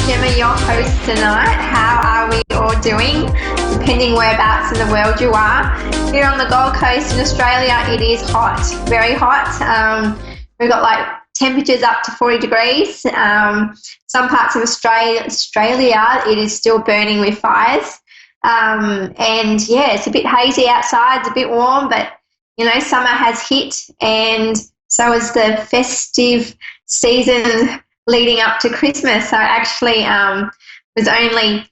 Gemma, your host tonight. How are we all doing? Depending whereabouts in the world you are. Here on the Gold Coast in Australia, it is hot, very hot. We've got like temperatures up to 40 degrees. Some parts of Australia, it is still burning with fires. And yeah, it's a bit hazy outside, it's a bit warm, but you know, summer has hit, and so is the festive season leading up to Christmas. So I actually was only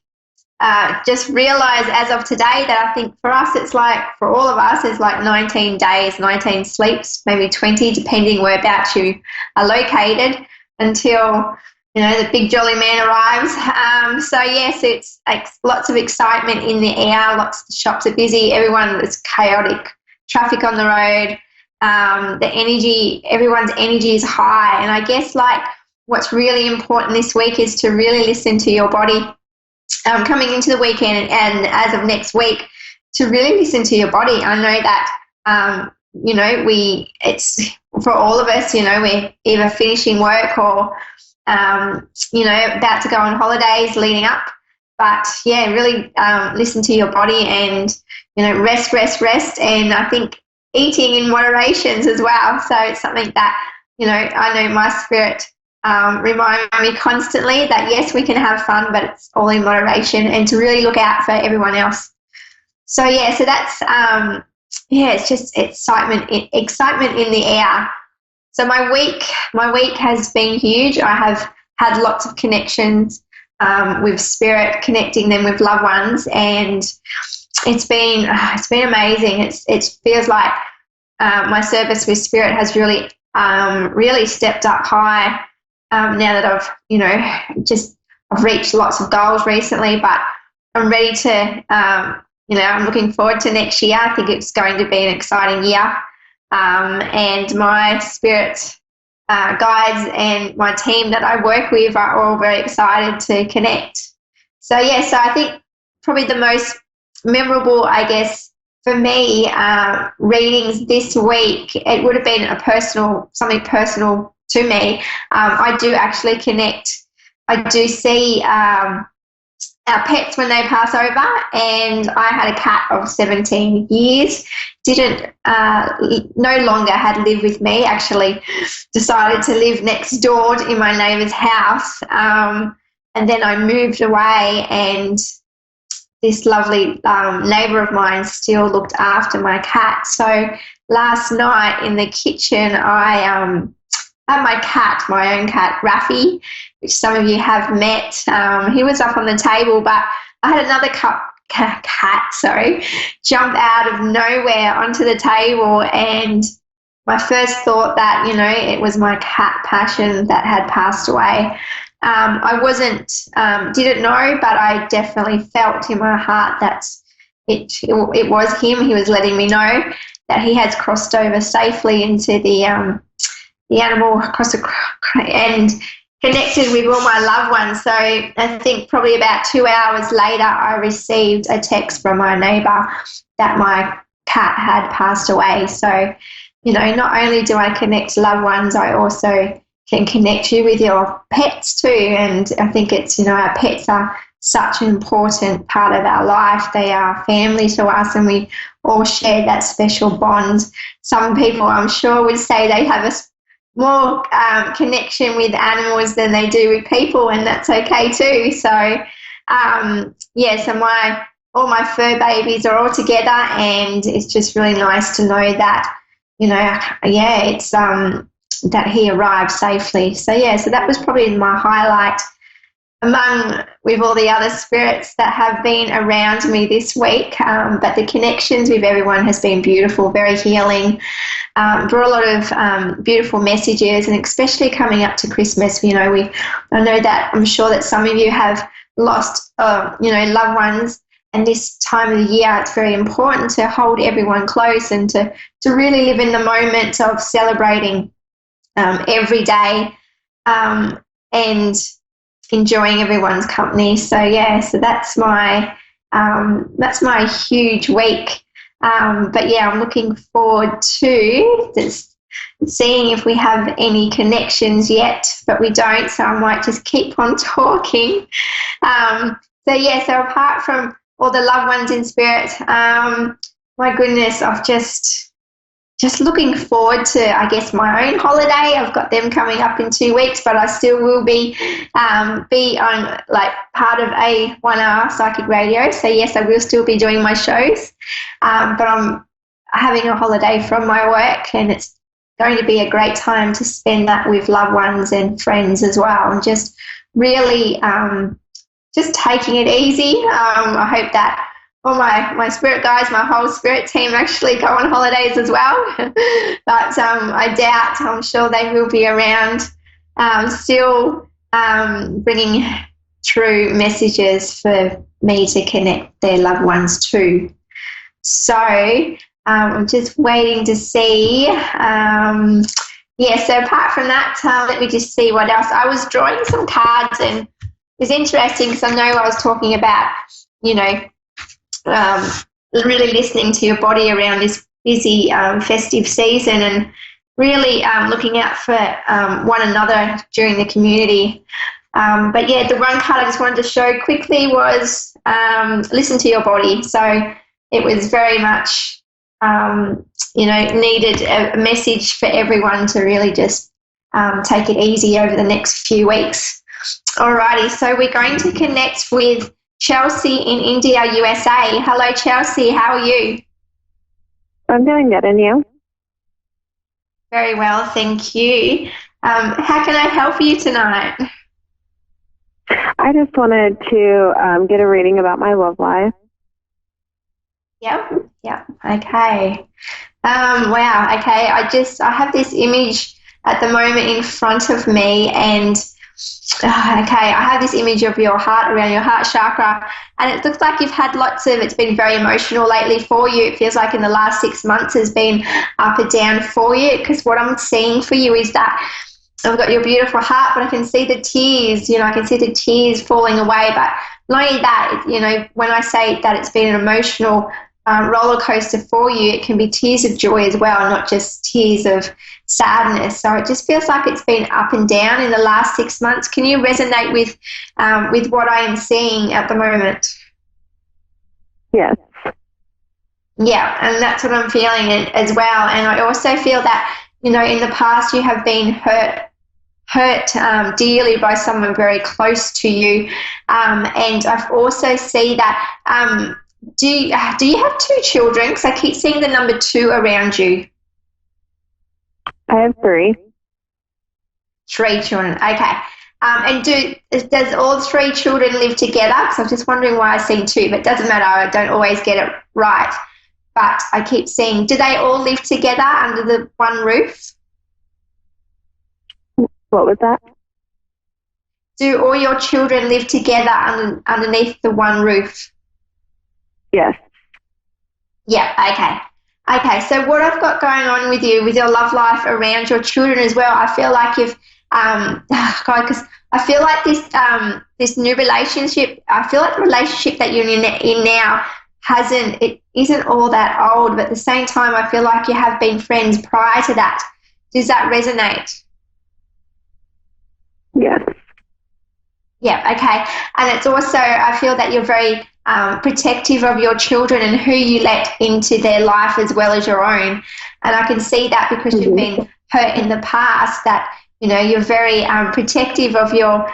just realised as of today that I think for us it's like, for all of us, it's like 19 days, 19 sleeps, maybe 20, depending whereabouts you are located, until, you know, the big jolly man arrives. So yes, it's lots of excitement in the air, lots of the shops are busy, everyone is chaotic, traffic on the road, the energy, everyone's energy is high. And I guess like what's really important this week is to really listen to your body coming into the weekend and as of next week, to really listen to your body. I know that, you know, it's for all of us, you know, we're either finishing work or, you know, about to go on holidays leading up. But yeah, really listen to your body and, you know, rest. And I think eating in moderations as well. So it's something that, you know, I know my spirit remind me constantly that yes, we can have fun, but it's all in moderation, and to really look out for everyone else. So yeah, so that's it's just excitement in the air. So my week has been huge. I have had lots of connections with spirit, connecting them with loved ones, and it's been amazing. It feels like my service with spirit has really stepped up high. Now that I've, you know, I've reached lots of goals recently, but I'm ready to, you know, I'm looking forward to next year. I think it's going to be an exciting year. And my spirit guides and my team that I work with are all very excited to connect. So yeah, so I think probably the most memorable, I guess, for me, readings this week, it would have been something personal to me. I do actually connect. I do see our pets when they pass over, and I had a cat of 17 years, no longer had lived with me, actually decided to live next door in my neighbour's house, and then I moved away, and this lovely neighbour of mine still looked after my cat. So last night in the kitchen, I had my own cat, Raffy, which some of you have met. He was up on the table, but I had another cat, jump out of nowhere onto the table, and my first thought that, you know, it was my cat Passion that had passed away. I didn't know, but I definitely felt in my heart that it was him. He was letting me know that he has crossed over safely into the animal and connected with all my loved ones. So I think probably about 2 hours later, I received a text from my neighbour that my cat had passed away. So, you know, not only do I connect loved ones, I also can connect you with your pets too. And I think it's, you know, our pets are such an important part of our life. They are family to us, and we all share that special bond. Some people, I'm sure, would say they have a more connection with animals than they do with people, and that's okay too. So so all my fur babies are all together, and it's just really nice to know that, you know, it's that he arrived safely. So yeah, so that was probably my highlight with all the other spirits that have been around me this week. But the connections with everyone has been beautiful, very healing. Brought a lot of beautiful messages, and especially coming up to Christmas, you know, I'm sure that some of you have lost, you know, loved ones, and this time of the year, it's very important to hold everyone close and to really live in the moment of celebrating every day and enjoying everyone's company. So yeah, so that's my huge week. But yeah, I'm looking forward to this seeing if we have any connections yet, but we don't, so I might just keep on talking. So apart from all the loved ones in spirit, my goodness, I've just looking forward to, I guess, my own holiday. I've got them coming up in 2 weeks, but I still will be on like part of A1R Psychic Radio. So yes, I will still be doing my shows, but I'm having a holiday from my work, and it's going to be a great time to spend that with loved ones and friends as well, and just really just taking it easy. I hope that all my spirit guides, my whole spirit team actually go on holidays as well. But I doubt, I'm sure they will be around still bringing through messages for me to connect their loved ones to. So I'm just waiting to see. So apart from that, let me just see what else. I was drawing some cards, and it was interesting because I know I was talking about, really listening to your body around this busy festive season, and really looking out for one another during the community. But yeah, the one card I just wanted to show quickly was listen to your body. So it was very much, needed a message for everyone to really just take it easy over the next few weeks. Alrighty, so we're going to connect with Chelsea in India, USA. Hello, Chelsea. How are you? I'm doing good, and you? Very well, thank you. How can I help you tonight? I just wanted to get a reading about my love life. Yep. Okay. Wow. Okay. I have this image at the moment in front of me, and I have this image of your heart, around your heart chakra, and it looks like you've had it's been very emotional lately for you. It feels like in the last 6 months has been up and down for you, because what I'm seeing for you is that I've got your beautiful heart, but I can see the tears, I can see the tears falling away. But not only that, when I say that it's been an emotional roller coaster for you, it can be tears of joy as well, not just tears of sadness. So it just feels like it's been up and down in the last 6 months. Can you resonate with what I am seeing at the moment? Yes. Yeah, and that's what I'm feeling as well. And I also feel that, in the past you have been hurt dearly by someone very close to you. And I've also see that, do you have 2 children? Because I keep seeing the number 2 around you. I have 3. 3 children, okay. And does all 3 children live together? Because I'm just wondering why I've seen 2, but it doesn't matter. I don't always get it right. But I keep seeing, do they all live together under the one roof? What was that? Do all your children live together underneath the one roof? Yes. Yeah, okay. Okay, so what I've got going on with you, with your love life around your children as well, I feel like you've, because I feel like this new relationship, I feel like the relationship that you're in now isn't all that old, but at the same time, I feel like you have been friends prior to that. Does that resonate? Yes. Yeah, okay. And it's also, I feel that you're very protective of your children and who you let into their life as well as your own. And I can see that because you've been hurt in the past, that, you're very protective of your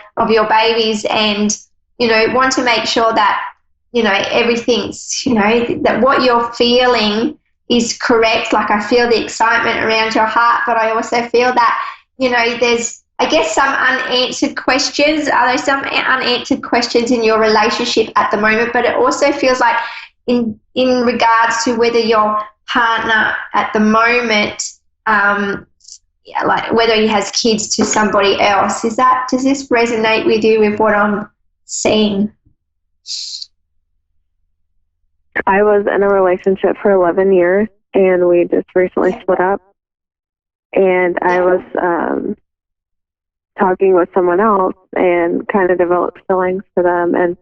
babies, and, want to make sure that, everything's, that what you're feeling is correct. Like, I feel the excitement around your heart, but I also feel that, there's, I guess, some unanswered questions. Are there some unanswered questions in your relationship at the moment? But it also feels like in regards to whether your partner at the moment, like whether he has kids to somebody else, does this resonate with you with what I'm seeing? I was in a relationship for 11 years, and we just recently split up. And I was talking with someone else and kind of developed feelings for them, and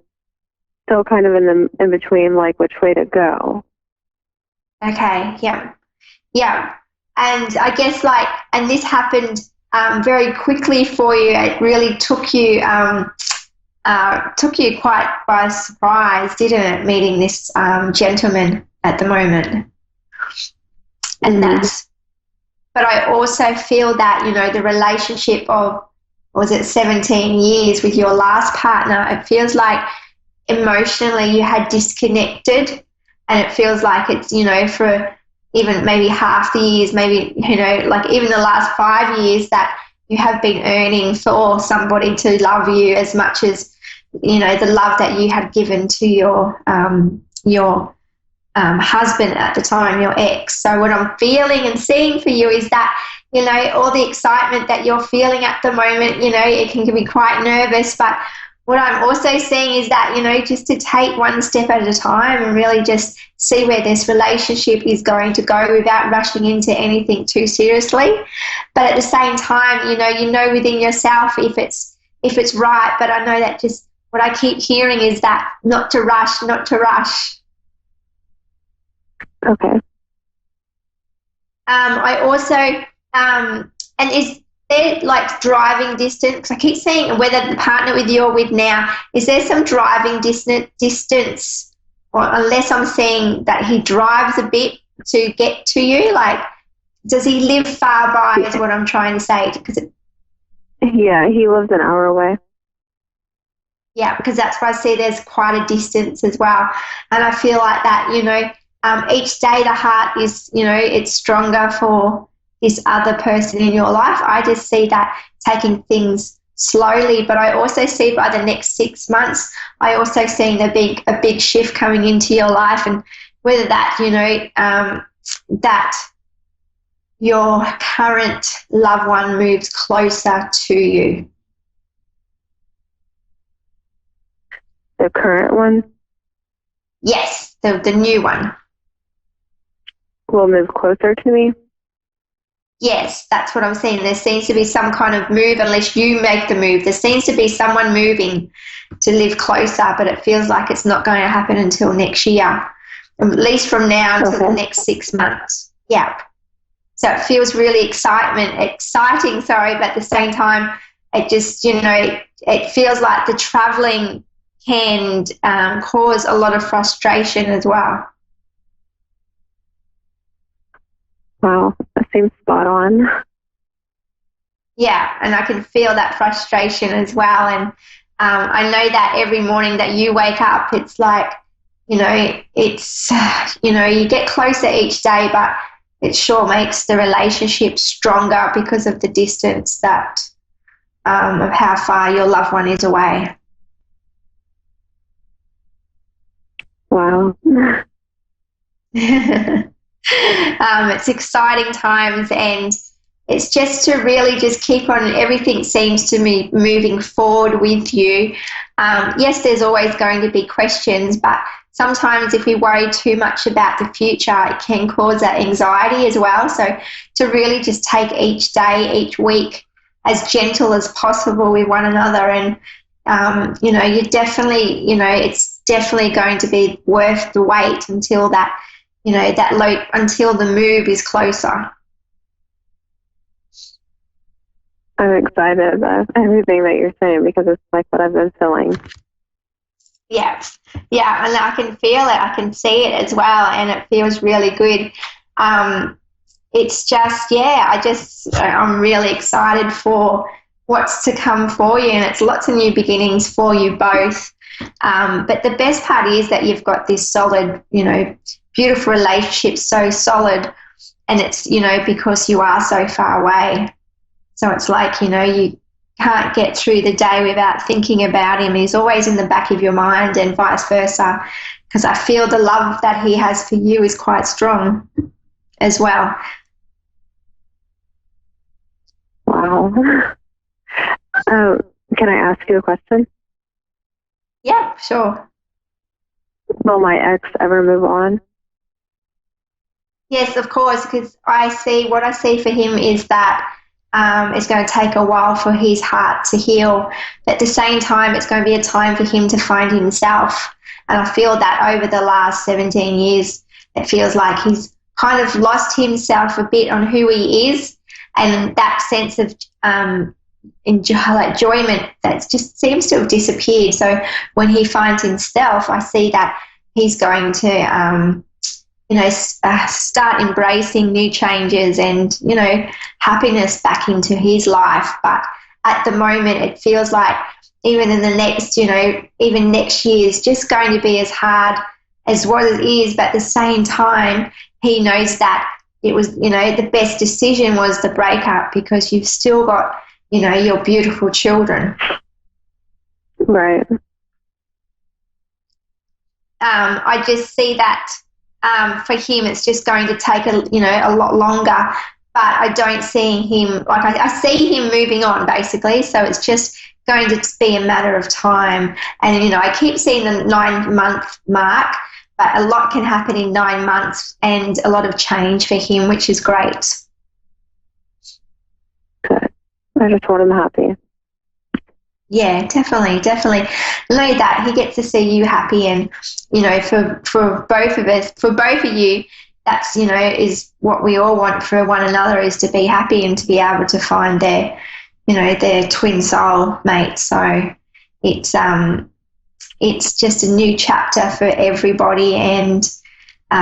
still kind of in between, like which way to go. Okay, yeah. And I guess and this happened very quickly for you. It really took you quite by surprise, didn't it, meeting this gentleman at the moment? And but I also feel that, the relationship of, was it 17 years with your last partner, it feels like emotionally you had disconnected, and it feels like it's, for even maybe half the years, maybe, even the last 5 years, that you have been earning for somebody to love you as much as, the love that you had given to your husband at the time, your ex. So what I'm feeling and seeing for you is that, all the excitement that you're feeling at the moment, it can be quite nervous, but what I'm also seeing is that, just to take one step at a time and really just see where this relationship is going to go without rushing into anything too seriously. But at the same time, you know within yourself if it's right. But I know that just what I keep hearing is that not to rush, not to rush. Okay. I also, and is there driving distance? I keep saying whether the partner with you or with now, is there some driving distance, or unless I'm seeing that he drives a bit to get to you? Does he live far by is what I'm trying to say? Yeah, he lives an hour away. Yeah, because that's why I see there's quite a distance as well. And I feel like that, each day the heart is, it's stronger for this other person in your life. I just see that taking things slowly, but I also see by the next 6 months, I also see a big shift coming into your life, and whether that, that your current loved one moves closer to you. The current one? Yes, the new one. Will move closer to me? Yes, that's what I'm saying. There seems to be some kind of move, unless you make the move. There seems to be someone moving to live closer, but it feels like it's not going to happen until next year, at least from now until the next 6 months. Yeah. So it feels really exciting, but at the same time, it just, it feels like the traveling can cause a lot of frustration as well. Wow, that seems spot on. Yeah, and I can feel that frustration as well. And I know that every morning that you wake up, it's like, it's, you get closer each day, but it sure makes the relationship stronger because of the distance that of how far your loved one is away. Wow. It's exciting times, and it's just to really just keep on. Everything seems to be moving forward with you. Yes, there's always going to be questions, but sometimes if we worry too much about the future, it can cause that anxiety as well. So to really just take each day, each week as gentle as possible with one another, and you definitely, it's definitely going to be worth the wait until that, until the move is closer. I'm excited about everything that you're saying because it's like what I've been feeling. Yeah, and I can feel it. I can see it as well, and it feels really good. It's just, I'm really excited for what's to come for you, and it's lots of new beginnings for you both. But the best part is that you've got this solid, beautiful relationship, so solid, and it's, because you are so far away. So it's like, you can't get through the day without thinking about him. He's always in the back of your mind, and vice versa, because I feel the love that he has for you is quite strong as well. Wow. Can I ask you a question? Yeah, sure. Will my ex ever move on? Yes, of course, because what I see for him is that it's going to take a while for his heart to heal. But at the same time, it's going to be a time for him to find himself. And I feel that over the last 17 years, it feels like he's kind of lost himself a bit on who he is, and that sense of enjoyment that just seems to have disappeared. So when he finds himself, I see that he's going to start embracing new changes and, happiness back into his life. But at the moment, it feels like even in the next, even next year is just going to be as hard as what it is. But at the same time, he knows that it was, the best decision was the breakup, because you've still got, your beautiful children. Right. I just see that for him, it's just going to take a lot longer. But I don't see him, like I see him moving on, basically. So it's just going to be a matter of time. And, I keep seeing the 9-month mark, but a lot can happen in 9 months and a lot of change for him, which is great. Good. I just want him happy. Yeah, definitely know that he gets to see you happy, and for both of us, for both of you, that's is what we all want for one another, is to be happy and to be able to find their their twin soul mate. So it's just a new chapter for everybody, and we're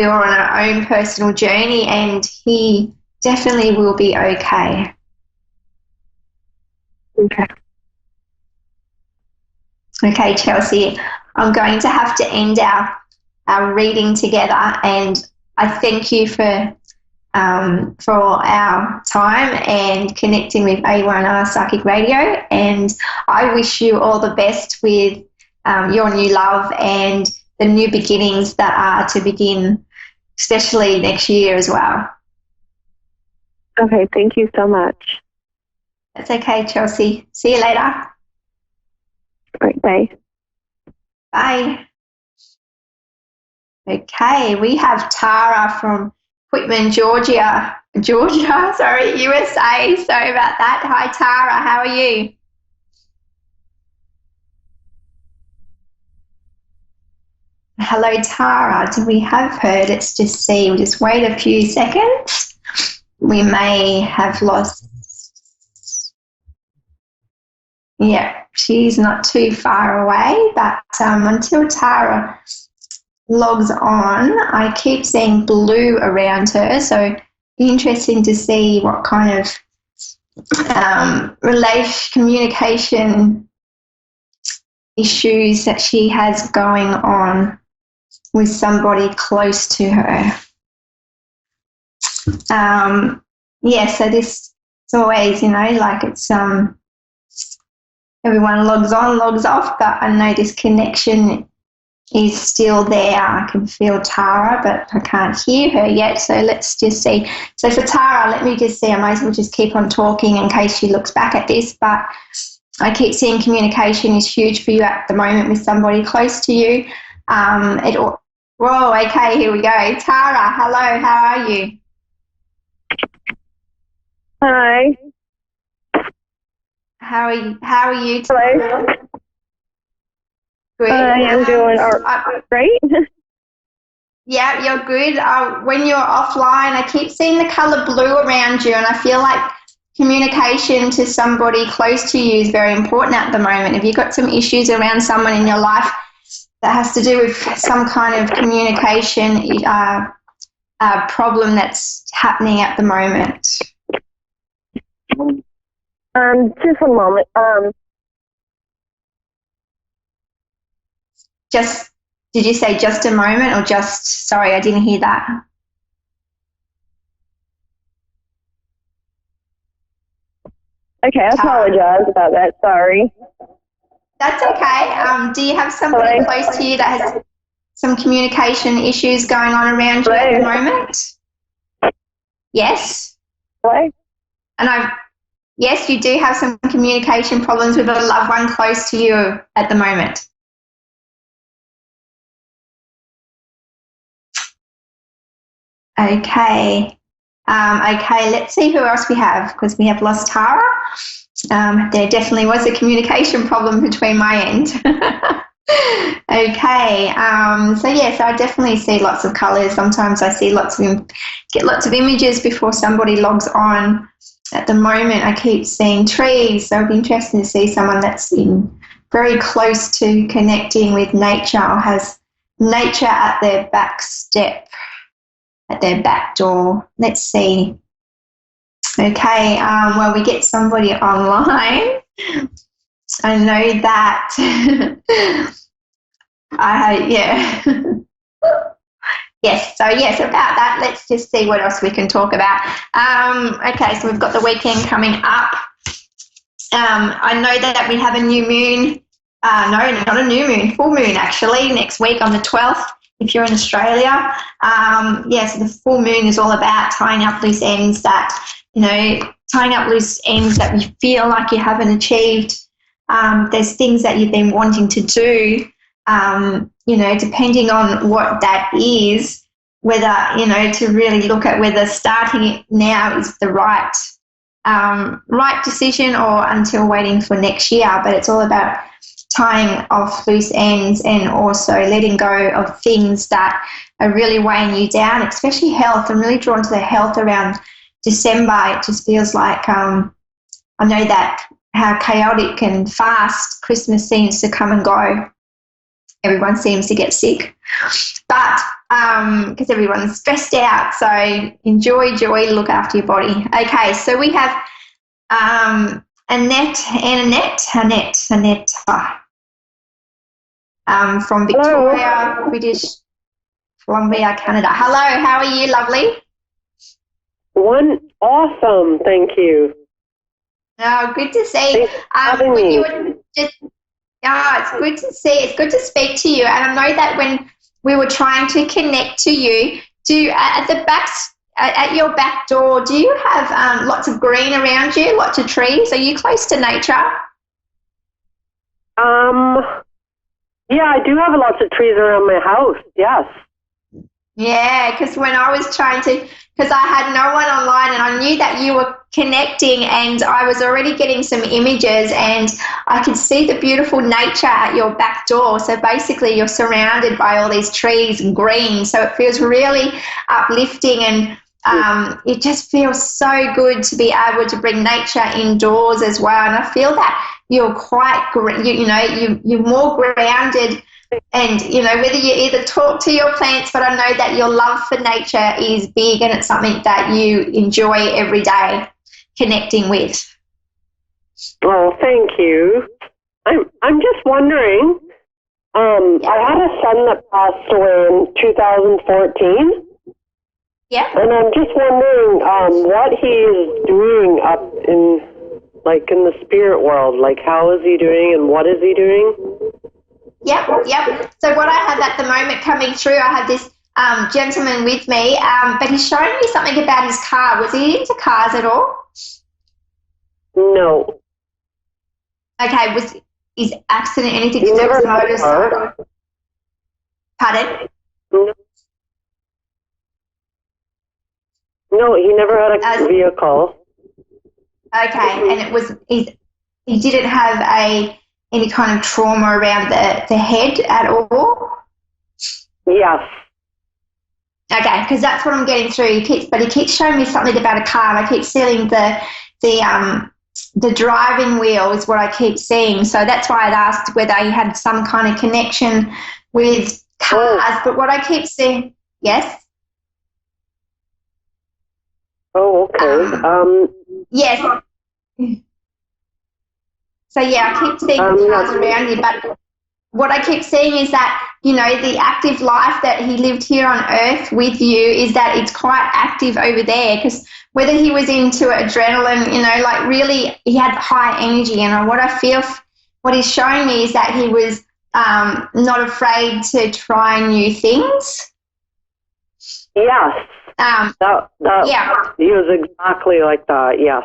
on our own personal journey, and he definitely will be okay. Okay, Chelsea, I'm going to have to end our reading together, and I thank you for our time and connecting with A1R Psychic Radio, and I wish you all the best with your new love and the new beginnings that are to begin, especially next year as well. Okay, thank you so much. That's okay, Chelsea. See you later. All right, bye. Bye. Okay, we have Tara from Quitman, USA. Sorry about that. Hi, Tara. How are you? Hello, Tara. Do we have her? Let's just see. We'll just wait a few seconds. We may have lost. Yeah, she's not too far away, but until Tara logs on, I keep seeing blue around her, so interesting to see what kind of communication issues that she has going on with somebody close to her. So this is always, like it's everyone logs on, logs off, but I know this connection is still there. I can feel Tara, but I can't hear her yet, so let's just see. So for Tara, let me just see. I might as well just keep on talking in case she looks back at this, but I keep seeing communication is huge for you at the moment with somebody close to you. Whoa, okay, here we go. Tara, hello, how are you? Hi. How are you? Hello. Good. I am doing all right. Yeah, you're good. When you're offline, I keep seeing the colour blue around you, and I feel like communication to somebody close to you is very important at the moment. Have you got some issues around someone in your life that has to do with some kind of communication problem that's happening at the moment? Just one moment. Did you say just a moment, or just, sorry, I didn't hear that. Okay, I apologize about that. Sorry. That's okay. Do you have somebody close to you that has some communication issues going on around you at the moment? Yes. Hello? And yes, you do have some communication problems with a loved one close to you at the moment. Okay. Okay, let's see who else we have, because we have lost Tara. There definitely was a communication problem between my end. Okay. So I definitely see lots of colours. Sometimes I see get lots of images before somebody logs on. At the moment, I keep seeing trees. So it'll be interesting to see someone that's in very close to connecting with nature or has nature at their back step, at their back door. Let's see. Okay. Well, we get somebody online. I know that. Yeah. Yes, so yes, about that, let's just see what else we can talk about. Okay, so we've got the weekend coming up. I know that we have a new moon. No, not a new moon, full moon actually, next week on the 12th, if you're in Australia. So the full moon is all about tying up loose ends tying up loose ends that you feel like you haven't achieved. There's things that you've been wanting to do. Depending on what that is, whether, to really look at whether starting it now is the right decision or until waiting for next year. But it's all about tying off loose ends and also letting go of things that are really weighing you down, especially health. I'm really drawn to the health around December. It just feels like I know that how chaotic and fast Christmas seems to come and go. Everyone seems to get sick, but because everyone's stressed out. So enjoy, joy, look after your body. Okay, so we have Annette from Victoria, Hello. British Columbia, Canada. Hello, how are you, lovely? Awesome, thank you. Oh, good to see. Thanks for having me. It's good to see. It's good to speak to you. And I know that when we were trying to connect to you, at your back door, do you have lots of green around you, lots of trees? Are you close to nature? Yeah, I do have lots of trees around my house. Yes. Yeah, because when I was because I had no one online and I knew that you were connecting and I was already getting some images and I could see the beautiful nature at your back door. So basically you're surrounded by all these trees and green. So it feels really uplifting and it just feels so good to be able to bring nature indoors as well. And I feel that you're quite, you're more grounded. And, whether you either talk to your plants, but I know that your love for nature is big and it's something that you enjoy every day connecting with. Oh, thank you. I'm just wondering, I had a son that passed away in 2014. Yeah. And I'm just wondering what he is doing up in the spirit world. Like, how is he doing and what is he doing? Yep. So what I have at the moment coming through, I have this gentleman with me, but he's showing me something about his car. Was he into cars at all? No. Okay, was his accident anything He to do never with the had a car. motorcycle? Pardon? No, he never had a vehicle. Okay, and he didn't have any kind of trauma around the head at all? Yes. Okay, because that's what I'm getting through. He keeps showing me something about a car, and I keep seeing the driving wheel is what I keep seeing. So that's why I'd asked whether he had some kind of connection with cars. Oh. But what I keep seeing, yes. Oh, okay. Yes. So yeah, I keep seeing cars around you, but what I keep seeing is that, the active life that he lived here on Earth with you is that it's quite active over there, because whether he was into adrenaline, really he had high energy. And what he's showing me is that he was not afraid to try new things. Yes. He was exactly like that, yes.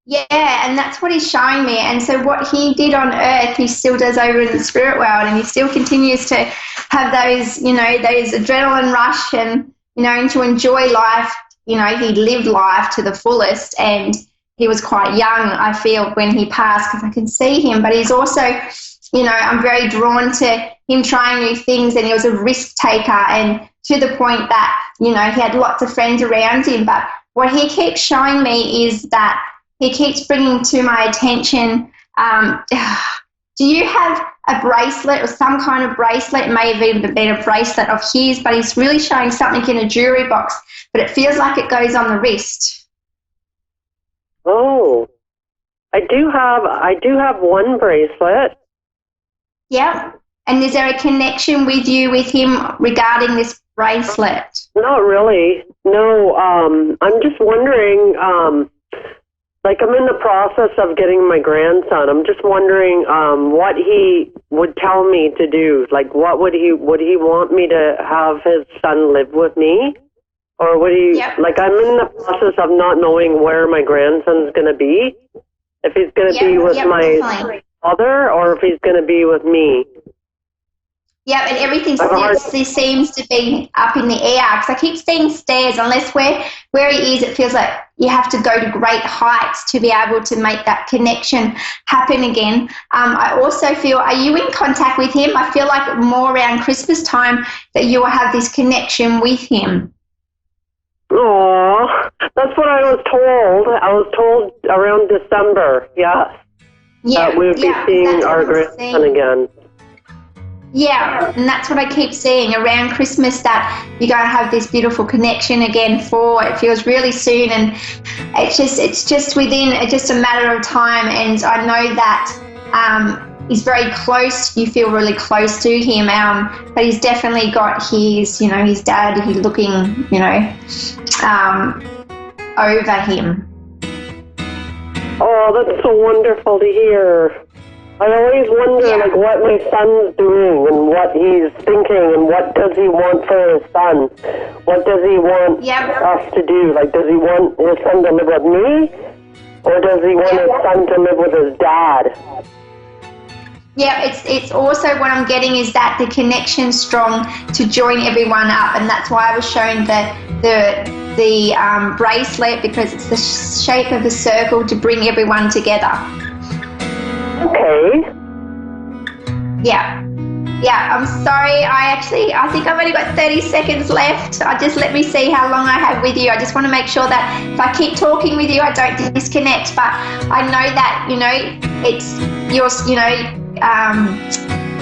Yeah, and that's what he's showing me. And so what he did on Earth, he still does over in the spirit world, and he still continues to have those adrenaline rush and, and to enjoy life. He lived life to the fullest, and he was quite young, I feel, when he passed, because I can see him. But he's also I'm very drawn to him trying new things, and he was a risk taker, and to the point that, he had lots of friends around him. But what he keeps showing me is that he keeps bringing to my attention, do you have a bracelet or some kind of bracelet? It may have even been a bracelet of his, but he's really showing something in a jewelry box, but it feels like it goes on the wrist. Oh, I do have one bracelet. Yeah. And is there a connection with him regarding this bracelet? Not really. No, I'm just wondering, like, I'm in the process of getting my grandson. I'm just wondering what he would tell me to do. Like, what would he want me to have his son live with me? Or would he, like, I'm in the process of not knowing where my grandson's going to be. If he's going to be with my father or if he's going to be with me. Yeah, and everything seems to be up in the air, because I keep seeing stairs. Unless where he is, it feels like you have to go to great heights to be able to make that connection happen again. I also feel, are you in contact with him? I feel like more around Christmas time that you will have this connection with him. Oh, that's what I was told. I was told around December, yes. Yeah, that we would be seeing our grandson again. Yeah, and that's what I keep seeing around Christmas, that you're going to have this beautiful connection again. It feels really soon, and it's just within just a matter of time. And I know that he's very close. You feel really close to him, but he's definitely got his dad. He's looking, over him. Oh, that's so wonderful to hear. I always wonder, like, what my son's doing and what he's thinking and what does he want for his son? What does he want us to do? Like, does he want his son to live with me? Or does he want his son to live with his dad? Yeah, it's also what I'm getting is that the connection's strong to join everyone up, and that's why I was showing the bracelet, because it's the shape of a circle to bring everyone together. Okay. Yeah, I'm sorry. I think I've only got 30 seconds left. Just let me see how long I have with you. I just want to make sure that if I keep talking with you, I don't disconnect. But I know that, it's yours,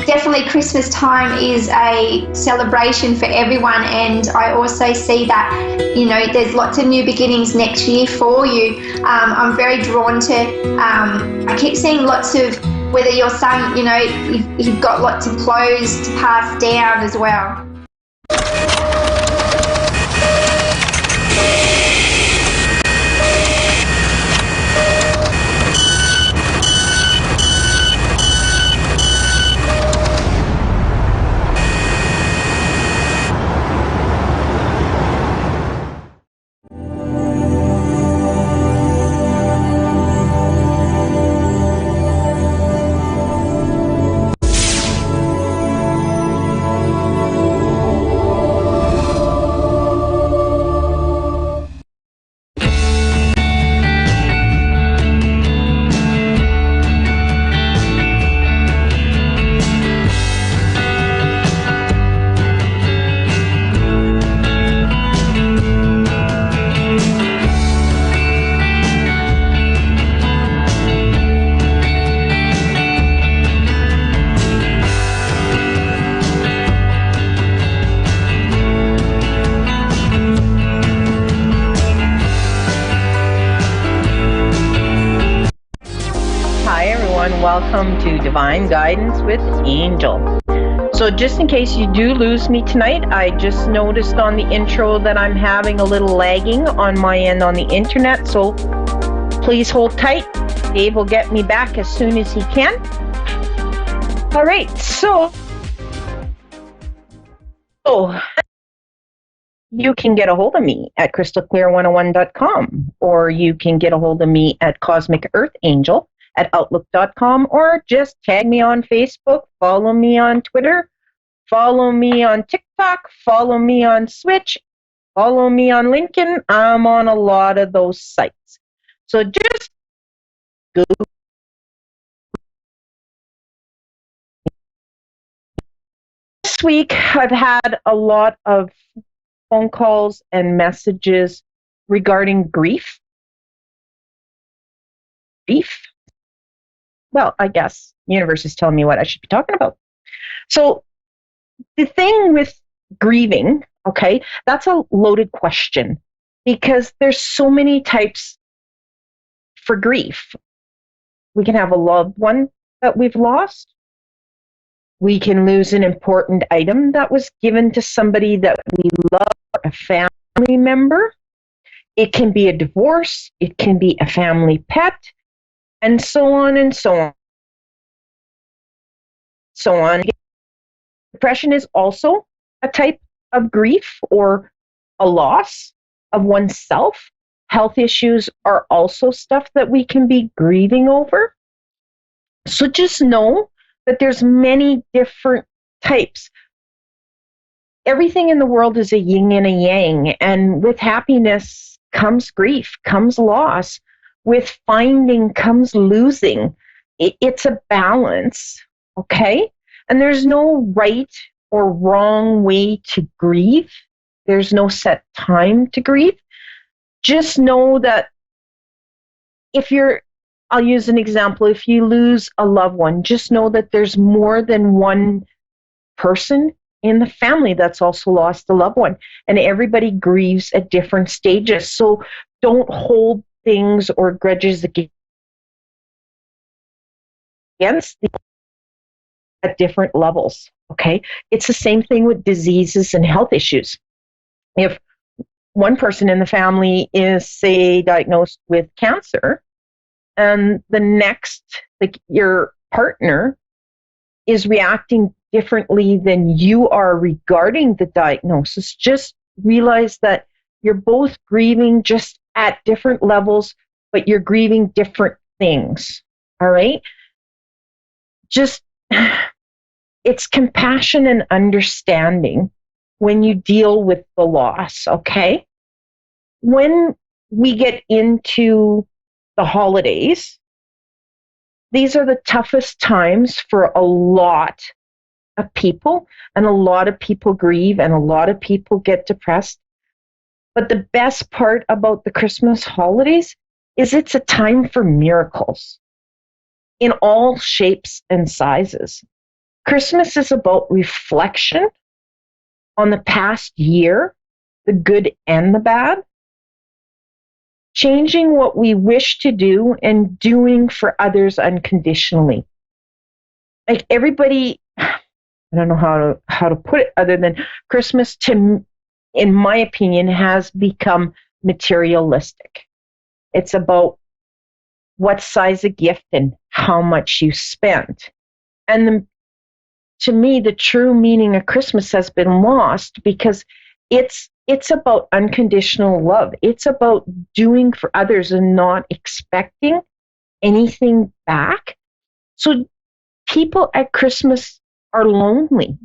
definitely Christmas time is a celebration for everyone, and I also see that, there's lots of new beginnings next year for you. I'm very drawn to, I keep seeing lots of, whether your son, you've got lots of clothes to pass down as well. Welcome to Divine Guidance with Angel. So just in case you do lose me tonight, I just noticed on the intro that I'm having a little lagging on my end on the internet, so please hold tight. Dave will get me back as soon as he can. All right, so you can get a hold of me at crystalclear101.com, or you can get a hold of me at Cosmic Earth Angel at outlook.com, or just tag me on Facebook, follow me on Twitter, follow me on TikTok, follow me on Switch, follow me on LinkedIn. I'm on a lot of those sites. So just go This week, I've had a lot of phone calls and messages regarding grief. Well, I guess the universe is telling me what I should be talking about. So the thing with grieving, okay, that's a loaded question because there's so many types for grief. We can have a loved one that we've lost. We can lose an important item that was given to somebody that we love, a family member. It can be a divorce. It can be a family pet, and so on and so on. So on. Depression is also a type of grief or a loss of oneself. Health issues are also stuff that we can be grieving over. So just know that there's many different types. Everything in the world is a yin and a yang, and with happiness comes grief, comes loss. With finding comes losing. It's a balance, okay? And there's no right or wrong way to grieve. There's no set time to grieve. Just know that I'll use an example, if you lose a loved one, just know that there's more than one person in the family that's also lost a loved one, and everybody grieves at different stages. So don't hold things or grudges against at different levels, okay? It's the same thing with diseases and health issues. If one person in the family is, say, diagnosed with cancer, and the next, like your partner, is reacting differently than you are regarding the diagnosis, just realize that you're both grieving just at different levels, but you're grieving different things, all right? Just, it's compassion and understanding when you deal with the loss, okay? When we get into the holidays, these are the toughest times for a lot of people, and a lot of people grieve, and a lot of people get depressed. But the best part about the Christmas holidays is it's a time for miracles in all shapes and sizes. Christmas is about reflection on the past year, the good and the bad, changing what we wish to do and doing for others unconditionally. Like everybody, I don't know how to put it other than Christmas, in my opinion, has become materialistic. It's about what size of gift and how much you spent. And to me, the true meaning of Christmas has been lost because it's about unconditional love. It's about doing for others and not expecting anything back. So people at Christmas are lonely.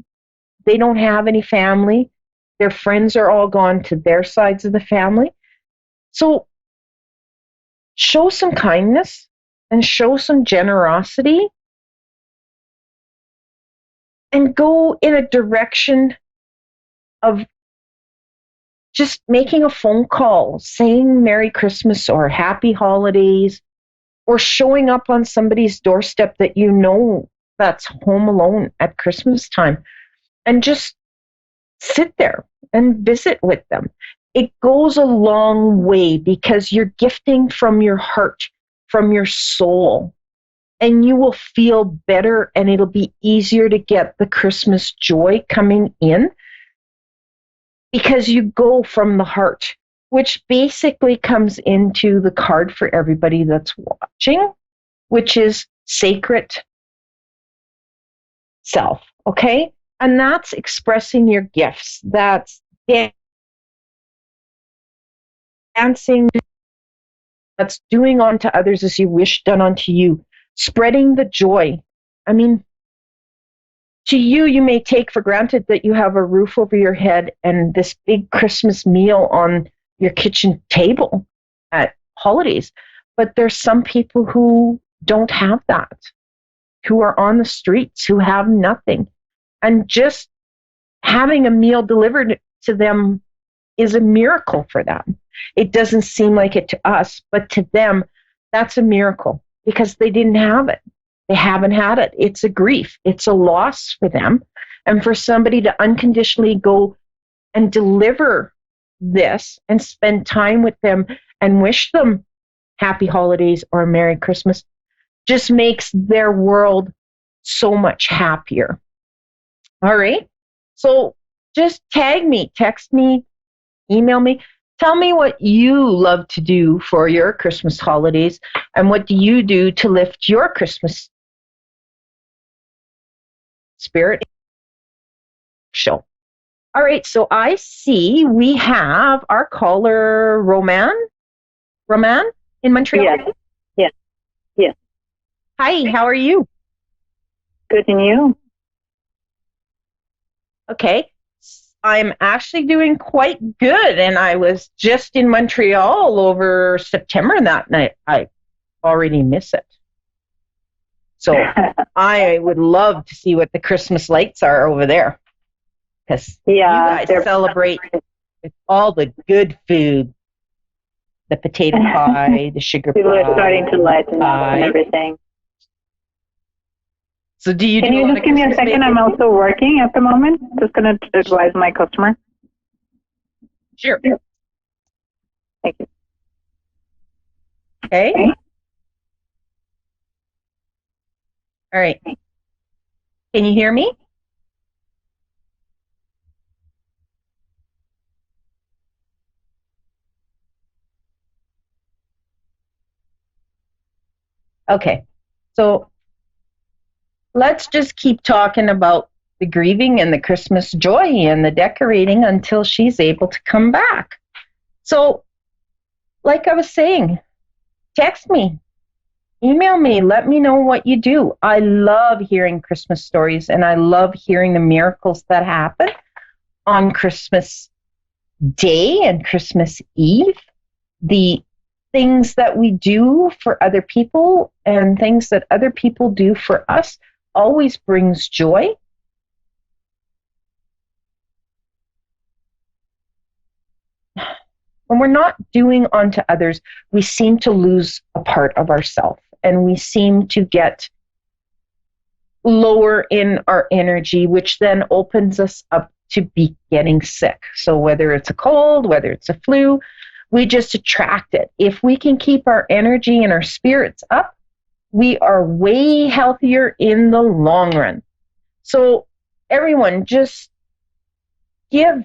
They don't have any family. Their friends are all gone to their sides of the family. So show some kindness and show some generosity and go in a direction of just making a phone call, saying Merry Christmas or Happy Holidays, or showing up on somebody's doorstep that you know that's home alone at Christmas time and just sit there and visit with them. It goes a long way because you're gifting from your heart, from your soul, and you will feel better and it'll be easier to get the Christmas joy coming in because you go from the heart, which basically comes into the card for everybody that's watching, which is sacred self, okay? And that's expressing your gifts. That's dancing. That's doing unto others as you wish done unto you. Spreading the joy. I mean, to you, you may take for granted that you have a roof over your head and this big Christmas meal on your kitchen table at holidays. But there's some people who don't have that, who are on the streets, who have nothing. And just having a meal delivered to them is a miracle for them. It doesn't seem like it to us, but to them, that's a miracle because they didn't have it. They haven't had it. It's a grief. It's a loss for them. And for somebody to unconditionally go and deliver this and spend time with them and wish them happy holidays or a Merry Christmas just makes their world so much happier. All right. So just tag me, text me, email me. Tell me what you love to do for your Christmas holidays and what do you do to lift your Christmas spirit show. All right, so I see we have our caller, Roman in Montreal. Yes. Hi, how are you? Good, and you? Okay, I'm actually doing quite good, and I was just in Montreal over September that night. I already miss it. So I would love to see what the Christmas lights are over there. Because you guys celebrate with all the good food, the potato pie, the sugar pie. People are starting to lighten up and everything. So do you Can you just give me a second? I'm also working at the moment. Just going to advise my customer. Sure. Thank you. Okay. All right. Can you hear me? Okay. So let's just keep talking about the grieving and the Christmas joy and the decorating until she's able to come back. So, like I was saying, text me, email me, let me know what you do. I love hearing Christmas stories and I love hearing the miracles that happen on Christmas Day and Christmas Eve. The things that we do for other people and things that other people do for us always brings joy. When we're not doing unto others, we seem to lose a part of ourselves and we seem to get lower in our energy, which then opens us up to be getting sick. So whether it's a cold, whether it's a flu, we just attract it. If we can keep our energy and our spirits up, we are way healthier in the long run. So everyone, just give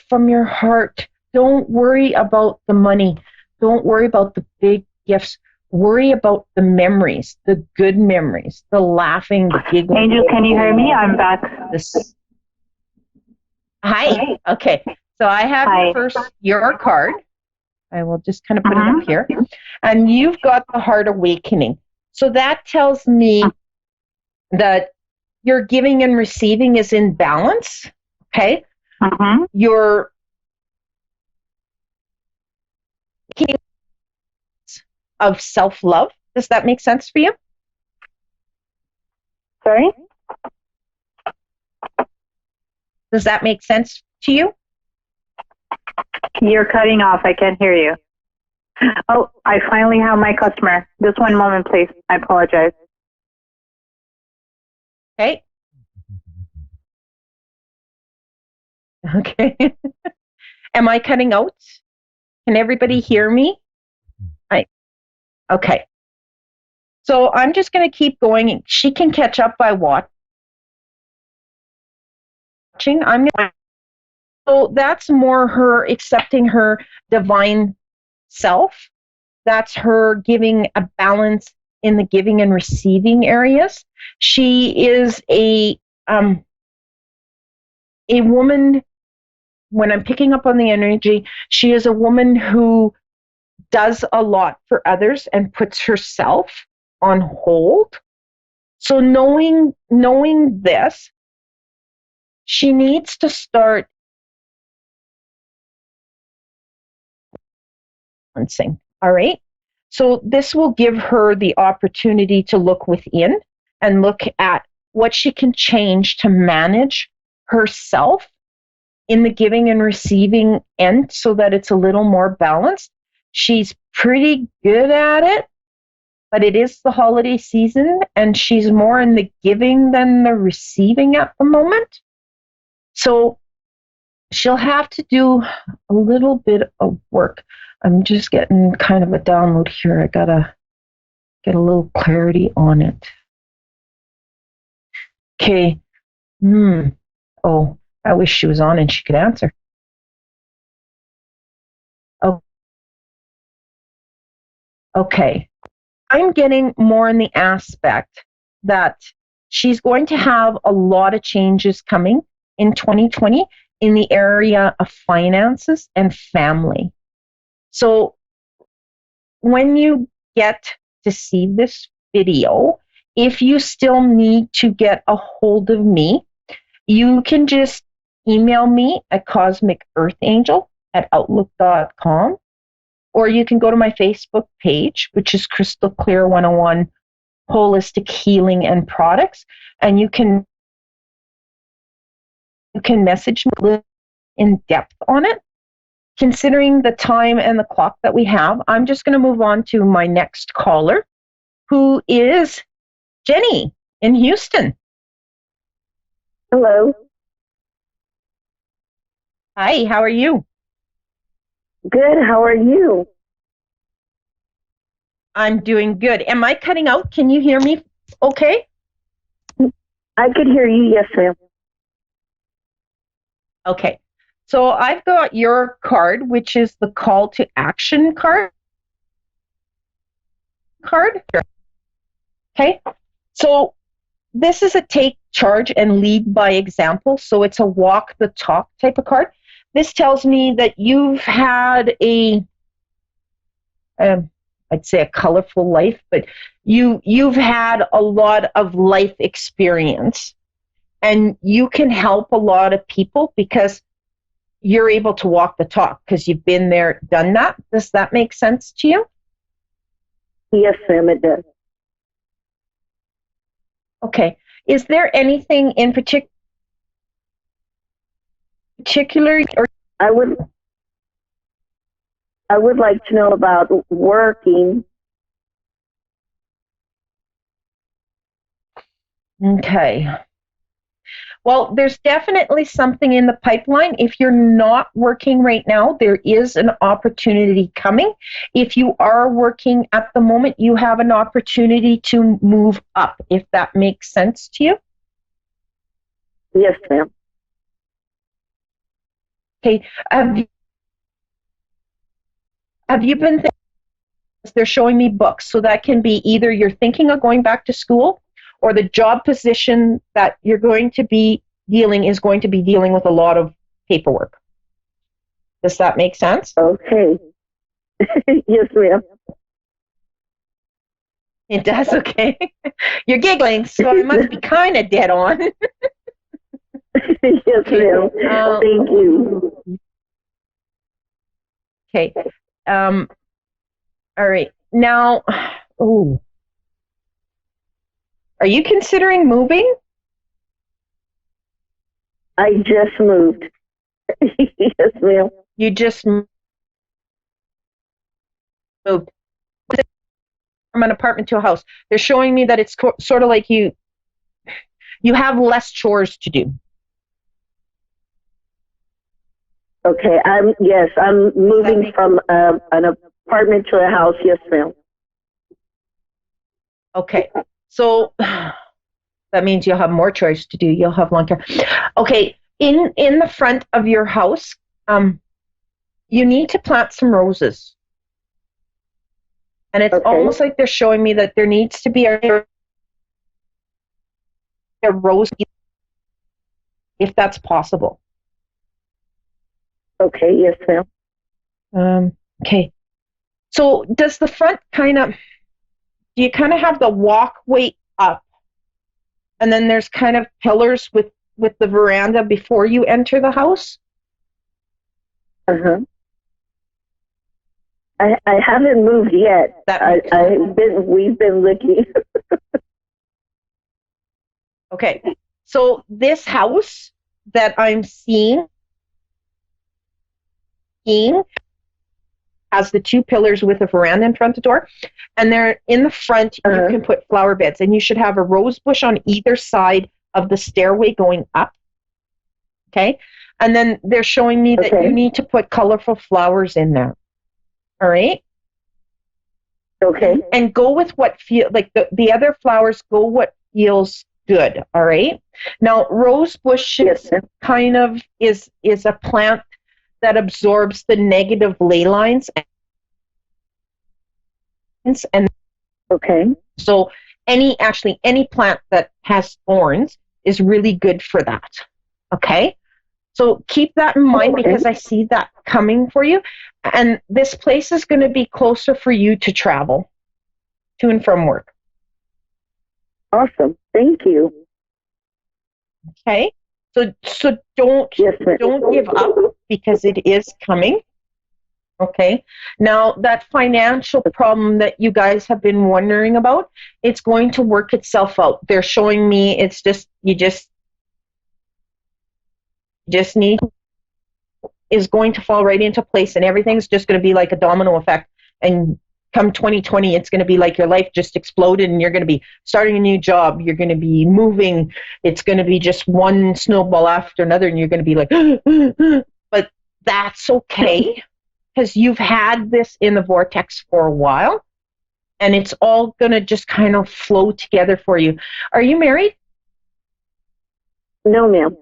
from your heart. Don't worry about the money. Don't worry about the big gifts. Worry about the memories, the good memories, the laughing, the giggling. Angel, can you hear me? I'm back. Hi. Okay. So I have your card. I will just kind of put it up here. And you've got the Heart Awakening. So that tells me that your giving and receiving is in balance. Okay. Your of self-love. Does that make sense for you? Sorry? Does that make sense to you? You're cutting off. I can't hear you. Oh, I finally have my customer. Just one moment, please. I apologize. Okay. Okay. Am I cutting out? Can everybody hear me? Okay. So I'm just going to keep going. She can catch up by watching. So that's more her accepting her divine self. That's her giving a balance in the giving and receiving areas. She is a woman, when I'm picking up on the energy, she is a woman who does a lot for others and puts herself on hold. So knowing this, she needs to start balancing. All right. So this will give her the opportunity to look within and look at what she can change to manage herself in the giving and receiving end so that it's a little more balanced. She's pretty good at it, but it is the holiday season and she's more in the giving than the receiving at the moment. So she'll have to do a little bit of work. I'm just getting kind of a download here. I gotta get a little clarity on it. Okay. Oh, I wish she was on and she could answer. Oh, okay. I'm getting more in the aspect that she's going to have a lot of changes coming in 2020 in the area of finances and family. So when you get to see this video, if you still need to get a hold of me, you can just email me at cosmicearthangel@outlook.com, or you can go to my Facebook page, which is Crystal Clear 101 Holistic Healing and Products, and you can message me in depth on it. Considering the time and the clock that we have, I'm just going to move on to my next caller, who is Jenny in Houston. Hello. Hi, how are you? Good. How are you? I'm doing good. Am I cutting out? Can you hear me okay? I could hear you. Yes, ma'am. Okay. So I've got your card, which is the call to action card. Okay. So this is a take charge and lead by example. So it's a walk the talk type of card. This tells me that you've had I'd say a colorful life, but you've had a lot of life experience, and you can help a lot of people because you're able to walk the talk because you've been there, done that. Does that make sense to you? Yes, ma'am, it does. Okay. Is there anything in particular, or I would like to know about working. okay? Well, there's definitely something in the pipeline. If you're not working right now, there is an opportunity coming. If you are working at the moment, you have an opportunity to move up, if that makes sense to you. Yes, ma'am. Okay. Have you been thinking? They're showing me books, so that can be either you're thinking of going back to school, or the job position that you're going to be dealing with a lot of paperwork. Does that make sense? Okay. Yes, ma'am. It does, okay. You're giggling, so I must be kind of dead on. Yes, ma'am. Thank you. Okay. All right. Now, are you considering moving? I just moved. Yes, ma'am. You just moved from an apartment to a house. They're showing me that it's sort of like you have less chores to do. Okay. I'm moving from an apartment to a house. Yes, ma'am. Okay. So that means you'll have more chores to do. You'll have lawn care. Okay. In the front of your house, you need to plant some roses. And it's almost like they're showing me that there needs to be a rose, if that's possible. Okay, yes, ma'am. Okay. So does the front do you kind of have the walkway up, and then there's kind of pillars with the veranda before you enter the house? Uh-huh. I haven't moved yet. We've been looking. Okay. So this house that I'm seeing has the two pillars with a veranda in front of the door, and they're in the front. You can put flower beds, and you should have a rose bush on either side of the stairway going up. Okay, and then they're showing me that you need to put colorful flowers in there. All right. Okay. And go with what feel like the other flowers. Go what feels good. All right. Now, rose bush kind of is a plant that absorbs the negative ley lines, and so any plant that has thorns is really good for that. Okay. So keep that in mind, because I see that coming for you. And this place is going to be closer for you to travel to and from work. Awesome. Thank you. Okay. So don't give up, because it is coming. Okay. Now, that financial problem that you guys have been wondering about, it's going to work itself out. They're showing me it's just you just need is going to fall right into place, and everything's just going to be like a domino effect. And come 2020, it's going to be like your life just exploded, and you're going to be starting a new job. You're going to be moving. It's going to be just one snowball after another, and you're going to be like, but that's okay, because you've had this in the vortex for a while, and it's all going to just kind of flow together for you. Are you married? No, ma'am.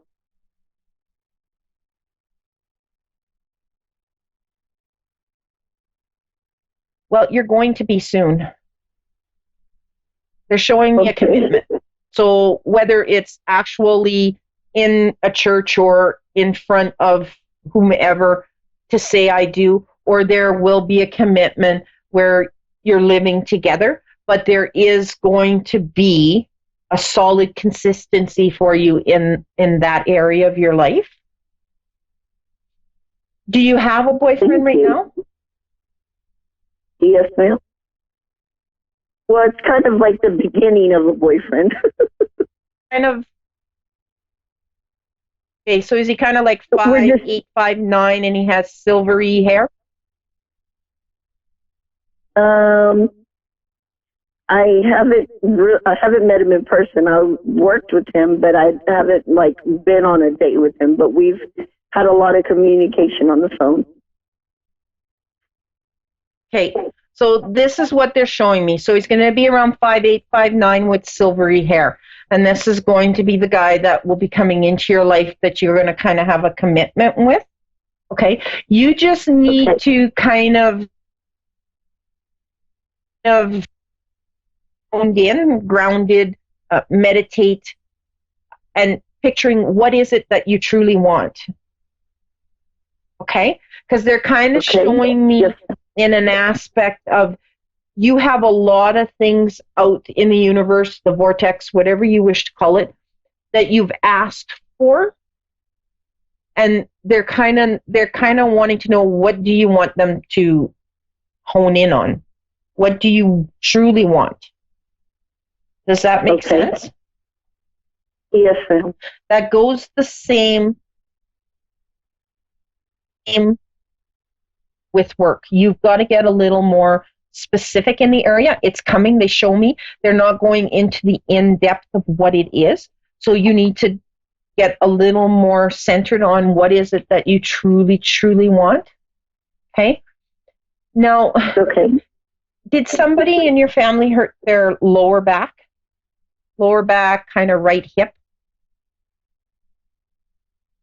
Well, you're going to be soon. They're showing me a commitment. So whether it's actually in a church or in front of whomever to say I do, or there will be a commitment where you're living together, but there is going to be a solid consistency for you in that area of your life. Do you have a boyfriend right now? Yes, ma'am. Well, it's kind of like the beginning of a boyfriend. Kind of. Okay, so is he kind of like 5'8", 5'9", and he has silvery hair? I haven't met him in person. I worked with him, but I haven't been on a date with him. But we've had a lot of communication on the phone. Okay, so this is what they're showing me. So he's going to be around 5'8", 5'9", with silvery hair. And this is going to be the guy that will be coming into your life that you're going to kind of have a commitment with. Okay, you just need to kind of honed in, grounded, meditate, and picturing what is it that you truly want. Okay, because they're kind of showing me in an aspect of you have a lot of things out in the universe, the vortex, whatever you wish to call it, that you've asked for, and they're kind of wanting to know, what do you want them to hone in on? What do you truly want? Does that make sense? Yes, ma'am. That goes the same with work. You've got to get a little more specific in the area. It's coming. They show me. They're not going into the in-depth of what it is. So you need to get a little more centered on what is it that you truly, truly want. Okay? Now, did somebody in your family hurt their lower back? Lower back, kind of right hip?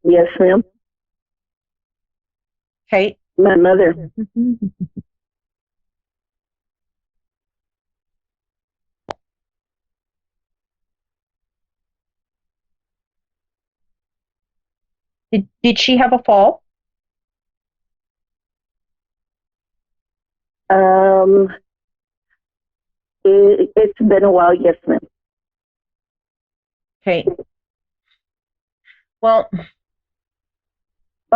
Yes, ma'am. Okay. My mother. Did she have a fall? It's been a while, yes, ma'am. Okay. Well.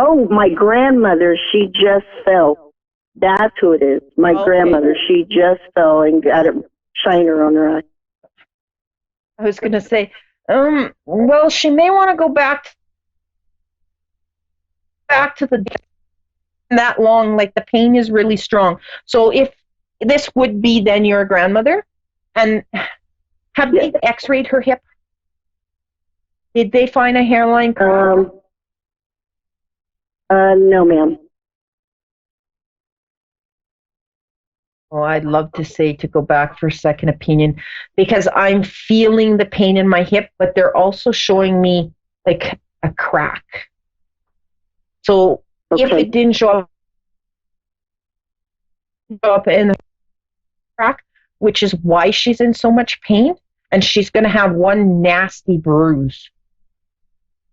Oh, my grandmother, she just fell. That's who it is. My grandmother, she just fell and got a shiner on her eye. I was going to say, well, she may want to go back back to the that long, like the pain is really strong. So if this would be then your grandmother, and have they x-rayed her hip? Did they find a hairline crack? No, ma'am. Oh, I'd love to say to go back for a second opinion, because I'm feeling the pain in my hip, but they're also showing me like a crack. So if it didn't show up in the crack, which is why she's in so much pain, and she's going to have one nasty bruise,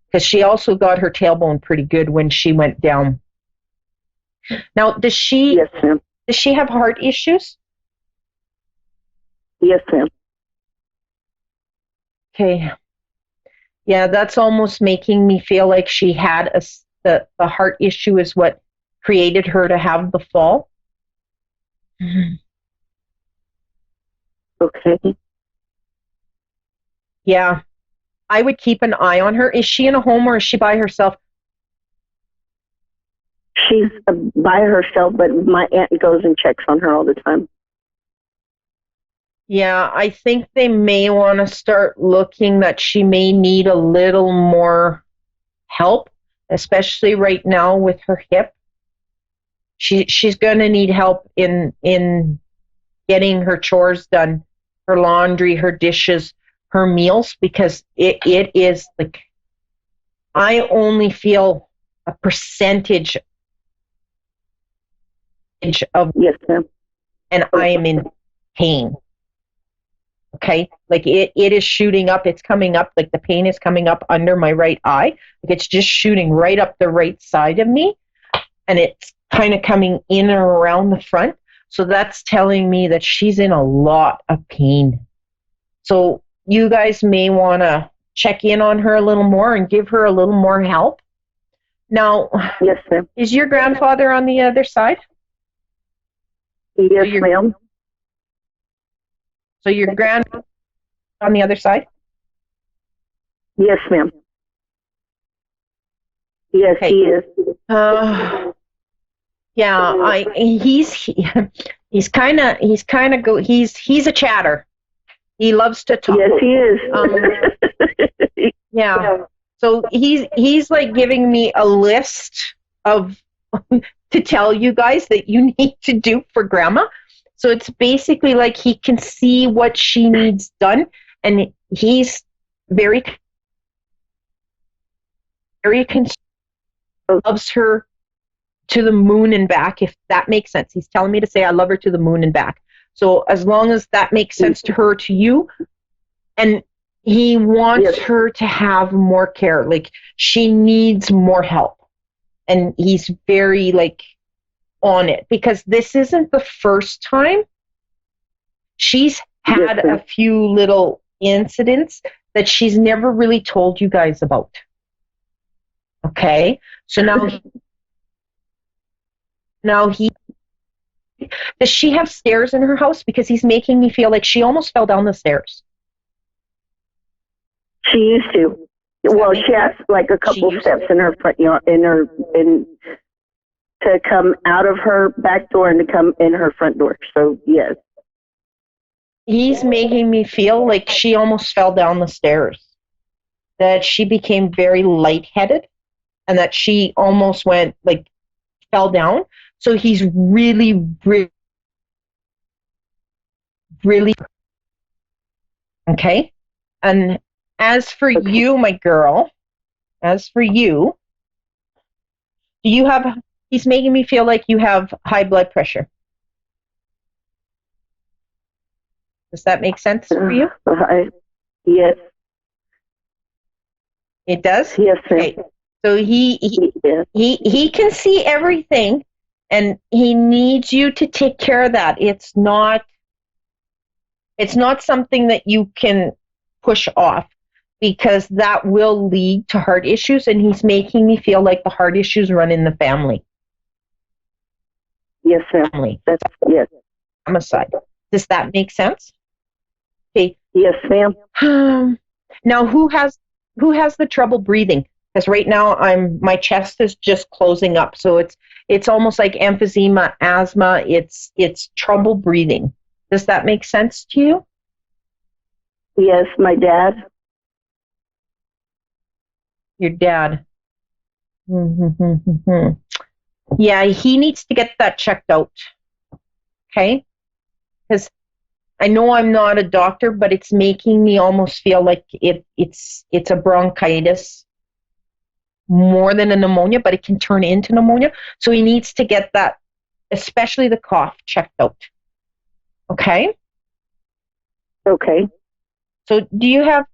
because she also got her tailbone pretty good when she went down. Now, does she? Yes, ma'am. Does she have heart issues? Yes, ma'am. Okay. Yeah, that's almost making me feel like she had the heart issue is what created her to have the fall. Okay. Yeah. I would keep an eye on her. Is she in a home or is she by herself? She's by herself, but my aunt goes and checks on her all the time. Yeah, I think they may want to start looking that she may need a little more help, especially right now with her hip. She's going to need help in getting her chores done, her laundry, her dishes, her meals, because it is like, I only feel a percentage of, yes, ma'am, and I am in pain. Okay, like it is shooting up. It's coming up, like the pain is coming up under my right eye. Like it's just shooting right up the right side of me, and it's kind of coming in and around the front. So that's telling me that she's in a lot of pain. So you guys may want to check in on her a little more and give her a little more help. Now, yes, ma'am. Is your grandfather on the other side? Yes, ma'am. So your grandfather on the other side? Yes, ma'am. Yes, okay. He is. Yeah, he's kind of he's a chatter. He loves to talk. Yes, he is. Yeah. So he's like giving me a list of to tell you guys that you need to do for grandma. So it's basically like he can see what she needs done, and he's very concerned, loves her to the moon and back, if that makes sense. He's telling me to say I love her to the moon and back. So as long as that makes sense to her, to you, and he wants her to have more care. Like she needs more help. And he's very like on it, because this isn't the first time. She's had a few little incidents that she's never really told you guys about. Okay? So now he does she have stairs in her house? Because he's making me feel like she almost fell down the stairs. She used to. Well, she has like a couple steps in her front yard, to come out of her back door and to come in her front door. So yes. He's making me feel like she almost fell down the stairs. That she became very lightheaded, and that she almost fell down. So he's really, really, really okay. And as for you, my girl, do you have, he's making me feel like you have high blood pressure. Does that make sense for you? Yes. It does? Yes, sir. Okay. So he can see everything, and he needs you to take care of that. It's not something that you can push off, because that will lead to heart issues, and he's making me feel like the heart issues run in the family. Yes, sir. That's, yes. Homicide. Does that make sense? Okay. Yes, ma'am. Now, who has the trouble breathing? Because right now my chest is just closing up, so it's almost like emphysema, asthma. It's trouble breathing. Does that make sense to you? Yes, my dad. Your dad. Yeah, he needs to get that checked out. Okay? Because I know I'm not a doctor, but it's making me almost feel like it's a bronchitis more than a pneumonia, but it can turn into pneumonia. So he needs to get that, especially the cough, checked out. Okay? Okay. So do you have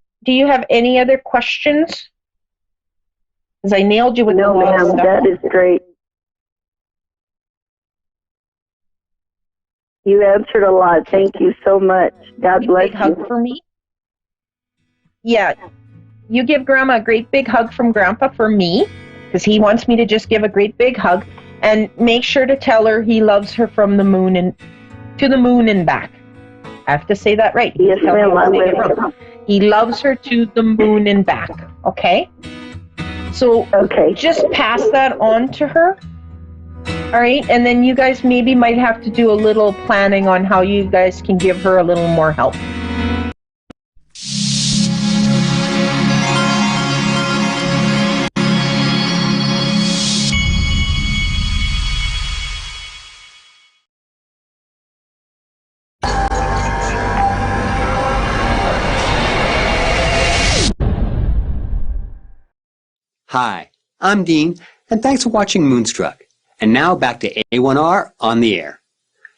any other questions? Because I nailed you with No, a lot of ma'am, stuff. that is great. You answered a lot. Thank you so much. God bless Big hug you. for me. Yeah, you give Grandma a great big hug from Grandpa for me, because he wants me to just give a great big hug, and make sure to tell her he loves her from the moon and to the moon and back. I have to say that right. Yes, Tell me ma'am, I if I say it will. wrong. He loves her to the moon and back. Okay. So Okay. just pass that on to her. All right, and then you guys maybe might have to do a little planning on how you guys can give her a little more help. Hi, I'm Dean, and thanks for watching Moonstruck. And now back to A1R on the air.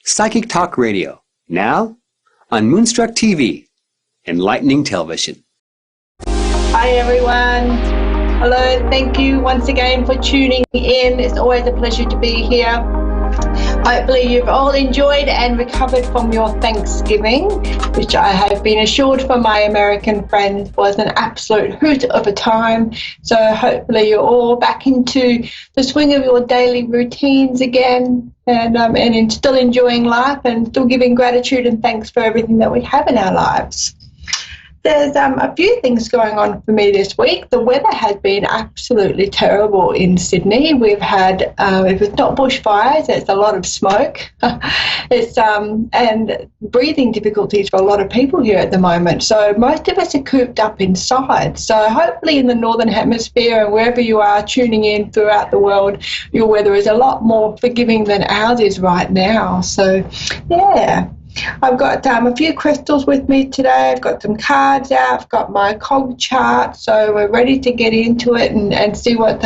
Psychic Talk Radio, now on Moonstruck TV, enlightening television. Hi everyone. Hello, thank you once again for tuning in. It's always a pleasure to be here. Hopefully you've all enjoyed and recovered from your Thanksgiving, which I have been assured from my American friends was an absolute hoot of a time. So hopefully you're all back into the swing of your daily routines again, and still enjoying life and still giving gratitude and thanks for everything that we have in our lives. There's a few things going on for me this week. The weather has been absolutely terrible in Sydney. We've had, if it's not bushfires, it's a lot of smoke. It's and breathing difficulties for a lot of people here at the moment. So most of us are cooped up inside. So hopefully in the Northern Hemisphere and wherever you are tuning in throughout the world, your weather is a lot more forgiving than ours is right now. So, yeah. I've got a few crystals with me today. I've got some cards out. I've got my cog chart, so we're ready to get into it and see what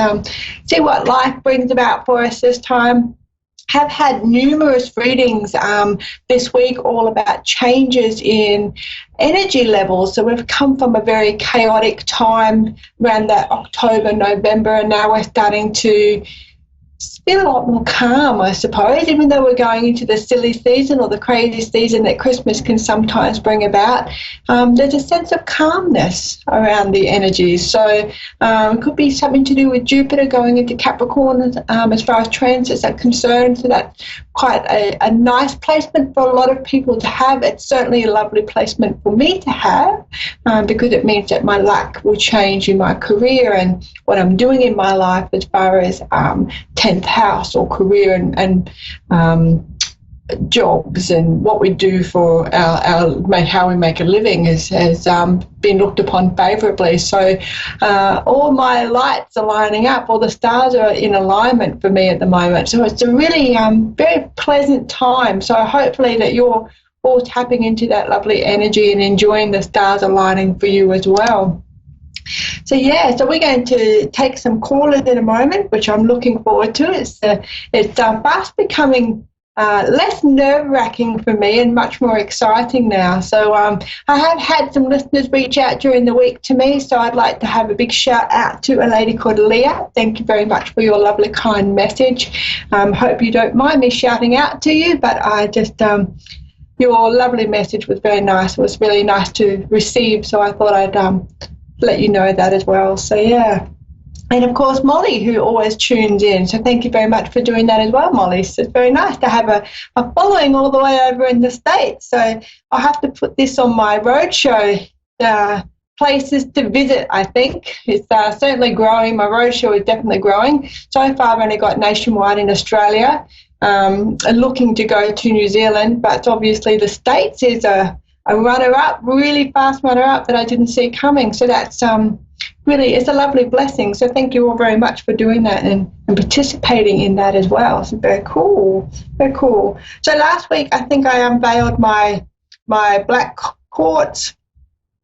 life brings about for us this time. Have had numerous readings this week all about changes in energy levels. So we've come from a very chaotic time around that October, November, and now we're starting to feel a lot more calm, I suppose, even though we're going into the silly season or the crazy season that Christmas can sometimes bring about. There's a sense of calmness around the energies. So it could be something to do with Jupiter going into Capricorn as far as transits are concerned. So that's quite a nice placement for a lot of people to have. It's certainly a lovely placement for me to have because it means that my luck will change in my career and what I'm doing in my life as far as 10th house or career and jobs and what we do for our how we make a living has been looked upon favourably. So all my lights are lining up, all the stars are in alignment for me at the moment. So it's a really very pleasant time. So hopefully that you're all tapping into that lovely energy and enjoying the stars aligning for you as well. So we're going to take some callers in a moment, which I'm looking forward to. It's fast becoming less nerve-wracking for me and much more exciting now. So I have had some listeners reach out during the week to me, so I'd like to have a big shout out to a lady called Leah. Thank you very much for your lovely, kind message. Hope you don't mind me shouting out to you, but I just... your lovely message was very nice. It was really nice to receive, so I thought I'd let you know that as well. So, yeah. And, of course, Molly, who always tunes in. So thank you very much for doing that as well, Molly. So it's very nice to have a following all the way over in the States. So I'll have to put this on my roadshow places to visit, I think. It's certainly growing. My roadshow is definitely growing. So far, I've only got nationwide in Australia, looking to go to New Zealand, but obviously the States is a runner-up, really fast runner-up that I didn't see coming. So that's really, it's a lovely blessing. So thank you all very much for doing that and participating in that as well. So very cool, very cool. So last week, I think I unveiled my black quartz.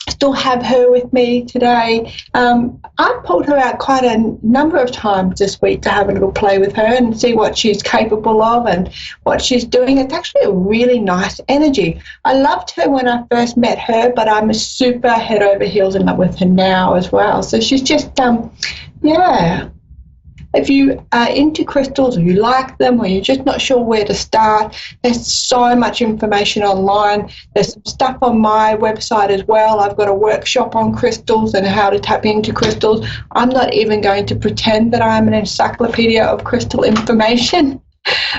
Still have her with me today. I pulled her out quite a number of times this week to have a little play with her and see what she's capable of and what she's doing. It's actually a really nice energy. I loved her when I first met her, but I'm super head over heels in love with her now as well. So she's just, yeah. If you are into crystals or you like them or you're just not sure where to start, there's so much information online. There's some stuff on my website as well. I've got a workshop on crystals and how to tap into crystals. I'm not even going to pretend that I'm an encyclopedia of crystal information.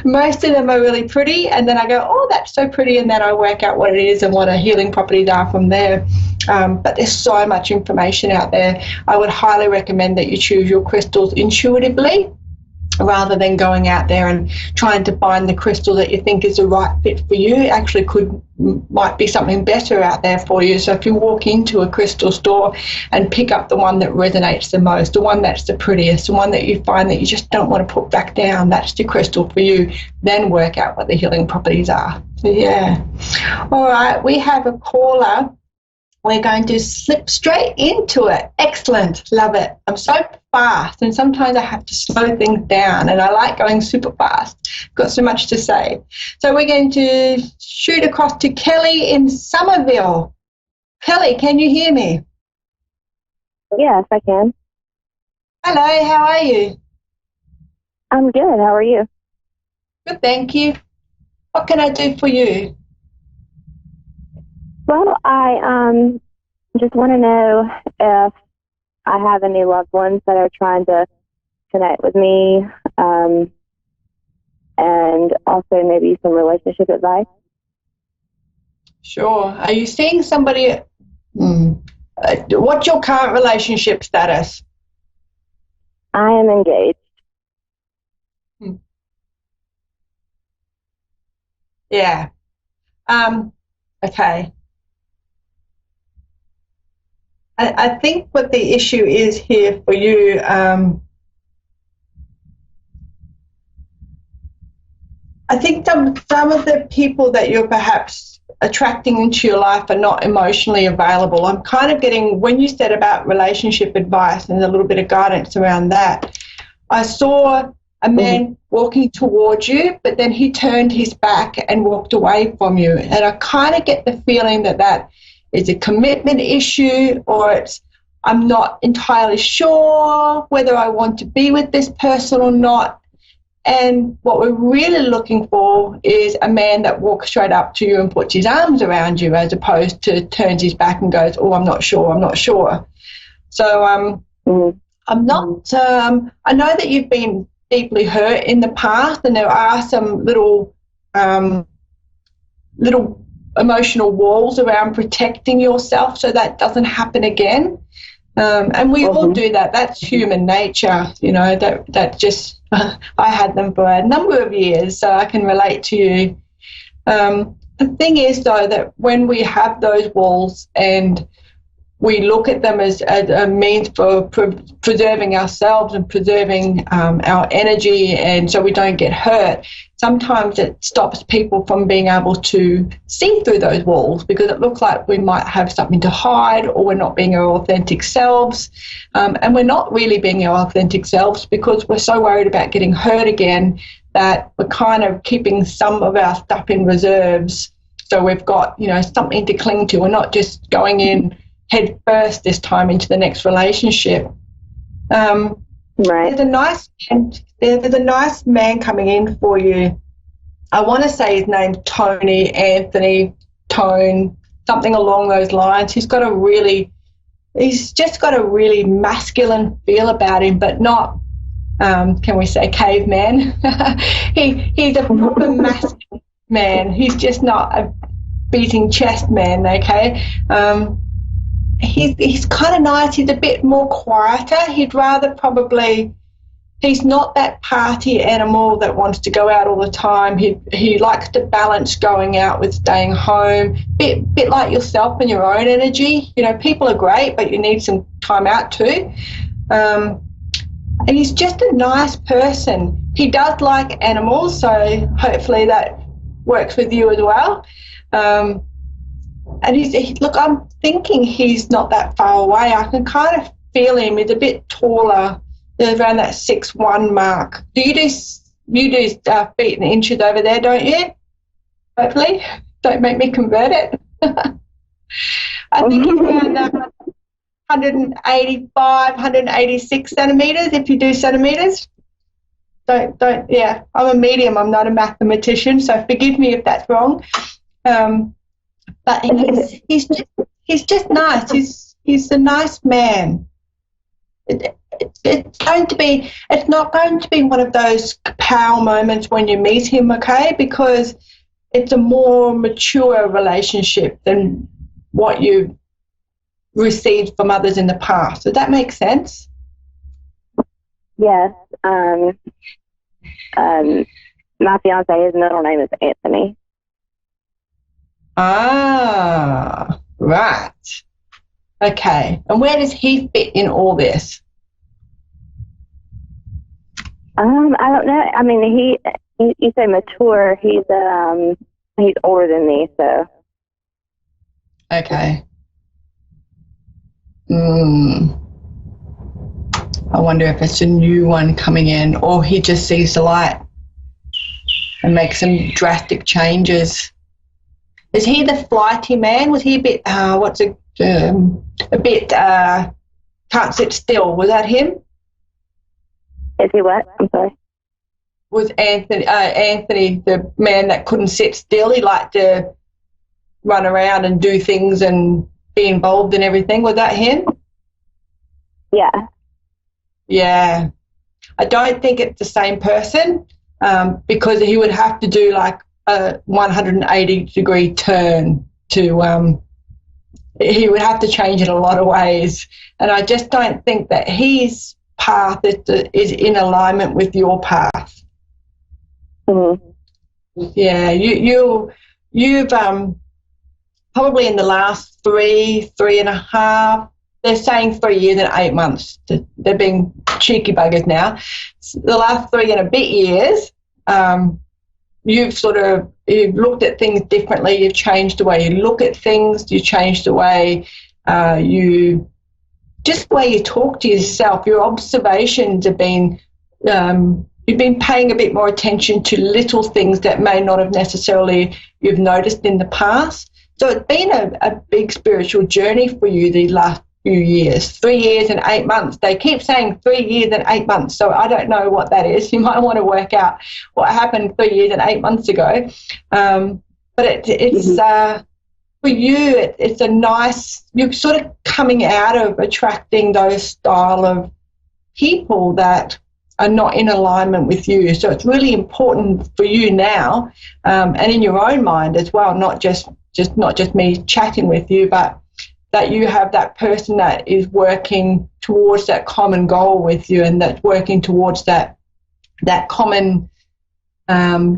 Most of them are really pretty, and then I go, oh, that's so pretty, and then I work out what it is and what the healing properties are from there. But there's so much information out there. I would highly recommend that you choose your crystals intuitively rather than going out there and trying to find the crystal that you think is the right fit for you. It actually might be something better out there for you. So if you walk into a crystal store and pick up the one that resonates the most, the one that's the prettiest, the one that you find that you just don't want to put back down, that's the crystal for you. Then work out what the healing properties are. So yeah. All right, we have a caller. We're going to slip straight into it. Excellent. Love it. I'm so fast, and sometimes I have to slow things down, and I like going super fast. Got so much to say. So we're going to shoot across to Kelly in Somerville. Kelly, can you hear me? Yes, I can. Hello, how are you? I'm good. How are you? Good, thank you. What can I do for you? Well, I just want to know if I have any loved ones that are trying to connect with me, and also maybe some relationship advice. Sure. Are you seeing somebody? What's your current relationship status? I am engaged. Yeah. Okay. I think what the issue is here for you, I think some of the people that you're perhaps attracting into your life are not emotionally available. I'm kind of getting, when you said about relationship advice and a little bit of guidance around that, I saw a man walking towards you, but then he turned his back and walked away from you. And I kind of get the feeling that that is a commitment issue, or it's, I'm not entirely sure whether I want to be with this person or not. And what we're really looking for is a man that walks straight up to you and puts his arms around you, as opposed to turns his back and goes, oh, I'm not sure, I'm not sure. So I'm not, I know that you've been deeply hurt in the past, and there are some little emotional walls around protecting yourself so that doesn't happen again. And we all do that. That's human nature, you know, that just, I had them for a number of years, so I can relate to you. The thing is, though, that when we have those walls and we look at them as a means for preserving ourselves and preserving our energy, and so we don't get hurt, sometimes it stops people from being able to see through those walls, because it looks like we might have something to hide, or we're not being our authentic selves. And we're not really being our authentic selves because we're so worried about getting hurt again that we're kind of keeping some of our stuff in reserves. So we've got, you know, something to cling to. We're not just going in head first this time into the next relationship. Right. There's a nice man coming in for you. I want to say his name's Tony, Anthony, Tone, something along those lines. He's just got a really masculine feel about him, but not, can we say caveman? He's a proper masculine man. He's just not a beating chest man, okay? he's kind of nice. He's a bit more quieter. He'd rather probably, he's not that party animal that wants to go out all the time. He likes to balance going out with staying home. Bit like yourself and your own energy. You know, people are great, but you need some time out too. And he's just a nice person. He does like animals, so hopefully that works with you as well. And look, I'm thinking he's not that far away. I can kind of feel him. He's a bit taller, around that 6'1" mark. You do feet and inches over there, don't you? Hopefully. Don't make me convert it. I think it's around 185, 186 centimetres if you do centimetres. Yeah, I'm a medium. I'm not a mathematician, so forgive me if that's wrong. But he's just nice. He's a nice man. It's not going to be one of those power moments when you meet him, okay? Because it's a more mature relationship than what you've received from others in the past. Does that make sense? Yes. My fiance, his middle name is Anthony. Ah, right. Okay. And where does he fit in all this? I don't know. I mean, you say mature. He's older than me, so. Okay. I wonder if it's a new one coming in, or he just sees the light and makes some drastic changes. Is he the flighty man? Was he a bit, can't sit still? Was that him? Is he what? I'm sorry. Was Anthony the man that couldn't sit still? He liked to run around and do things and be involved in everything. Was that him? Yeah. Yeah. I don't think it's the same person because he would have to do like a 180-degree turn to he would have to change in a lot of ways. And I just don't think that his path is in alignment with your path. Mm-hmm. Yeah, you've probably in the last 3.5, they're saying 3 years and 8 months. They're being cheeky buggers now. The last 3 and a bit years, you've looked at things differently. You've changed the way you look at things. You changed the way just the way you talk to yourself. Your observations have been, you've been paying a bit more attention to little things that may not have necessarily you've noticed in the past. So it's been a big spiritual journey for you these last few years. 3 years and 8 months. They keep saying 3 years and 8 months, so I don't know what that is. You might want to work out what happened 3 years and 8 months ago. But it's for you, it's a nice, you're sort of coming out of attracting those style of people that are not in alignment with you. So it's really important for you now, and in your own mind as well, not just me chatting with you, but that you have that person that is working towards that common goal with you, and that's working towards that common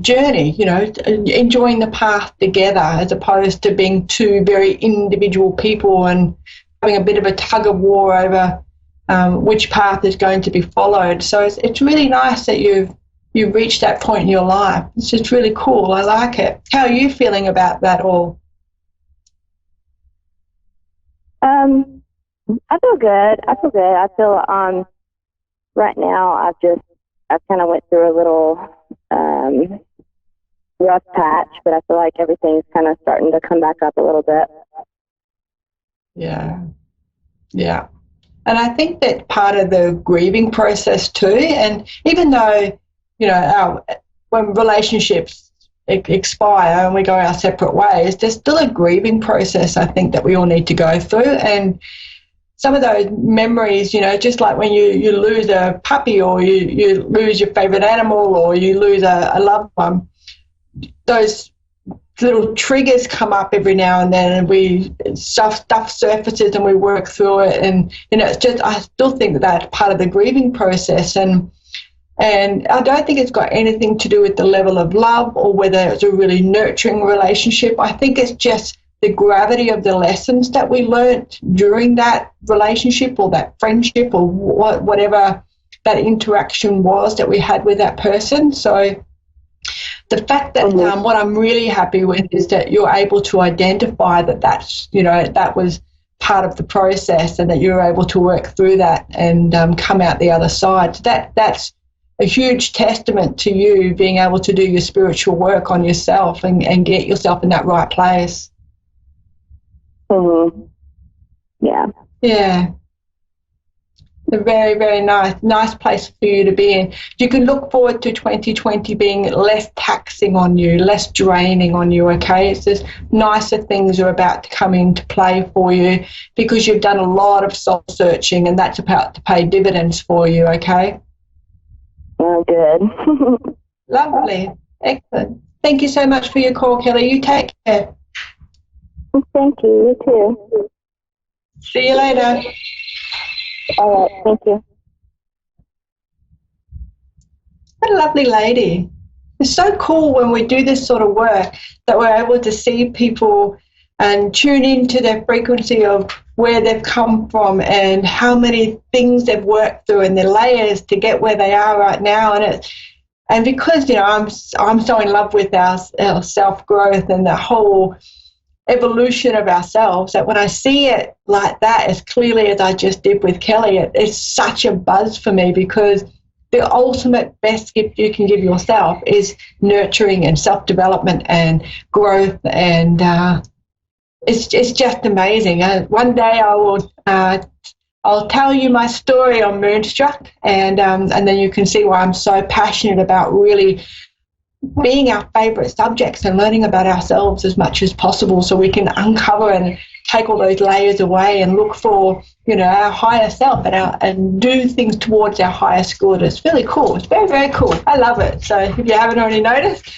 journey, you know, enjoying the path together as opposed to being two very individual people and having a bit of a tug of war over which path is going to be followed. So it's really nice that you've reached that point in your life. It's just really cool. I like it. How are you feeling about that all? I feel good. I feel right now I've kind of went through a little rough patch, but I feel like everything's kind of starting to come back up a little bit. Yeah. And I think that's part of the grieving process too. And even though, you know, when relationships expire and we go our separate ways, there's still a grieving process, I think, that we all need to go through. And some of those memories, you know, just like when you lose a puppy, or you lose your favorite animal, or you lose a loved one, those little triggers come up every now and then, and we stuff surfaces and we work through it. And it's just, I still think that that's part of the grieving process. And I don't think it's got anything to do with the level of love or whether it's a really nurturing relationship. I think it's just the gravity of the lessons that we learnt during that relationship or that friendship or whatever that interaction was that we had with that person. So the fact that what I'm really happy with is that you're able to identify that that's, that was part of the process and that you're able to work through that and come out the other side. So that's a huge testament to you being able to do your spiritual work on yourself and get yourself in that right place. Yeah. Yeah. A very, very nice place for you to be in. You can look forward to 2020 being less taxing on you, less draining on you, okay? It's just nicer things are about to come into play for you because you've done a lot of soul-searching and that's about to pay dividends for you, okay? Oh, good. Lovely. Excellent. Thank you so much for your call, Kelly. You take care. Thank you. You too. See you later. All right. Thank you. What a lovely lady. It's so cool when we do this sort of work that we're able to see people and tune into their frequency of where they've come from and how many things they've worked through and their layers to get where they are right now. And because I'm so in love with our self-growth and the whole evolution of ourselves that when I see it like that as clearly as I just did with Kelly, it's such a buzz for me because the ultimate best gift you can give yourself is nurturing and self-development and growth, and it's just amazing. One day I'll tell you my story on Moonstruck, and then you can see why I'm so passionate about really being our favourite subjects and learning about ourselves as much as possible so we can uncover and take all those layers away and look for, our higher self and do things towards our highest good. It's really cool. It's very, very cool. I love it. So if you haven't already noticed,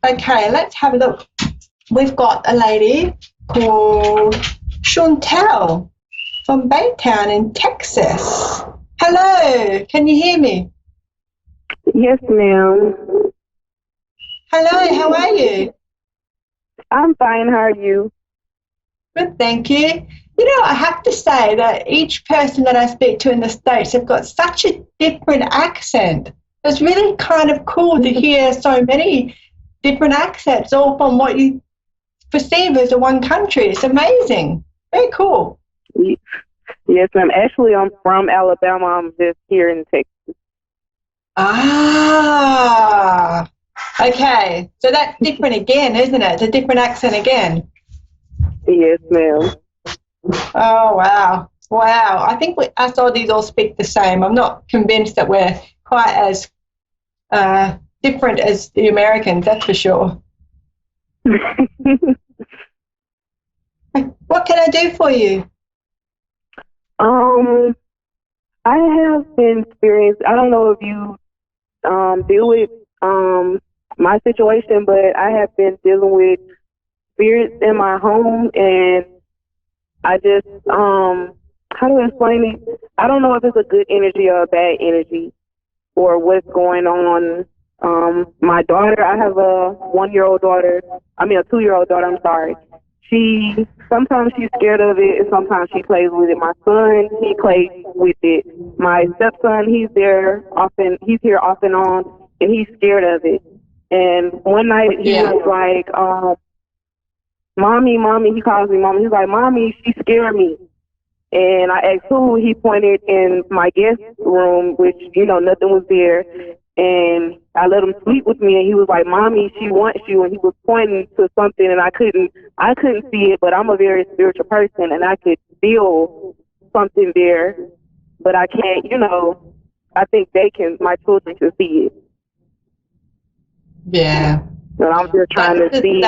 okay, let's have a look. We've got a lady called Chantel from Baytown in Texas. Hello, can you hear me? Yes, ma'am. Hello, how are you? I'm fine. How are you? Good, thank you. I have to say that each person that I speak to in the States have got such a different accent. It's really kind of cool to hear so many different accents, all from what you perceive as a one country. It's amazing. Very cool. Yes, ma'am. Actually, I'm from Alabama. I'm just here in Texas. Ah, okay. So that's different again, isn't it? It's a different accent again. Yes, ma'am. Oh, wow. Wow. I think us Aussies all speak the same. I'm not convinced that we're quite as different as the Americans, that's for sure. What can I do for you? I have been experienced, I don't know if you deal with my situation, but I have been dealing with spirits in my home, and I just, how do I explain it? I don't know if it's a good energy or a bad energy or what's going on. My daughter, I have a 1-year-old daughter, a 2-year-old daughter, I'm sorry. Sometimes she's scared of it, and sometimes she plays with it. My son, he plays with it. My stepson, he's here off and on, and he's scared of it. And one night he was like, Mommy, he calls me Mommy. He's like, Mommy, she scared me. And I asked who. He pointed in my guest room, which, nothing was there. And I let him sleep with me, and he was like, Mommy, she wants you. And he was pointing to something, and I couldn't see it, but I'm a very spiritual person, and I could feel something there, but I can't, I think my children can see it. Yeah. And I'm just trying to see,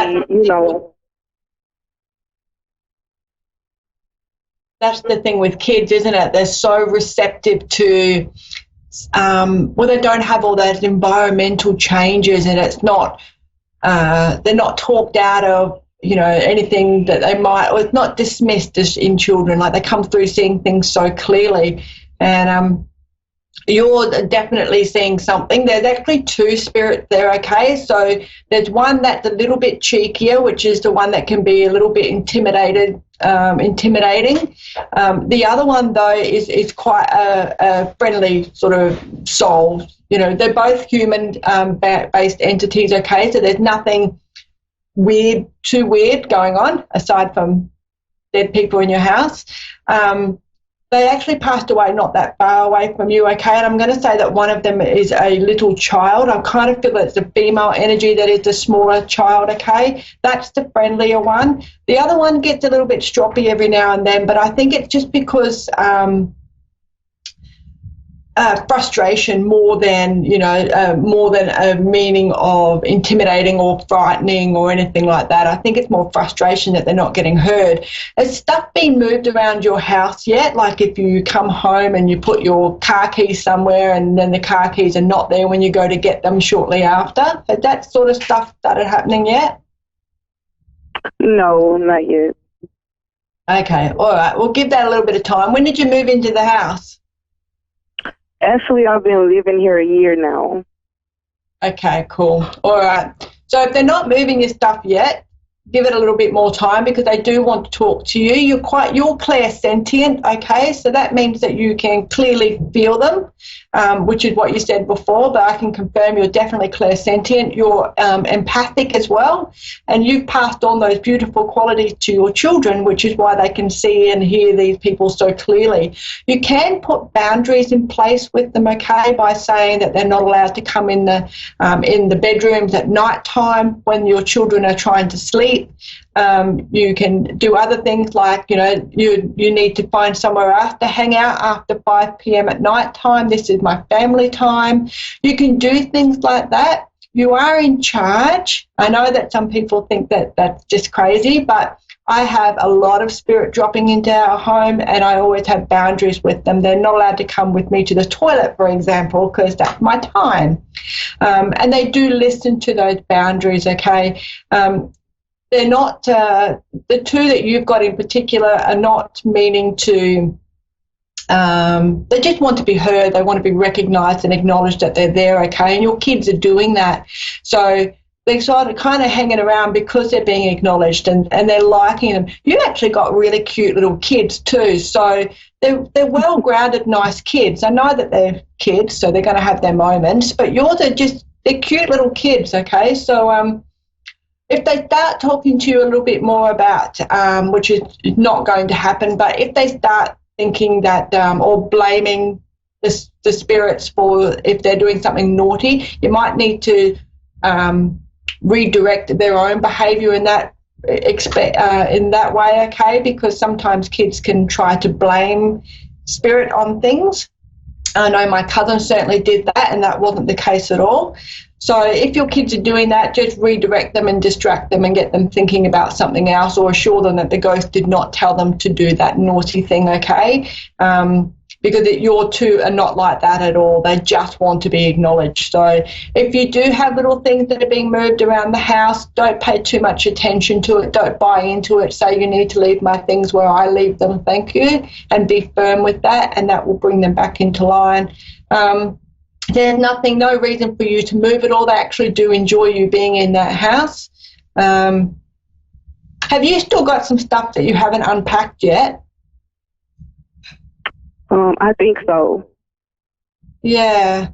That's the thing with kids, isn't it? They're so receptive to, they don't have all those environmental changes, and it's not they're not talked out of, anything that they might, or it's not dismissed as in children. Like, they come through seeing things so clearly. And you're definitely seeing something. There's actually two spirits there, okay? So there's one that's a little bit cheekier, which is the one that can be a little bit intimidating. The other one, though, is quite a friendly sort of soul. They're both human-based entities, okay? So there's nothing too weird going on aside from dead people in your house. They actually passed away not that far away from you, okay? And I'm going to say that one of them is a little child. I kind of feel it's the female energy that is the smaller child, okay? That's the friendlier one. The other one gets a little bit stroppy every now and then, but I think it's just because frustration more than a meaning of intimidating or frightening or anything like that. I think it's more frustration that they're not getting heard. Has stuff been moved around your house yet? Like, if you come home and you put your car keys somewhere and then the car keys are not there when you go to get them shortly after? Has that sort of stuff started happening yet? No, not yet. Okay, all right. We'll give that a little bit of time. When did you move into the house? Actually, I've been living here a year now. Okay, cool. All right. So if they're not moving your stuff yet, give it a little bit more time, because they do want to talk to you. You're clairsentient, okay? So that means that you can clearly feel them, which is what you said before, but I can confirm you're definitely clairsentient. You're empathic as well, and you've passed on those beautiful qualities to your children, which is why they can see and hear these people so clearly. You can put boundaries in place with them, okay, by saying that they're not allowed to come in the bedrooms at night time when your children are trying to sleep. You can do other things like, you need to find somewhere else to hang out after 5 p.m. at night time. This is my family time. You can do things like that. You are in charge. I know that some people think that that's just crazy, but I have a lot of spirit dropping into our home, and I always have boundaries with them. They're not allowed to come with me to the toilet, for example, because that's my time. And they do listen to those boundaries, okay? They're not, the two that you've got in particular are not meaning to, they just want to be heard. They want to be recognised and acknowledged that they're there, okay? And your kids are doing that. So they're sort of kind of hanging around because they're being acknowledged, and they're liking them. You've actually got really cute little kids too. So they're well-grounded, nice kids. I know that they're kids, so they're going to have their moments, but yours are they're cute little kids, okay? So, if they start talking to you a little bit more about, which is not going to happen, but if they start thinking that, or blaming the spirits for if they're doing something naughty, you might need to redirect their own behaviour in that way, okay? Because sometimes kids can try to blame spirit on things. I know my cousin certainly did that, and that wasn't the case at all. So if your kids are doing that, just redirect them and distract them and get them thinking about something else, or assure them that the ghost did not tell them to do that naughty thing, okay? Because your two are not like that at all. They just want to be acknowledged. So if you do have little things that are being moved around the house, don't pay too much attention to it. Don't buy into it. Say, you need to leave my things where I leave them, thank you, and be firm with that, and that will bring them back into line. There's no reason for you to move at all. They actually do enjoy you being in that house. Have you still got some stuff that you haven't unpacked yet? I think so. Yeah.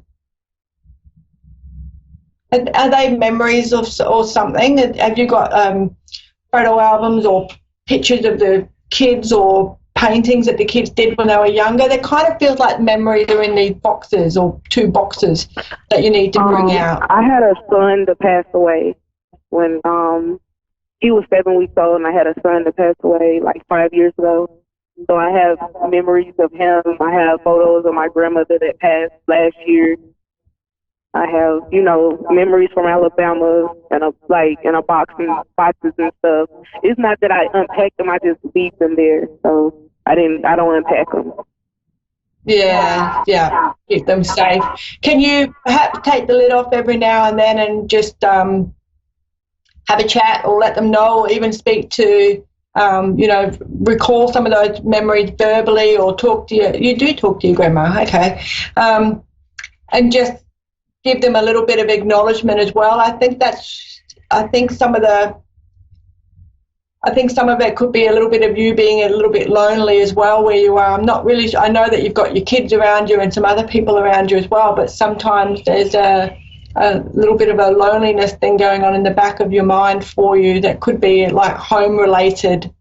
Are they memories or something? Have you got photo albums or pictures of the kids or paintings that the kids did when they were younger? They kind of feels like memories are in these boxes, or 2 boxes that you need to bring out. I had a son that passed away when he was 7 weeks old, and I had a son that passed away like 5 years ago. So I have memories of him. I have photos of my grandmother that passed last year. I have, memories from Alabama and in a boxes and stuff. It's not that I unpack them; I just leave them there. So I don't unpack them. Yeah, keep them safe. Can you perhaps take the lid off every now and then and just have a chat or let them know, or even speak to, recall some of those memories verbally, or you do talk to your grandma, okay, and just give them a little bit of acknowledgement as well. I think some of it could be a little bit of you being a little bit lonely as well, where you are. I know that you've got your kids around you and some other people around you as well, but sometimes there's a little bit of a loneliness thing going on in the back of your mind for you that could be like home related,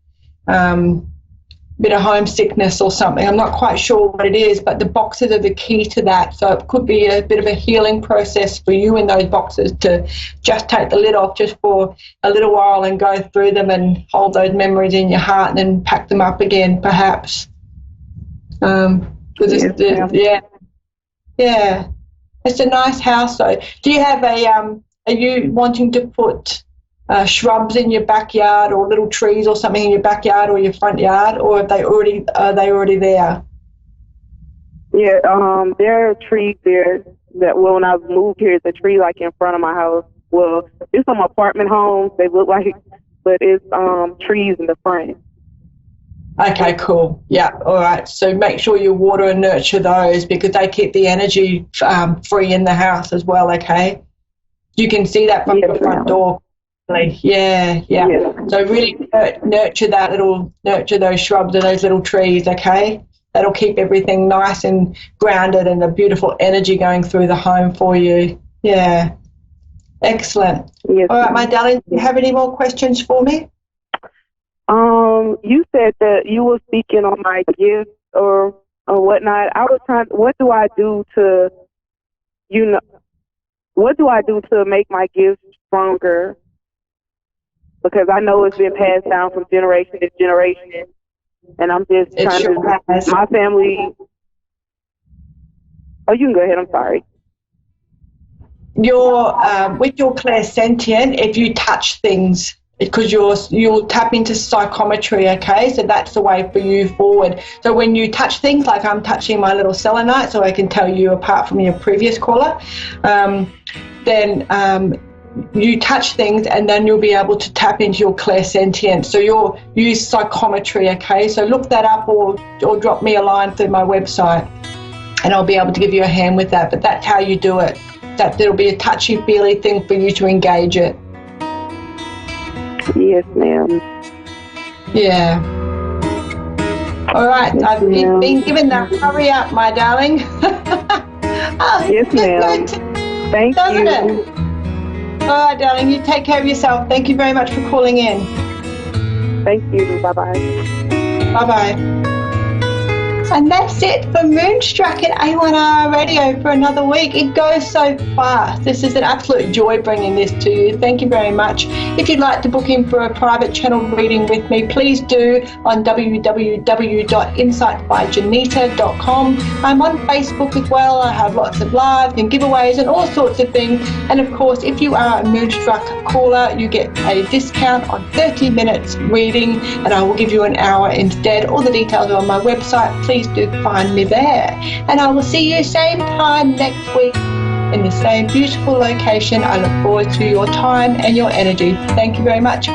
bit of homesickness or something. I'm not quite sure what it is, but the boxes are the key to that. So it could be a bit of a healing process for you in those boxes to just take the lid off just for a little while and go through them and hold those memories in your heart and then pack them up again, perhaps. It's a nice house though. Do you have are you wanting to put shrubs in your backyard, or little trees or something in your backyard or your front yard, or are they already there? Yeah, there are trees there that when I moved here, the tree like in front of my house. Well, it's some apartment homes. They look like, but it's trees in the front. Okay, cool. Yeah, all right. So make sure you water and nurture those, because they keep the energy free in the house as well, okay? You can see that from your front door. Yeah. So really nurture those shrubs and those little trees, okay? That'll keep everything nice and grounded and a beautiful energy going through the home for you. Yeah. Excellent. Yes, all right, my darling, do you have any more questions for me? You said that you were speaking on my gifts or whatnot. I was trying. What do I do to make my gifts stronger? Because I know it's been passed down from generation to generation, and I'm just trying to. My family. Oh, you can go ahead. I'm sorry. With your clairsentient, if you touch things, because you'll tap into psychometry, okay? So that's the way for you forward. So when you touch things, like I'm touching my little selenite, so I can tell you apart from your previous caller, then you touch things and then you'll be able to tap into your clairsentient. So you'll use psychometry, okay? So look that up or drop me a line through my website and I'll be able to give you a hand with that. But that's how you do it. That'll be a touchy-feely thing for you to engage it. Yes, ma'am. Yeah. All right. I've been given the hurry up, my darling. Yes, ma'am. Thank you. It? All right, darling. You take care of yourself. Thank you very much for calling in. Thank you. Bye-bye. Bye-bye. And that's it for Moonstruck at A1R Radio for another week. It goes so fast. This is an absolute joy bringing this to you. Thank you very much. If you'd like to book in for a private channel reading with me, please do on www.insightsbyjanita.com. I'm on Facebook as well. I have lots of lives and giveaways and all sorts of things. And of course, if you are a Moonstruck caller, you get a discount on 30 minutes reading, and I will give you an hour instead. All the details are on my website. Please do find me there. And I will see you same time next week in the same beautiful location. I look forward to your time and your energy. Thank you very much.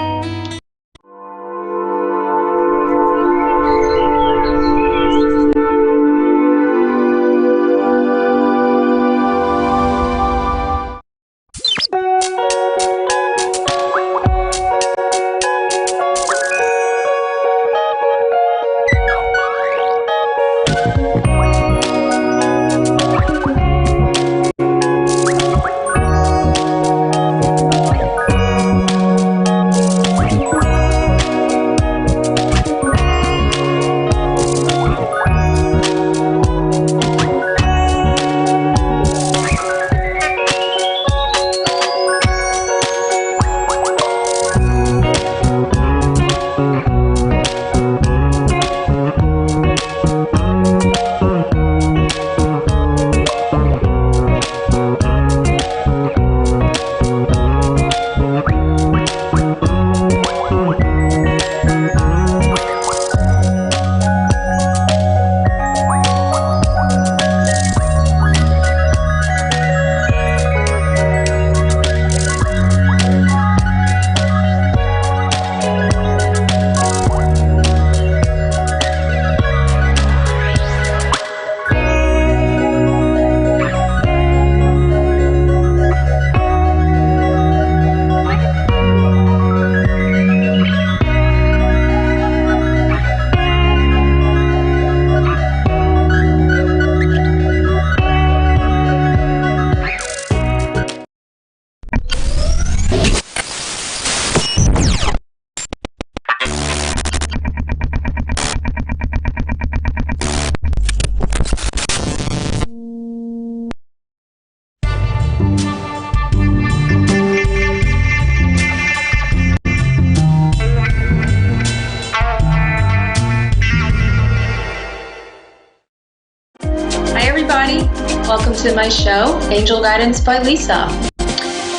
welcome to my show, Angel Guidance by Lisa.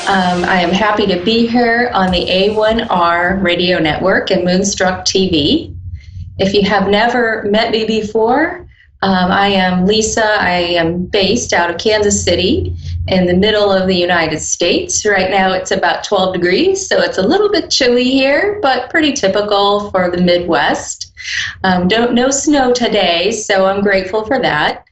I am happy to be here on the A1R radio network and Moonstruck TV. If you have never met me before, I am Lisa. I am based out of Kansas City in the middle of the United States. Right now it's about 12 degrees, so it's a little bit chilly here, but pretty typical for the Midwest. No snow today, so I'm grateful for that.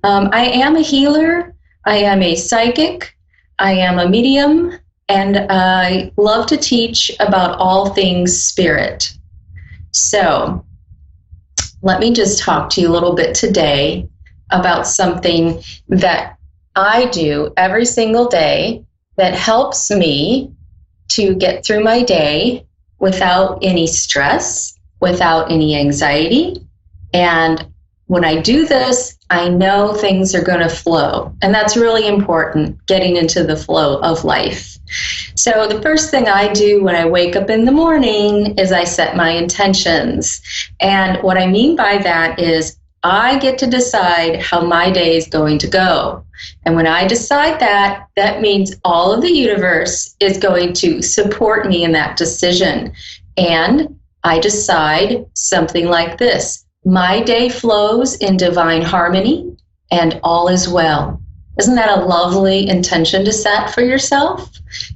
I am a healer. I am a psychic. I am a medium, and I love to teach about all things spirit. So let me just talk to you a little bit today about something that I do every single day that helps me to get through my day without any stress, without any anxiety. And when I do this, I know things are going to flow. And that's really important, getting into the flow of life. So the first thing I do when I wake up in the morning is I set my intentions. And what I mean by that is I get to decide how my day is going to go. And when I decide that, that means all of the universe is going to support me in that decision. And I decide something like this. My day flows in divine harmony and all is well. Isn't that a lovely intention to set for yourself?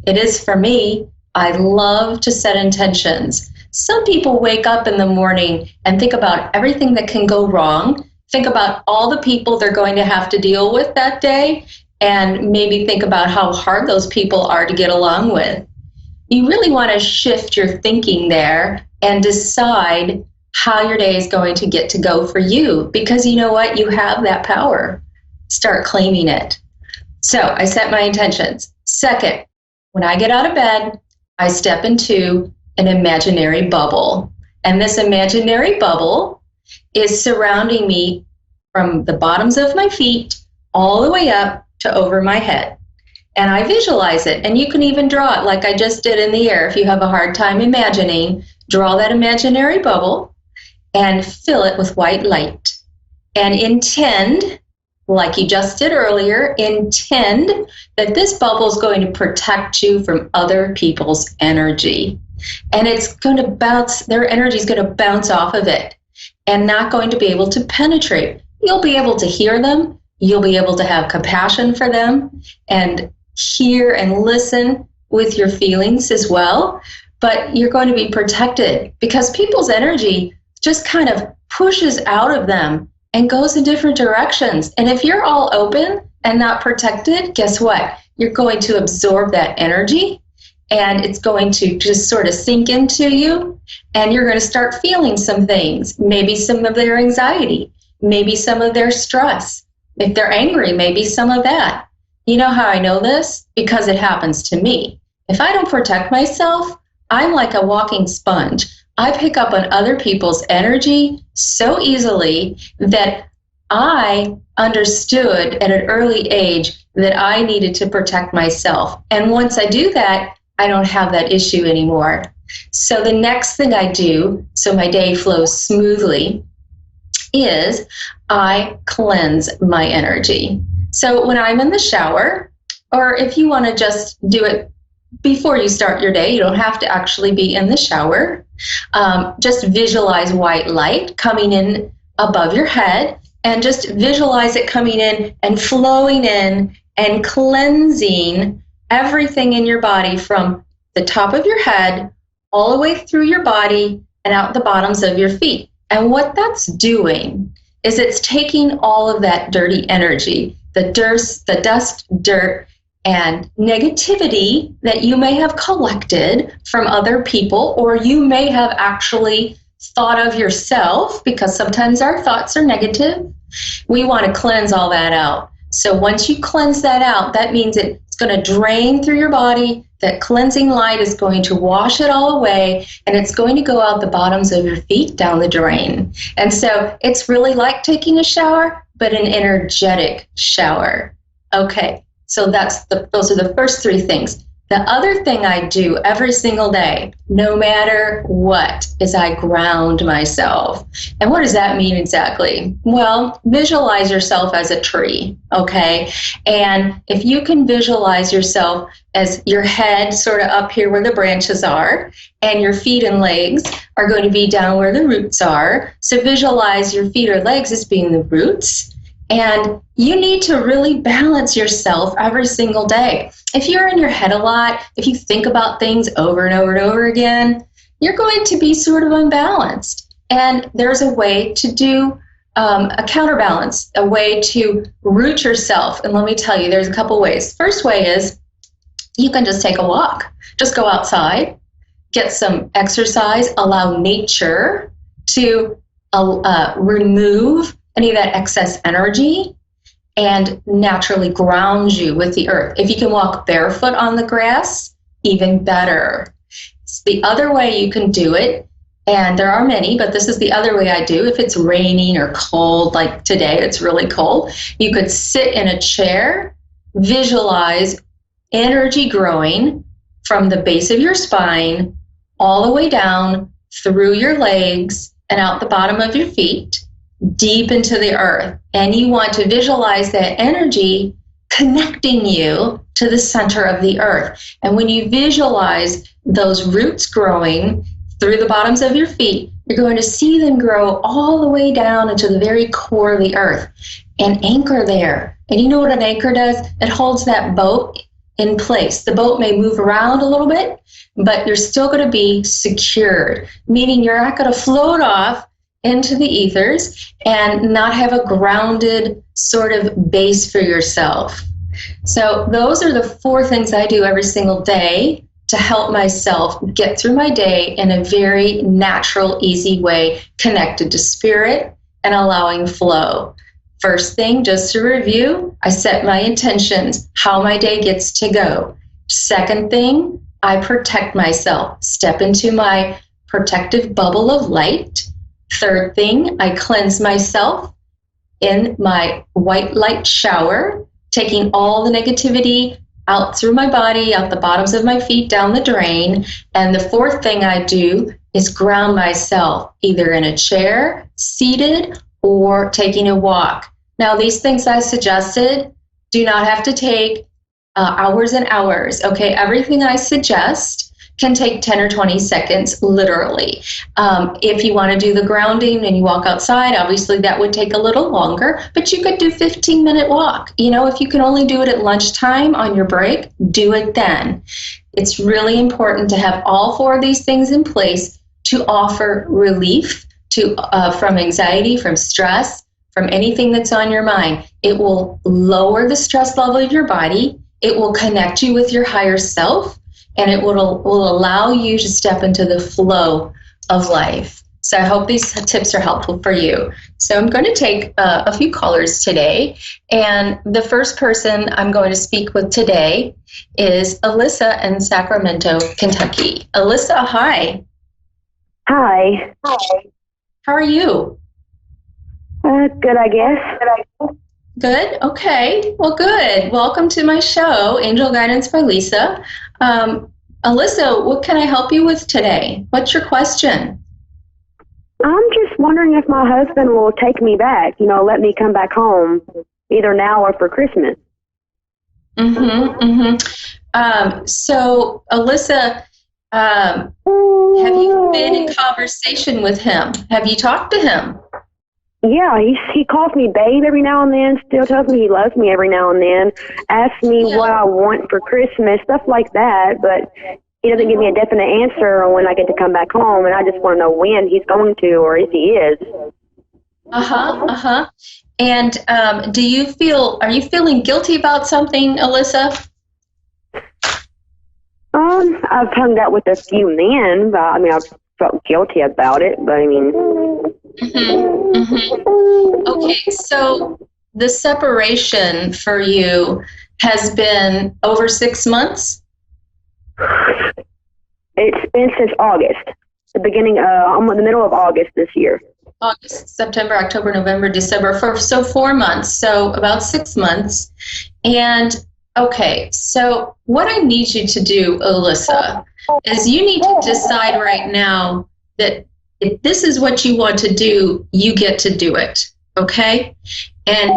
It is for me. I love to set intentions. Some people wake up in the morning and think about everything that can go wrong, think about all the people they're going to have to deal with that day, and maybe think about how hard those people are to get along with. You really want to shift your thinking there and decide how your day is going to get to go for you, because you know what? You have that power. Start claiming it. So I set my intentions. Second, when I get out of bed, I step into an imaginary bubble. And this imaginary bubble is surrounding me from the bottoms of my feet all the way up to over my head. And I visualize it. And you can even draw it like I just did in the air. If you have a hard time imagining, draw that imaginary bubble and fill it with white light. And intend, like you just did earlier, intend that this bubble is going to protect you from other people's energy. And it's going to bounce, their energy is going to bounce off of it and not going to be able to penetrate. You'll be able to hear them. You'll be able to have compassion for them and hear and listen with your feelings as well. But you're going to be protected because people's energy just kind of pushes out of them and goes in different directions. And if you're all open and not protected, guess what? You're going to absorb that energy and it's going to just sort of sink into you, and you're going to start feeling some things, maybe some of their anxiety, maybe some of their stress. If they're angry, maybe some of that. You know how I know this? Because it happens to me. If I don't protect myself, I'm like a walking sponge. I pick up on other people's energy so easily that I understood at an early age that I needed to protect myself. And once I do that, I don't have that issue anymore. So the next thing I do, so my day flows smoothly, is I cleanse my energy. So when I'm in the shower, or if you want to just do it before you start your day, you don't have to actually be in the shower. Just visualize white light coming in above your head, and just visualize it coming in and flowing in and cleansing everything in your body from the top of your head all the way through your body and out the bottoms of your feet. And what that's doing is it's taking all of that dirty energy, the dust, dirt, and negativity that you may have collected from other people, or you may have actually thought of yourself, because sometimes our thoughts are negative. We want to cleanse all that out. So once you cleanse that out, that means it's going to drain through your body. That cleansing light is going to wash it all away, and it's going to go out the bottoms of your feet down the drain. And so it's really like taking a shower, but an energetic shower. Okay, so those are the first three things. The other thing I do every single day, no matter what, is I ground myself. And what does that mean exactly? Well, visualize yourself as a tree, okay? And if you can visualize yourself as your head sort of up here where the branches are, and your feet and legs are going to be down where the roots are. So visualize your feet or legs as being the roots. And you need to really balance yourself every single day. If you're in your head a lot, if you think about things over and over and over again, you're going to be sort of unbalanced. And there's a way to do a counterbalance, a way to root yourself. And let me tell you, there's a couple ways. First way is you can just take a walk. Just go outside, get some exercise, allow nature to remove any of that excess energy and naturally ground you with the earth. If you can walk barefoot on the grass, even better. It's the other way you can do it, and there are many, but this is the other way I do. If it's raining or cold, like today, it's really cold, you could sit in a chair, visualize energy growing from the base of your spine all the way down through your legs and out the bottom of your feet, deep into the earth. And you want to visualize that energy connecting you to the center of the earth. And when you visualize those roots growing through the bottoms of your feet, you're going to see them grow all the way down into the very core of the earth and anchor there. And you know what an anchor does? It holds that boat in place. The boat may move around a little bit, but you're still going to be secured, meaning you're not going to float off into the ethers and not have a grounded sort of base for yourself. So those are the 4 things I do every single day to help myself get through my day in a very natural, easy way, connected to spirit and allowing flow. First thing, just to review, I set my intentions, how my day gets to go. Second thing, I protect myself, step into my protective bubble of light. Third thing, I cleanse myself in my white light shower, taking all the negativity out through my body, out the bottoms of my feet, down the drain. And the fourth thing I do is ground myself, either in a chair, seated, or taking a walk. Now, these things I suggested do not have to take hours and hours, okay? Everything I suggest can take 10 or 20 seconds, literally. If you want to do the grounding and you walk outside, obviously that would take a little longer, but you could do 15-minute walk. You know, if you can only do it at lunchtime on your break, do it then. It's really important to have all 4 of these things in place to offer relief from anxiety, from stress, from anything that's on your mind. It will lower the stress level of your body. It will connect you with your higher self, and it will allow you to step into the flow of life. So I hope these tips are helpful for you. So I'm going to take a few callers today, and the first person I'm going to speak with today is Alyssa in Sacramento, Kentucky. Alyssa, hi. Hi. How are you? Good, I guess. Good. Okay. Well, good. Welcome to my show, Angel Guidance by Lisa. Alyssa, what can I help you with today? What's your question? I'm just wondering if my husband will take me back, let me come back home, either now or for Christmas. So, Alyssa, have you been in conversation with him? Have you talked to him? Yeah, he calls me babe every now and then, still tells me he loves me every now and then, asks me what I want for Christmas, stuff like that, but he doesn't give me a definite answer on when I get to come back home, and I just want to know when he's going to, or if he is. And are you feeling guilty about something, Alyssa? I've hung out with a few men, but I've felt guilty about it, but Okay, so the separation for you has been over 6 months? It's been since August, the middle of August this year. August, September, October, November, December, so 4 months, so about 6 months. And Okay, so what I need you to do, Alyssa, is you need to decide right now that if this is what you want to do, you get to do it, okay? And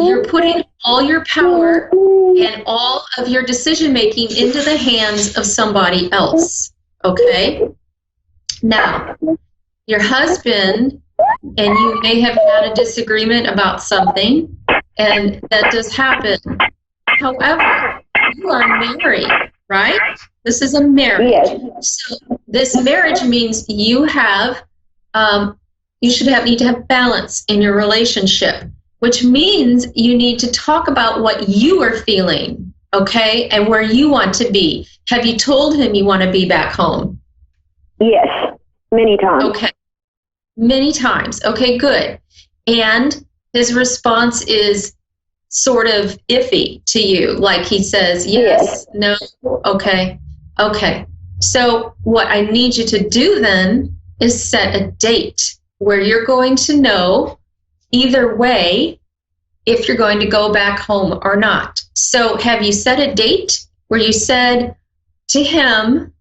you're putting all your power and all of your decision making into the hands of somebody else, okay? Now, your husband and you may have had a disagreement about something, and that does happen. However, you are married, right? This is a marriage. Yes. So this marriage means you have, need to have balance in your relationship, which means you need to talk about what you are feeling, okay, and where you want to be. Have you told him you want to be back home? Yes, many times. Okay, many times. Okay, good. And his response is sort of iffy to you, like he says, yes, no, okay. So what I need you to do then is set a date where you're going to know either way if you're going to go back home or not. So have you set a date where you said to him,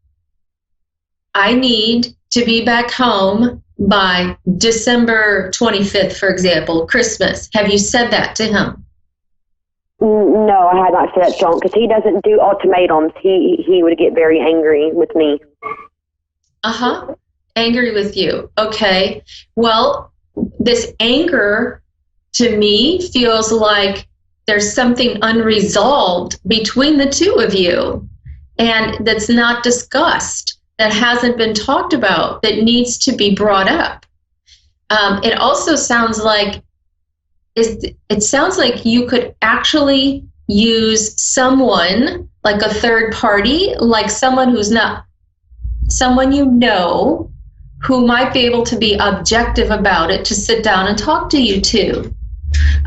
I need to be back home by December 25th, for example, Christmas? Have you said that to him? No, I had not said that to him because he doesn't do ultimatums. He would get very angry with me. Angry with you. Okay. Well, this anger to me feels like there's something unresolved between the two of you, and that's not discussed, that hasn't been talked about, that needs to be brought up. It also sounds like you could actually use someone like a third party, like someone who's not someone you know, who might be able to be objective about it, to sit down and talk to you too.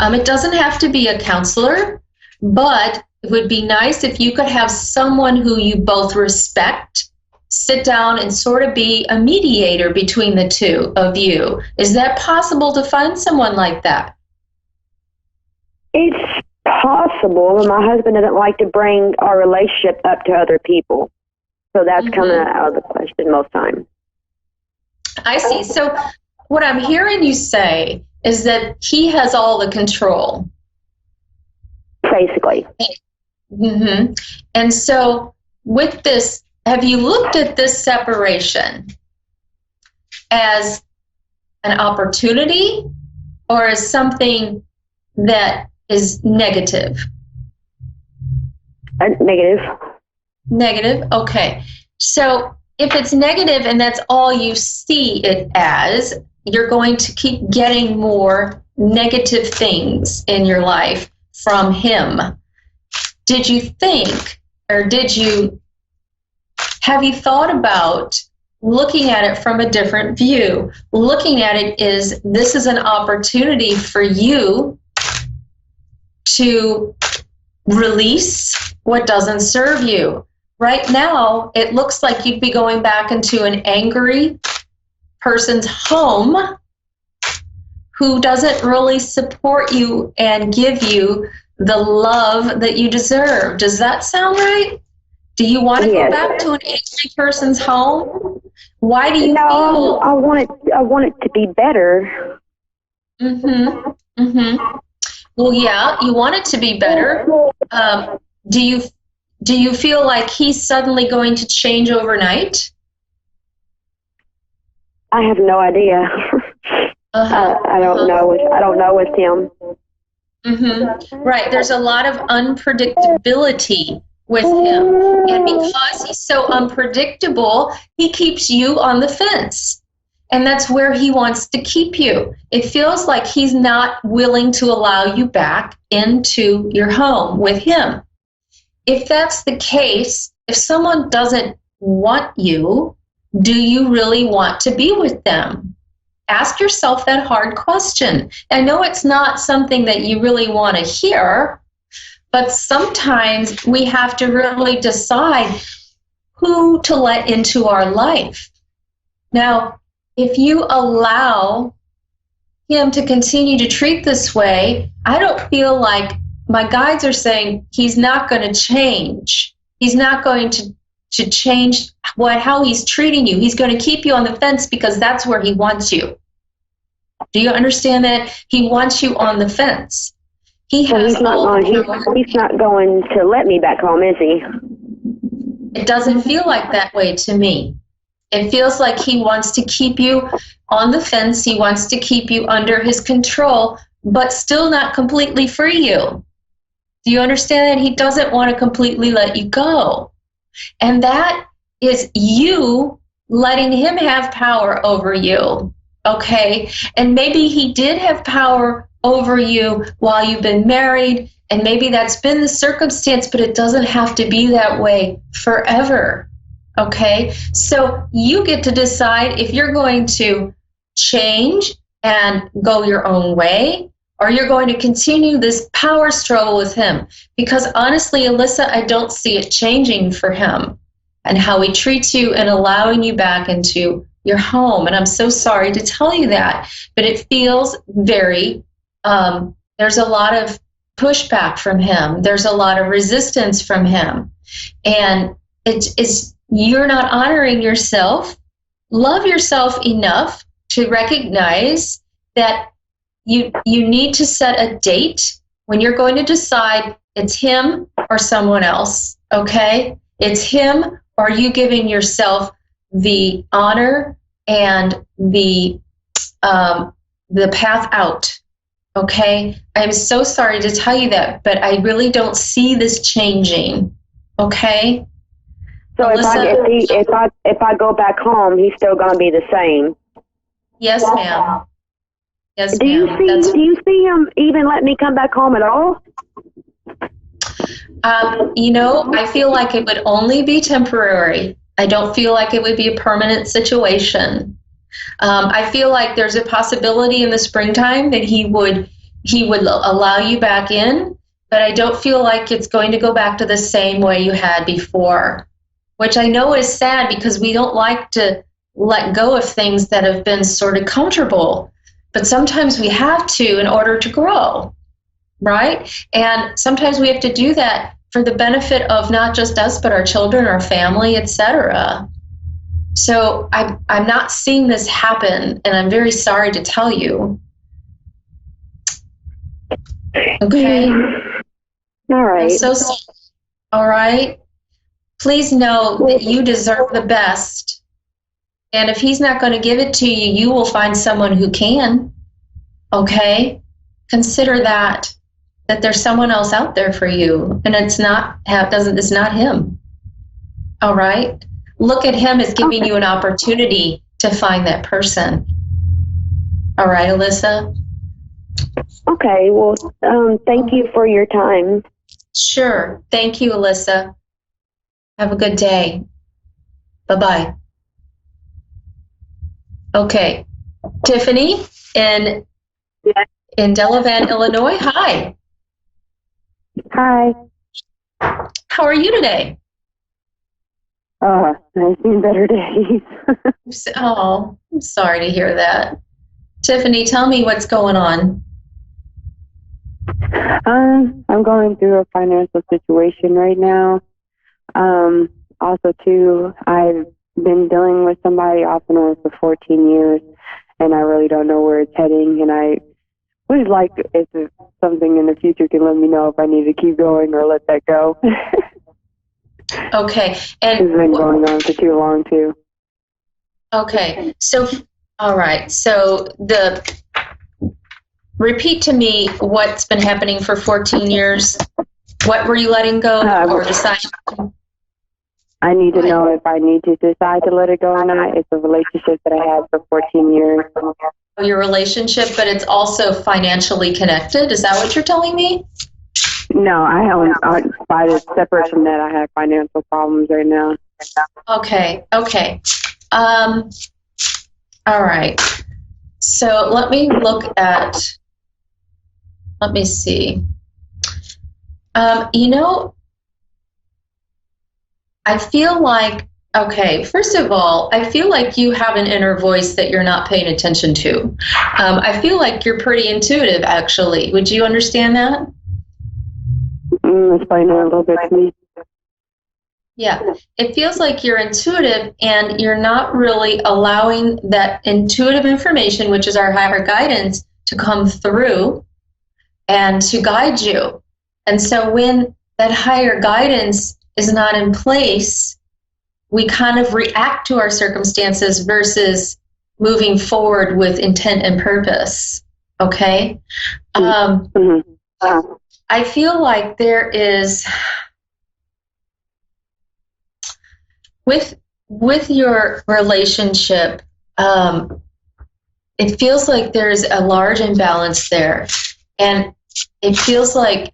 It doesn't have to be a counselor, but it would be nice if you could have someone who you both respect sit down and sort of be a mediator between the two of you. Is that possible to find someone like that? It's possible, but my husband doesn't like to bring our relationship up to other people. So that's kind of out of the question most times. I see. So what I'm hearing you say is that he has all the control. Basically. And so with this, have you looked at this separation as an opportunity or as something that is negative? Negative. Negative, okay. So if it's negative and that's all you see it as, you're going to keep getting more negative things in your life from him. Did you think, or have you thought about looking at it from a different view? Looking at it is, this is an opportunity for you to release what doesn't serve you. Right now, it looks like you'd be going back into an angry person's home who doesn't really support you and give you the love that you deserve. Does that sound right? Do you want to go back to an angry person's home? Why do you feel? I want it to be better. Well, yeah, you want it to be better. Do you feel like he's suddenly going to change overnight? I have no idea. I don't know. I don't know with him. Right. There's a lot of unpredictability with him, and because he's so unpredictable, he keeps you on the fence, and that's where he wants to keep you. It feels like he's not willing to allow you back into your home with him. If that's the case, if someone doesn't want you, do you really want to be with them? Ask yourself that hard question. I know it's not something that you really want to hear, but sometimes we have to really decide who to let into our life. Now, if you allow him to continue to treat this way, I don't feel like my guides are saying he's not going to change. He's not going to change how he's treating you. He's going to keep you on the fence because that's where he wants you. Do you understand that? He wants you on the fence. He's not going to let me back home, is he? It doesn't feel like that way to me. It feels like he wants to keep you on the fence. He wants to keep you under his control, but still not completely free you. Do you understand that? He doesn't want to completely let you go. And that is you letting him have power over you, okay? And maybe he did have power over you while you've been married, and maybe that's been the circumstance, but it doesn't have to be that way forever, okay? So you get to decide if you're going to change and go your own way, or you're going to continue this power struggle with him. Because honestly, Alyssa, I don't see it changing for him and how he treats you and allowing you back into your home. And I'm so sorry to tell you that, but it feels very, there's a lot of pushback from him. There's a lot of resistance from him. And you're not honoring yourself. Love yourself enough to recognize that you need to set a date when you're going to decide it's him or someone else, okay? It's him or you giving yourself the honor and the path out, okay? I'm so sorry to tell you that, but I really don't see this changing, okay? So Alyssa, if I go back home, he's still going to be the same. Yes, ma'am. Yes, do you see him even let me come back home at all? I feel like it would only be temporary. I don't feel like it would be a permanent situation. I feel like there's a possibility in the springtime that he would allow you back in, but I don't feel like it's going to go back to the same way you had before, which I know is sad because we don't like to let go of things that have been sort of comfortable. But sometimes we have to in order to grow, right? And sometimes we have to do that for the benefit of not just us, but our children, our family, etc. So I'm not seeing this happen, and I'm very sorry to tell you. Okay? All right. I'm so sorry. All right? Please know that you deserve the best. And if he's not going to give it to you, you will find someone who can. Okay? Consider that there's someone else out there for you, and it's not him. All right? Look at him as giving you an opportunity to find that person. All right, Alyssa? Okay. Well, thank you for your time. Sure. Thank you, Alyssa. Have a good day. Bye-bye. Okay. Tiffany in Delavan, Illinois. Hi. Hi. How are you today? I've seen better days. Oh, I'm sorry to hear that. Tiffany, tell me what's going on. I'm going through a financial situation right now. Also, too, I've been dealing with somebody off and on for 14 years, and I really don't know where it's heading, and I would like if something in the future can let me know if I need to keep going or let that go. Okay. And it's been going on for too long, too. Okay. So, all right. So repeat to me what's been happening for 14 years. What were you letting go or deciding? I need to know if I need to decide to let it go or not. It's a relationship that I had for 14 years. Your relationship, but it's also financially connected. Is that what you're telling me? No, separate from that, I have financial problems right now. Okay. All right. So let me see. I feel like, okay, first of all, I feel like you have an inner voice that you're not paying attention to. I feel like you're pretty intuitive, actually. Would you understand that? Explain it a little bit to me. Yeah, it feels like you're intuitive and you're not really allowing that intuitive information, which is our higher guidance, to come through and to guide you. And so when that higher guidance is not in place, we kind of react to our circumstances versus moving forward with intent and purpose. Okay? I feel like there is, with your relationship, it feels like there's a large imbalance there. And it feels like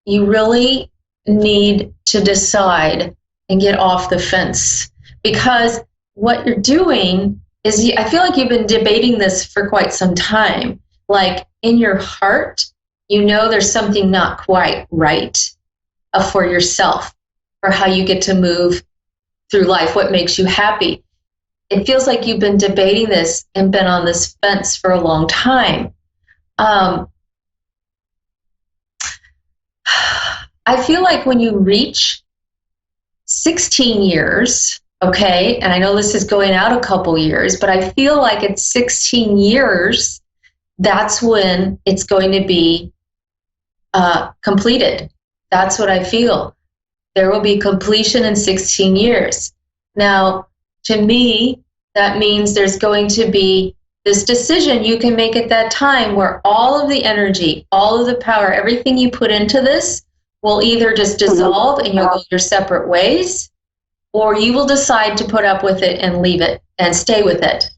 you really need to decide and get off the fence, because what you're doing is, I feel like you've been debating this for quite some time. Like in your heart, you know there's something not quite right for yourself, for how you get to move through life, what makes you happy. It feels like you've been debating this and been on this fence for a long time. I feel like when you reach 16 years, okay, and I know this is going out a couple years, but I feel like at 16 years, that's when it's going to be completed. That's what I feel. There will be completion in 16 years. Now, to me, that means there's going to be this decision you can make at that time where all of the energy, all of the power, everything you put into this will either just dissolve and you'll go your separate ways, or you will decide to put up with it and leave it and stay with it.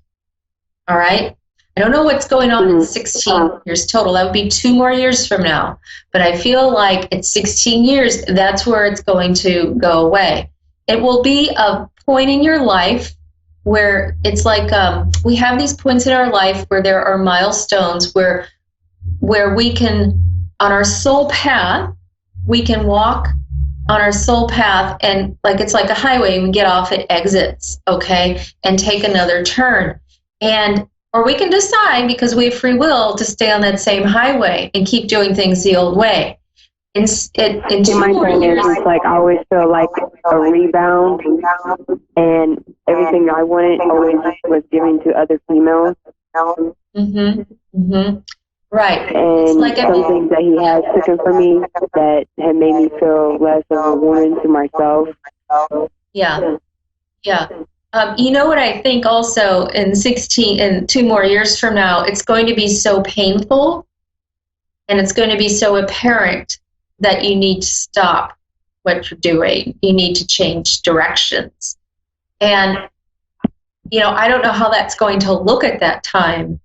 All right? I don't know what's going on in 16 years total. That would be 2 more years from now. But I feel like at 16 years, that's where it's going to go away. It will be a point in your life where it's like we have these points in our life where there are milestones where we can, on our soul path, we can walk on our soul path, and like it's like a highway, and we get off at exits, okay, and take another turn. Or we can decide, because we have free will, to stay on that same highway and keep doing things the old way. In 2 more years, it's like I always feel like a rebound, and everything I wanted always was given to other females. Right. And it's like something that he has taken from me that had made me feel less of a woman to myself. Yeah. You know what I think also in 2 more years from now, it's going to be so painful and it's going to be so apparent that you need to stop what you're doing. You need to change directions. And, I don't know how that's going to look at that time,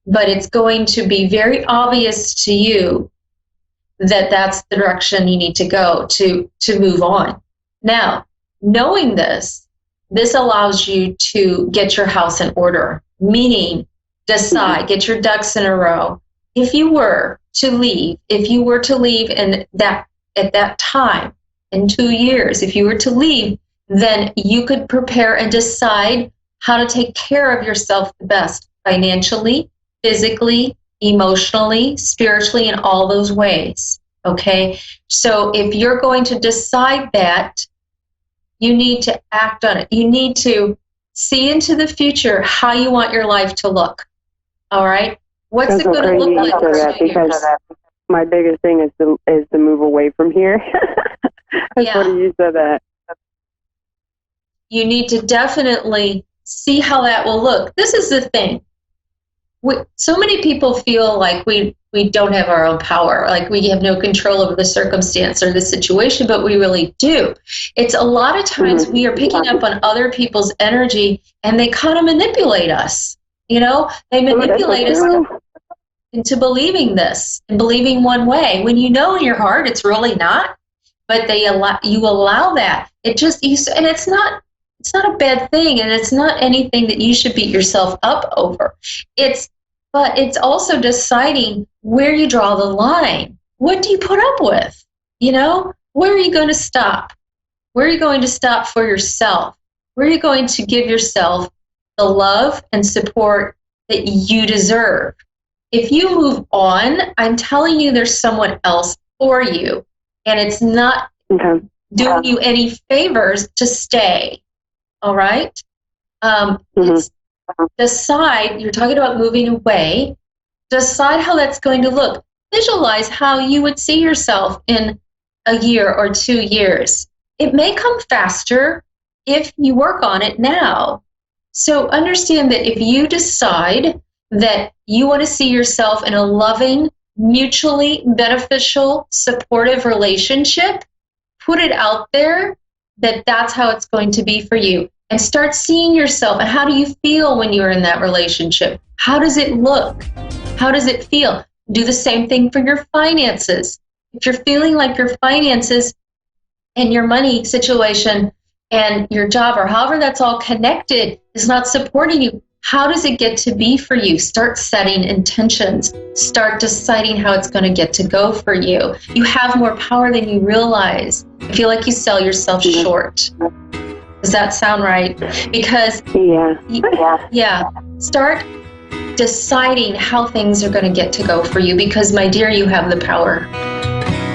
but it's going to be very obvious to you that that's the direction you need to go to move on. Now, knowing this allows you to get your house in order, meaning decide, get your ducks in a row. If you were to leave at that time, in 2 years, if you were to leave, then you could prepare and decide how to take care of yourself the best, financially, physically, emotionally, spiritually, in all those ways, okay? So if you're going to decide that, you need to act on it. You need to see into the future how you want your life to look. All right? What's it going to look like in 2 years? My biggest thing is to move away from here. That's funny you said that. You need to definitely see how that will look. This is the thing. So many people feel like we don't have our own power, like we have no control over the circumstance or the situation, but we really do. It's a lot of times we are picking up on other people's energy and they kind of manipulate us. They manipulate us into believing this and believing one way when you know in your heart it's really not, but you allow that. And it's not a bad thing, and it's not anything that you should beat yourself up over. But it's also deciding where you draw the line. What do you put up with? Where are you going to stop? Where are you going to stop for yourself? Where are you going to give yourself the love and support that you deserve? If you move on, I'm telling you there's someone else for you. and it's not doing you any favors to stay. All right? It's decide, you're talking about moving away, decide how that's going to look. Visualize how you would see yourself in a year or 2 years. It may come faster if you work on it now. So understand that if you decide that you want to see yourself in a loving, mutually beneficial, supportive relationship, put it out there that that's how it's going to be for you. And start seeing yourself. And how do you feel when you're in that relationship? How does it look? How does it feel? Do the same thing for your finances. If you're feeling like your finances and your money situation and your job, or however that's all connected, is not supporting you, how does it get to be for you? Start setting intentions. Start deciding how it's going to get to go for you. You have more power than you realize. I feel like you sell yourself short. Does that sound right? Because start deciding how things are going to get to go for you, because my dear, you have the power.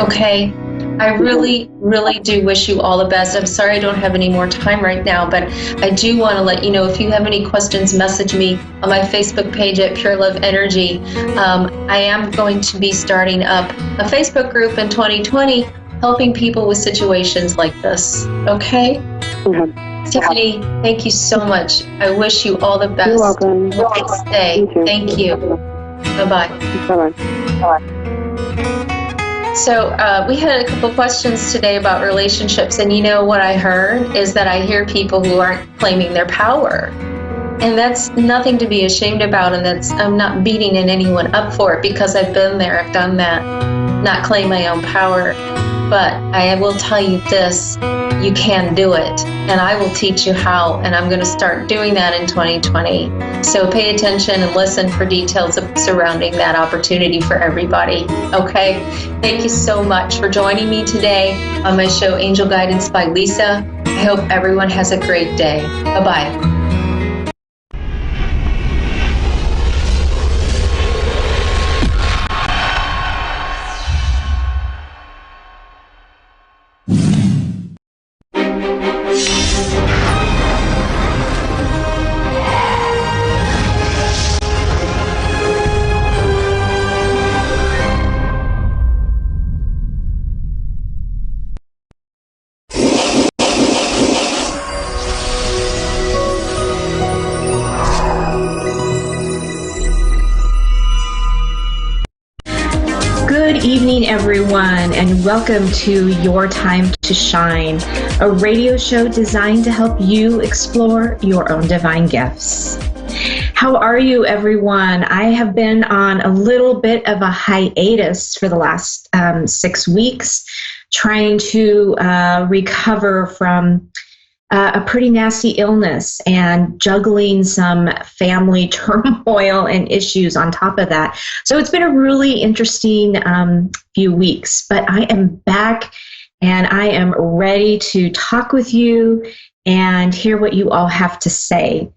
Okay? I really, really do wish you all the best. I'm sorry I don't have any more time right now, but I do want to let you know, if you have any questions, message me on my Facebook page at Pure Love Energy. I am going to be starting up a Facebook group in 2020, helping people with situations like this. Okay? Tiffany, thank you so much. I wish you all the best. You're welcome. Stay. Thank you. Bye-bye. Bye-bye. So we had a couple questions today about relationships, and you know what I heard is that I hear people who aren't claiming their power. And that's nothing to be ashamed about, and I'm not beating anyone up for it, because I've been there, I've done that, not claim my own power. But I will tell you this, you can do it, and I will teach you how, and I'm going to start doing that in 2020. So pay attention and listen for details surrounding that opportunity for everybody, okay? Thank you so much for joining me today on my show, Angel Guidance by Lisa. I hope everyone has a great day. Bye-bye. Good evening, everyone, and welcome to Your Time to Shine, a radio show designed to help you explore your own divine gifts. How are you, everyone? I have been on a little bit of a hiatus for the last 6 weeks, trying to recover from a pretty nasty illness and juggling some family turmoil and issues on top of that. So it's been a really interesting few weeks, but I am back and I am ready to talk with you and hear what you all have to say.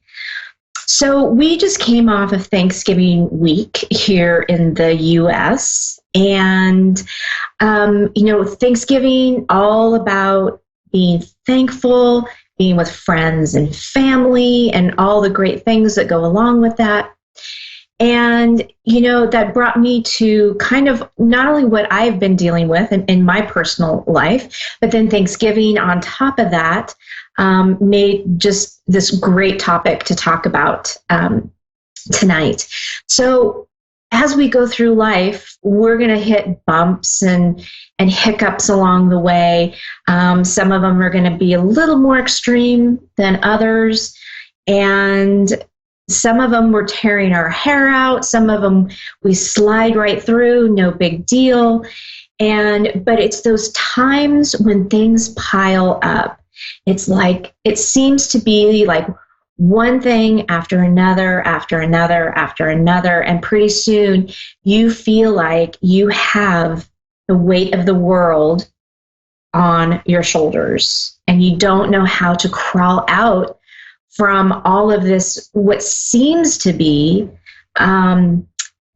So we just came off of Thanksgiving week here in the U.S. and, Thanksgiving, all about being thankful, being with friends and family, and all the great things that go along with that. And, that brought me to kind of not only what I've been dealing with in my personal life, but then Thanksgiving on top of that made just this great topic to talk about tonight. So as we go through life, we're going to hit bumps and hiccups along the way. Some of them are going to be a little more extreme than others. And some of them we're tearing our hair out. Some of them we slide right through, no big deal. But it's those times when things pile up. It's like, it seems to be like one thing after another, after another, after another. And pretty soon you feel like you have the weight of the world on your shoulders and you don't know how to crawl out from all of this, what seems to be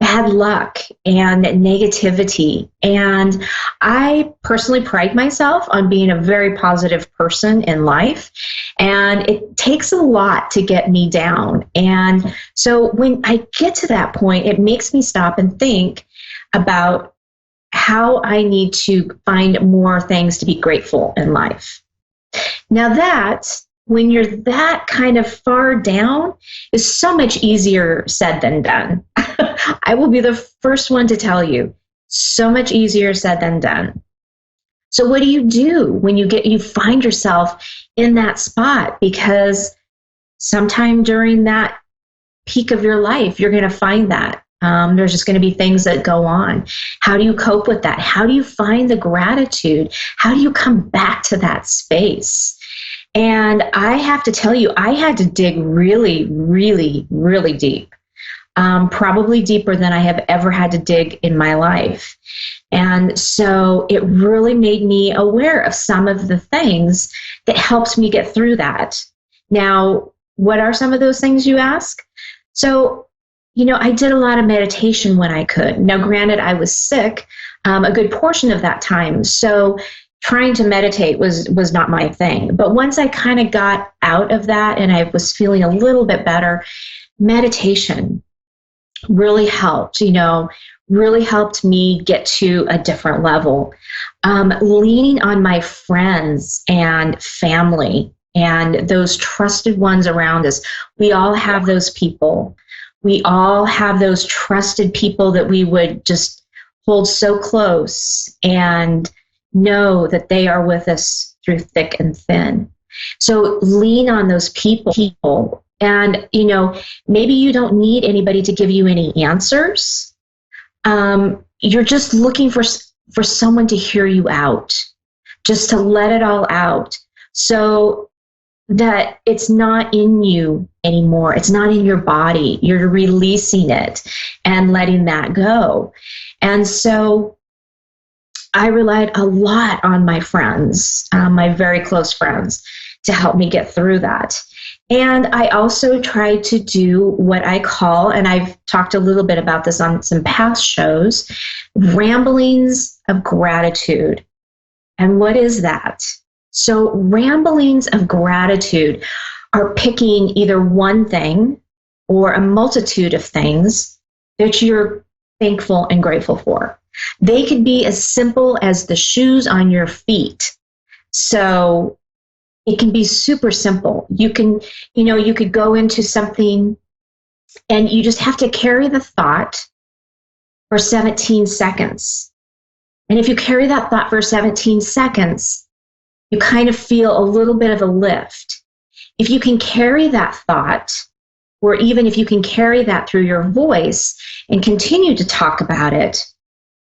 bad luck and negativity. And I personally pride myself on being a very positive person in life. And it takes a lot to get me down. And so when I get to that point, it makes me stop and think about how I need to find more things to be grateful in life. Now that, when you're that kind of far down, is so much easier said than done. I will be the first one to tell you, so much easier said than done. So what do you do when you find yourself in that spot? Because sometime during that peak of your life, you're going to find that. There's just going to be things that go on. How do you cope with that? How do you find the gratitude? How do you come back to that space? And I have to tell you, I had to dig really, really, really deep, probably deeper than I have ever had to dig in my life. And so it really made me aware of some of the things that helped me get through that. Now, what are some of those things, you ask? So, I did a lot of meditation when I could. Now, granted, I was sick a good portion of that time. So trying to meditate was not my thing. But once I kind of got out of that and I was feeling a little bit better, meditation really helped, really helped me get to a different level. Leaning on my friends and family and those trusted ones around us. We all have those people. We all have those trusted people that we would just hold so close and know that they are with us through thick and thin. So lean on those people. And, maybe you don't need anybody to give you any answers. You're just looking for someone to hear you out, just to let it all out so that it's not in you anymore. It's not in your body. You're releasing it and letting that go. And so I relied a lot on my friends, my very close friends, to help me get through that. And I also tried to do what I call, and I've talked a little bit about this on some past shows, ramblings of gratitude. And what is that? So ramblings of gratitude are picking either one thing or a multitude of things that you're thankful and grateful for. They could be as simple as the shoes on your feet. So it can be super simple. You could go into something and you just have to carry the thought for 17 seconds. And if you carry that thought for 17 seconds, you kind of feel a little bit of a lift. If you can carry that thought, or even if you can carry that through your voice and continue to talk about it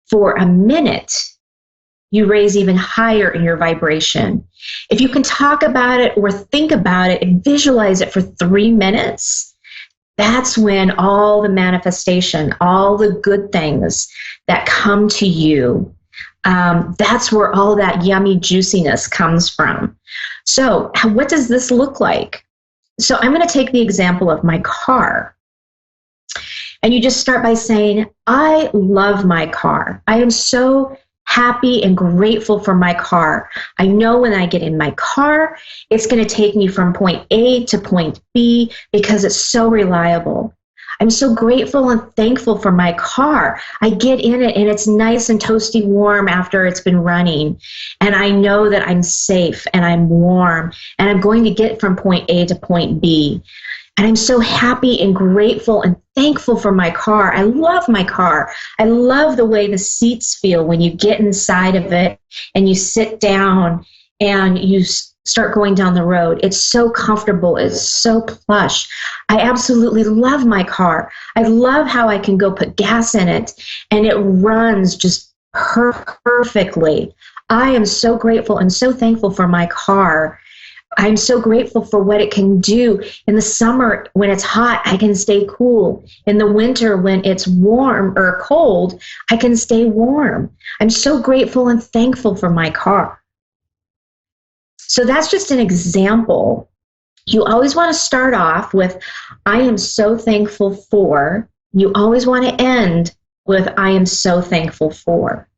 for a minute, you raise even higher in your vibration. If you can talk about it or think about it and visualize it for 3 minutes, that's when all the manifestation, all the good things that come to you, that's where all that yummy juiciness comes from. So what does this look like? So I'm going to take the example of my car. And you just start by saying, I love my car. I am so happy and grateful for my car. I know when I get in my car, it's going to take me from point A to point B because it's so reliable. I'm so grateful and thankful for my car. I get in it and it's nice and toasty warm after it's been running. And I know that I'm safe and I'm warm and I'm going to get from point A to point B. And I'm so happy and grateful and thankful for my car. I love my car. I love the way the seats feel when you get inside of it and you sit down and you start going down the road. It's so comfortable. It's so plush. I absolutely love my car. I love how I can go put gas in it and it runs just perfectly. I am so grateful and so thankful for my car. I'm so grateful for what it can do. In the summer, when it's hot, I can stay cool. In the winter, when it's warm or cold, I can stay warm. I'm so grateful and thankful for my car. So that's just an example. You always want to start off with, I am so thankful for, You always want to end with, I am so thankful for.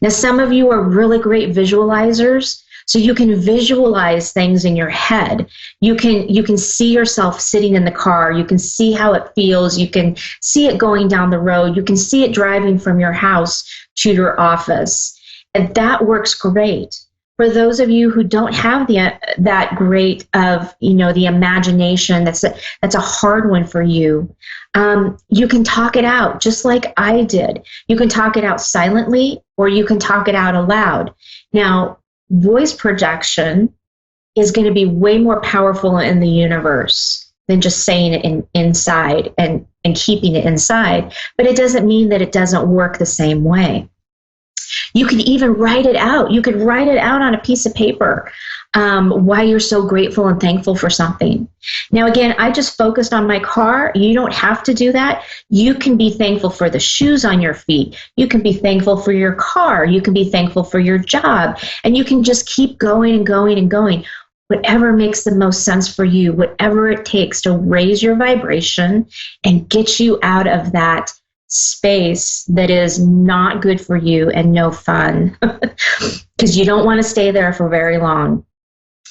Now, some of you are really great visualizers, so you can visualize things in your head. You can see yourself sitting in the car. You can see how it feels. You can see it going down the road. You can see it driving from your house to your office. And that works great. For those of you who don't have that great of, the imagination, that's a hard one for you. You can talk it out just like I did. You can talk it out silently, or you can talk it out aloud. Now, voice projection is going to be way more powerful in the universe than just saying it inside and keeping it inside. But it doesn't mean that it doesn't work the same way. You can even write it out. You could write it out on a piece of paper, why you're so grateful and thankful for something. Now, again, I just focused on my car. You don't have to do that. You can be thankful for the shoes on your feet. You can be thankful for your car. You can be thankful for your job. And you can just keep going and going and going. Whatever makes the most sense for you, whatever it takes to raise your vibration and get you out of that space that is not good for you and no fun, because you don't want to stay there for very long.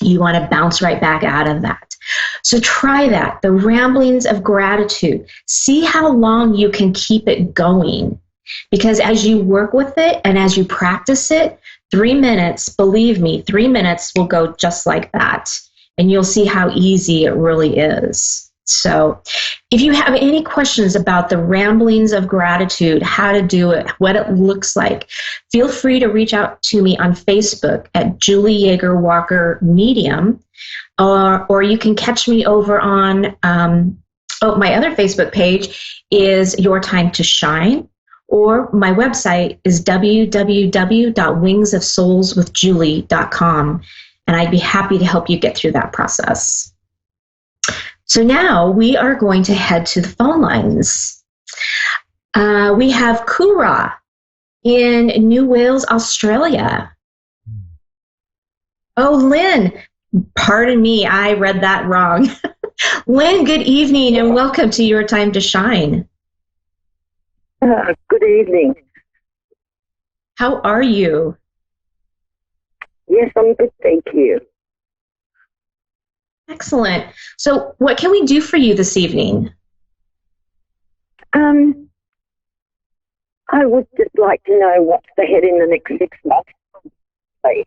You want to bounce right back out of that. So try that, the ramblings of gratitude. See how long you can keep it going, because as you work with it and as you practice it, 3 minutes, believe me, 3 minutes will go just like that, and you'll see how easy it really is. So if you have any questions about the ramblings of gratitude, how to do it, what it looks like, feel free to reach out to me on Facebook at Julie Yeager Walker Medium, or you can catch me over on, my other Facebook page is Your Time to Shine, or my website is www.wingsofsoulswithjulie.com, and I'd be happy to help you get through that process. So now we are going to head to the phone lines. We have Kura in New Wales, Australia. Oh, Lynn, pardon me, I read that wrong. Lynn, good evening and welcome to Your Time to Shine. Good evening. How are you? Yes, I'm good, thank you. Excellent. So what can we do for you this evening? I would just like to know what's ahead in the next 6 months, please.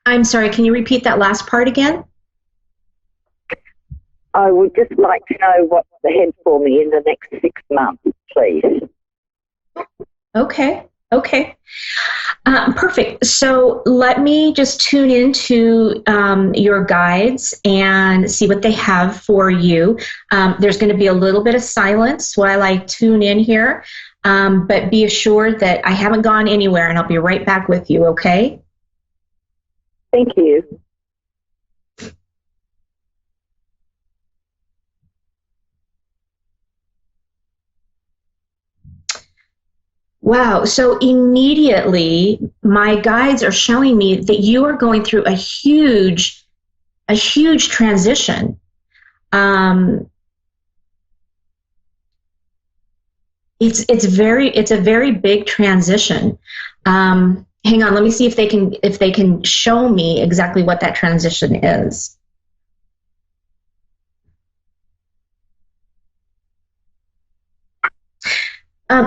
I'm sorry, can you repeat that last part again? I would just like to know what's ahead for me in the next 6 months, please. Okay. Perfect. So let me just tune into your guides and see what they have for you. There's going to be a little bit of silence while I tune in here, but be assured that I haven't gone anywhere and I'll be right back with you, okay? Thank you. Wow. So immediately my guides are showing me that you are going through a huge transition. It's a very big transition. Hang on, let me see if they can show me exactly what that transition is.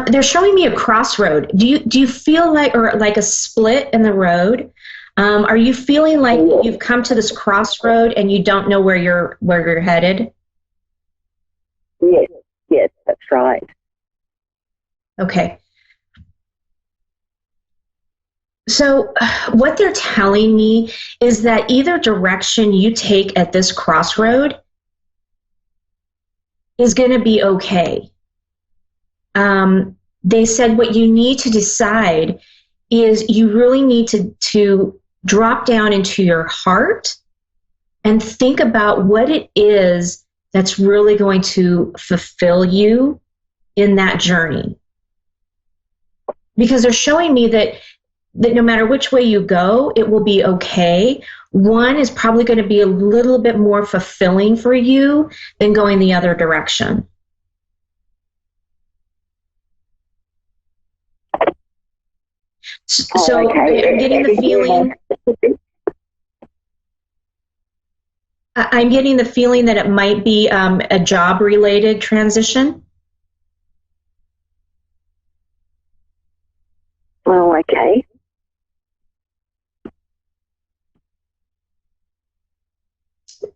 They're showing me a crossroad. Do you feel like a split in the road? Are you feeling like you've come to this crossroad and you don't know where you're headed? Yes, that's right. Okay. So what they're telling me is that either direction you take at this crossroad is going to be okay. They said what you need to decide is you really need to drop down into your heart and think about what it is that's really going to fulfill you in that journey. Because they're showing me that no matter which way you go, it will be okay. One is probably going to be a little bit more fulfilling for you than going the other direction. So okay. I'm getting the feeling. I'm getting the feeling that it might be a job-related transition. Oh, okay.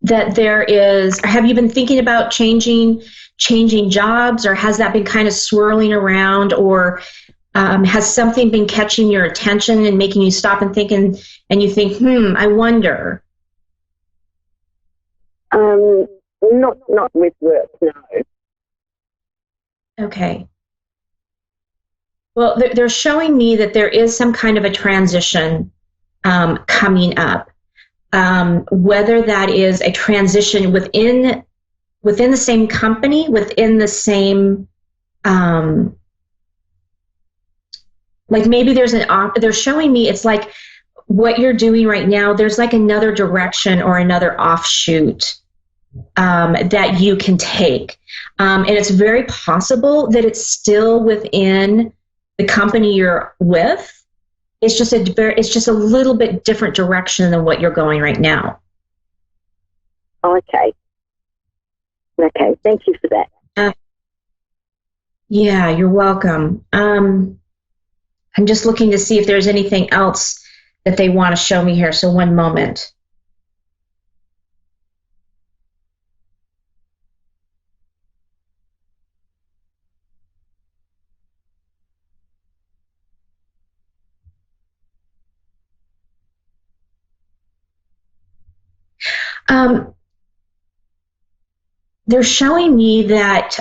That there is. Have you been thinking about changing jobs, or has that been kind of swirling around, or has something been catching your attention and making you stop and think, and you think, I wonder. Not with work, no. Okay. Well, they're showing me that there is some kind of a transition coming up. Whether that is a transition within the same company, within the same, like maybe they're showing me it's like what you're doing right now, there's like another direction or another offshoot that you can take. And it's very possible that it's still within the company you're with. It's just a little bit different direction than what you're going right now. Okay. Okay, thank you for that. Yeah, you're welcome. I'm just looking to see if there's anything else that they want to show me here. So one moment. They're showing me that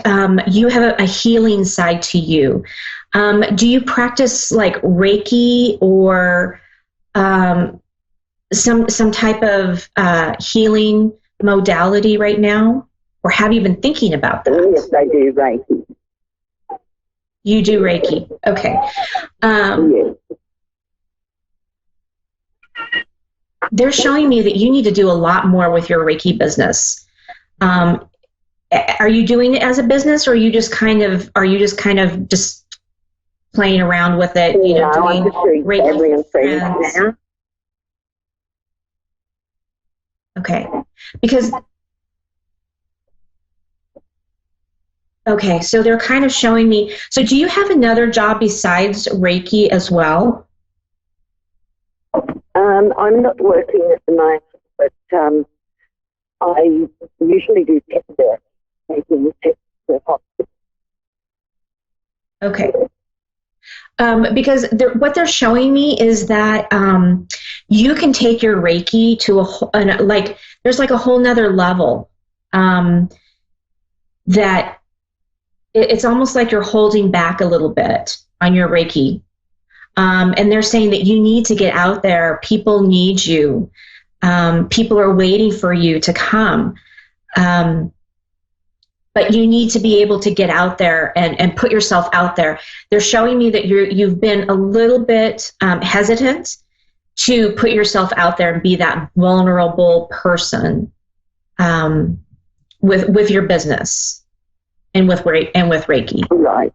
you have a healing side to you. Do you practice like Reiki or some type of healing modality right now? Or have you been thinking about that? Yes, I do Reiki. You do Reiki. Okay. Yes. They're showing me that you need to do a lot more with your Reiki business. Are you doing it as a business, or are you just kind of playing around with it? You know, I'm just doing family and friends now. Okay, because so they're kind of showing me. So, do you have another job besides Reiki as well? I'm not working at the moment, but I usually do pet work, making pets for hospital. Okay. Because what they're showing me is that you can take your Reiki to there's like a whole nother level that it's almost like you're holding back a little bit on your Reiki. And they're saying that you need to get out there. People need you. People are waiting for you to come. But you need to be able to get out there and put yourself out there. They're showing me that you've been a little bit hesitant to put yourself out there and be that vulnerable person with your business and with Reiki. Right.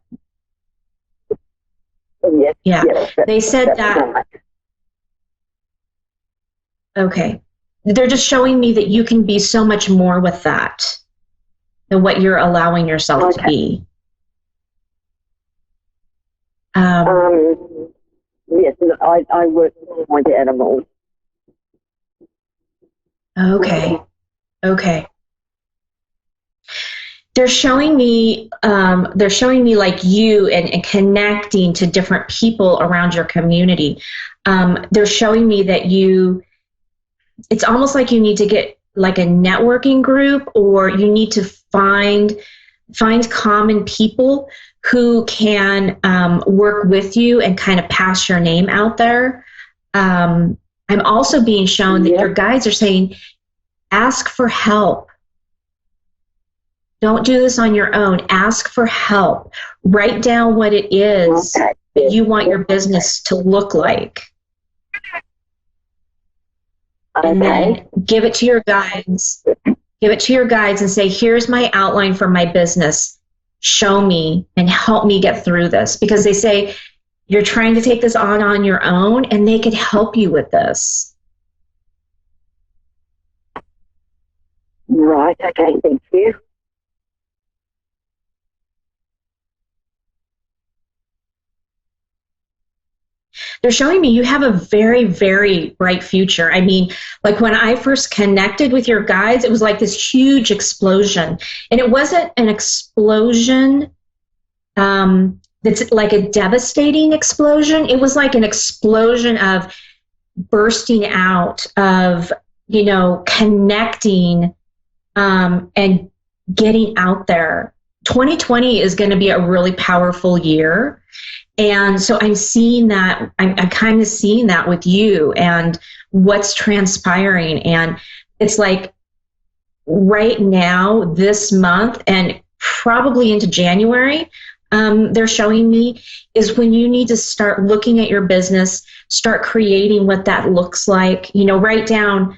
Yes, yeah. Yes, they said that. Right. Okay. They're just showing me that you can be so much more with that than what you're allowing yourself to be. Yes, I work with animals. Okay. They're showing me like you and connecting to different people around your community. They're showing me that it's almost like you need to get like a networking group, or you need to find common people who can work with you and kind of pass your name out there. I'm also being shown that your guides are saying, ask for help. Don't do this on your own. Ask for help. Write down what it is that you want your business to look like. And then give it to your guides. Give it to your guides and say, here's my outline for my business. Show me and help me get through this. Because they say you're trying to take this on your own, and they could help you with this. Right, okay, thank you. They're showing me you have a very, very bright future. I mean, like when I first connected with your guides, it was like this huge explosion. And it wasn't an explosion that's like a devastating explosion. It was like an explosion of bursting out, of, connecting and getting out there. 2020 is going to be a really powerful year. And so I'm seeing that, I'm kind of seeing that with you and what's transpiring. And it's like right now, this month, and probably into January, they're showing me is when you need to start looking at your business, start creating what that looks like. Write down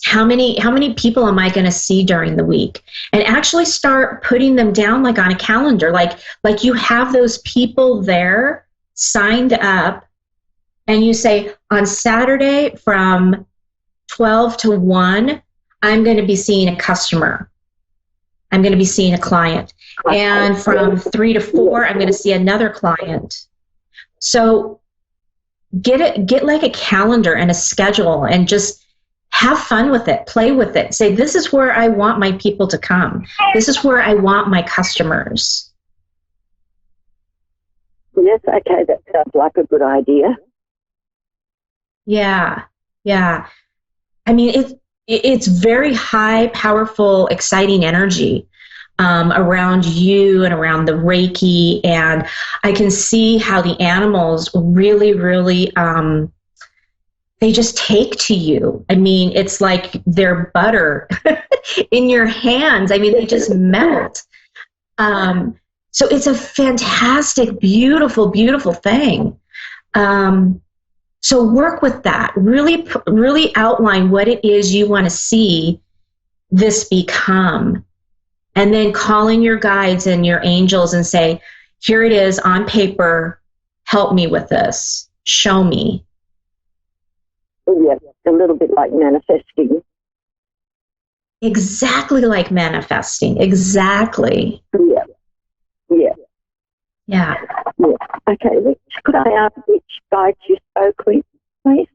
how many people am I going to see during the week, and actually start putting them down like on a calendar, like you have those people there signed up, and you say on Saturday from 12 to 1, I'm going to be seeing a customer. I'm going to be seeing a client. And from 3 to 4, I'm going to see another client. So get like a calendar and a schedule and just have fun with it, play with it. Say, this is where I want my people to come. This is where I want my customers. Yes, okay, that sounds like a good idea. Yeah. I mean, it's very high, powerful, exciting energy around you and around the Reiki. And I can see how the animals really, really, they just take to you. I mean, it's like they're butter in your hands. I mean, they just melt. So it's a fantastic, beautiful, beautiful thing. So work with that. Really outline what it is you want to see this become. And then call in your guides and your angels and say, here it is on paper. Help me with this. Show me. Yeah, a little bit like manifesting. Exactly like manifesting. Exactly. Yeah. Okay, could I ask which guide you spoke with, please?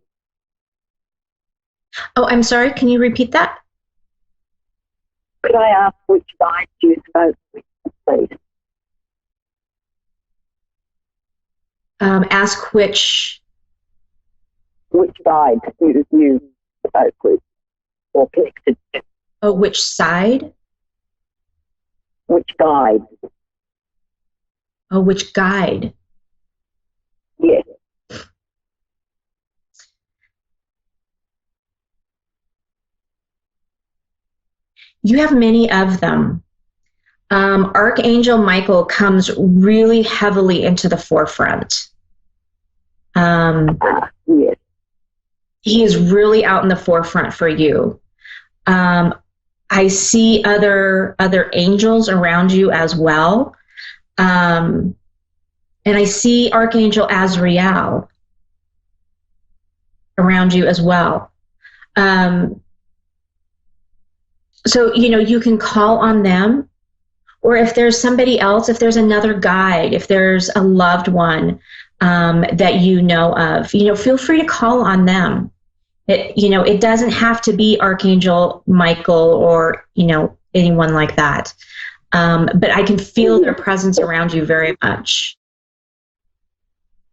Oh, I'm sorry. Can you repeat that? Could I ask which guide you spoke with, please? Ask which guide you spoke with or connected to. Oh, which side? Which guide? Oh, which guide? Yes. You have many of them. Archangel Michael comes really heavily into the forefront. Yes. He is really out in the forefront for you. I see other angels around you as well. And I see Archangel Azrael around you as well. So, you can call on them, or if there's somebody else, if there's another guide, if there's a loved one that you know of, feel free to call on them. It doesn't have to be Archangel Michael or, anyone like that. But I can feel their presence around you very much.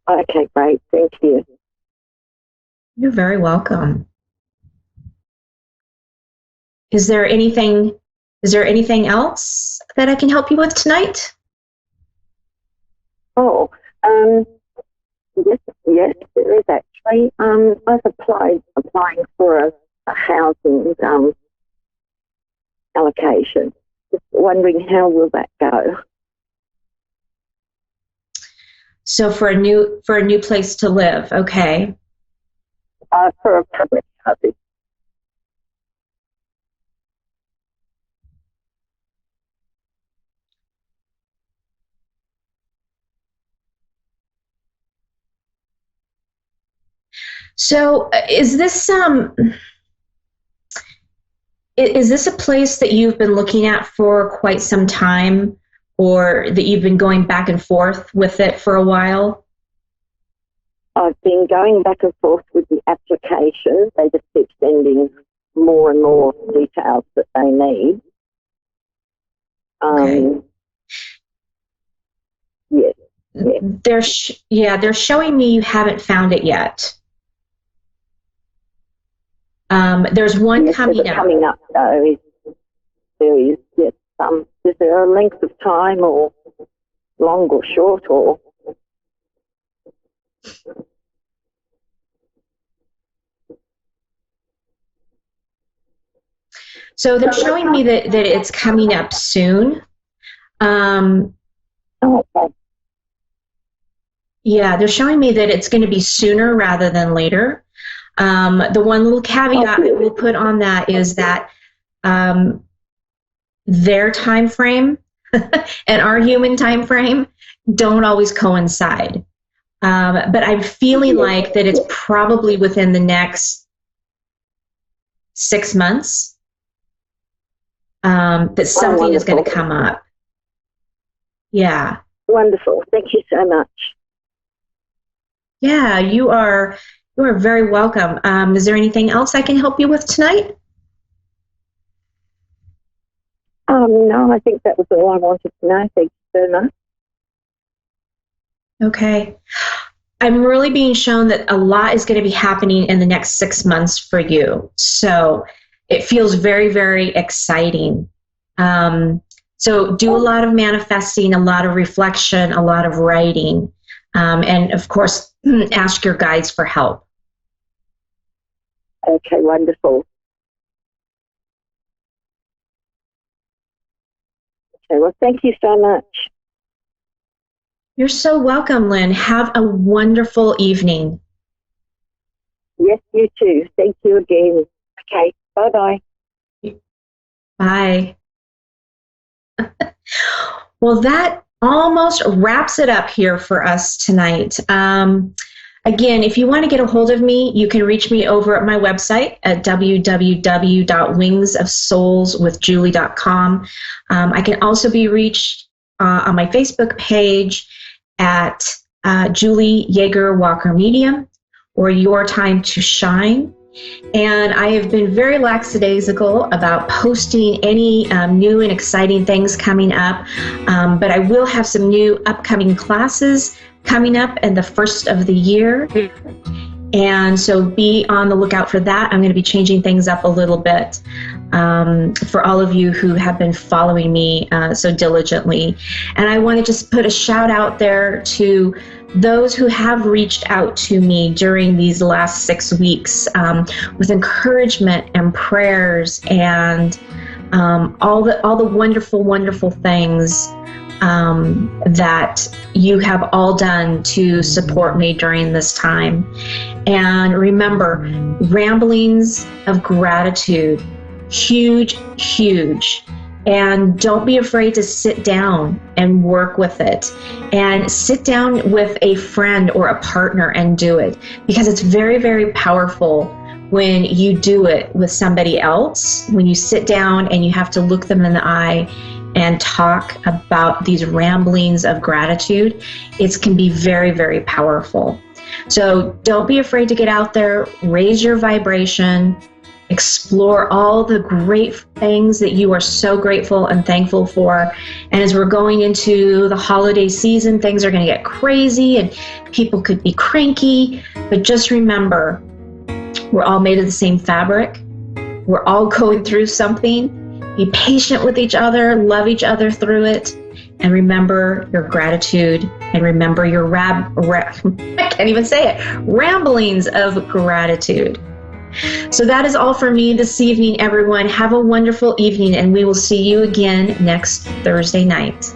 Okay, great. Thank you. You're very welcome. Is there anything else that I can help you with tonight? Oh, yes, there is actually. I was applying for a housing allocation. Just wondering how will that go? So for a new place to live, okay. For a permanent housing. So is this a place that you've been looking at for quite some time, or that you've been going back and forth with it for a while? I've been going back and forth with the application. They just keep sending more and more details that they need. Okay. Yes. They're showing me you haven't found it yet. There's one coming up. Coming up, though, is there a length of time, or long or short, or? So they're showing me that it's coming up soon. Okay. Yeah, they're showing me that it's going to be sooner rather than later. The one little caveat that we'll put on that is that their time frame and our human time frame don't always coincide. But I'm feeling like that it's probably within the next 6 months that something is going to come up. Yeah. Wonderful. Thank you so much. Yeah, you are very welcome. Is there anything else I can help you with tonight? No, I think that was all I wanted to know. Thank you so much. Okay. I'm really being shown that a lot is going to be happening in the next 6 months for you. So it feels very, very exciting. So do a lot of manifesting, a lot of reflection, a lot of writing, and of course, ask your guides for help. Okay, wonderful. Okay, well, thank you so much. You're so welcome, Lynn. Have a wonderful evening. Yes, you too. Thank you again. Okay, bye-bye. Bye. Well, that almost wraps it up here for us tonight. Again, if you want to get a hold of me, you can reach me over at my website at www.wingsofsoulswithjulie.com. I can also be reached on my Facebook page at Julie Yeager Walker Medium, or Your Time to Shine. And I have been very lackadaisical about posting any new and exciting things coming up, but I will have some new upcoming classes coming up in the first of the year. And so be on the lookout for that. I'm going to be changing things up a little bit for all of you who have been following me so diligently. And I want to just put a shout out there to those who have reached out to me during these last 6 weeks with encouragement and prayers and all the wonderful, wonderful things that you have all done to support me during this time. And remember, ramblings of gratitude, huge, huge. And don't be afraid to sit down and work with it. And sit down with a friend or a partner and do it, because it's very, very powerful when you do it with somebody else, when you sit down and you have to look them in the eye and talk about these ramblings of gratitude. It can be very, very powerful. So don't be afraid to get out there, raise your vibration, explore all the great things that you are so grateful and thankful for. And as we're going into the holiday season, things are going to get crazy and people could be cranky. But just remember, we're all made of the same fabric. We're all going through something. Be patient with each other, love each other through it, and remember your gratitude, and remember your I can't even say it, ramblings of gratitude. So that is all for me this evening, everyone. Have a wonderful evening, and we will see you again next Thursday night.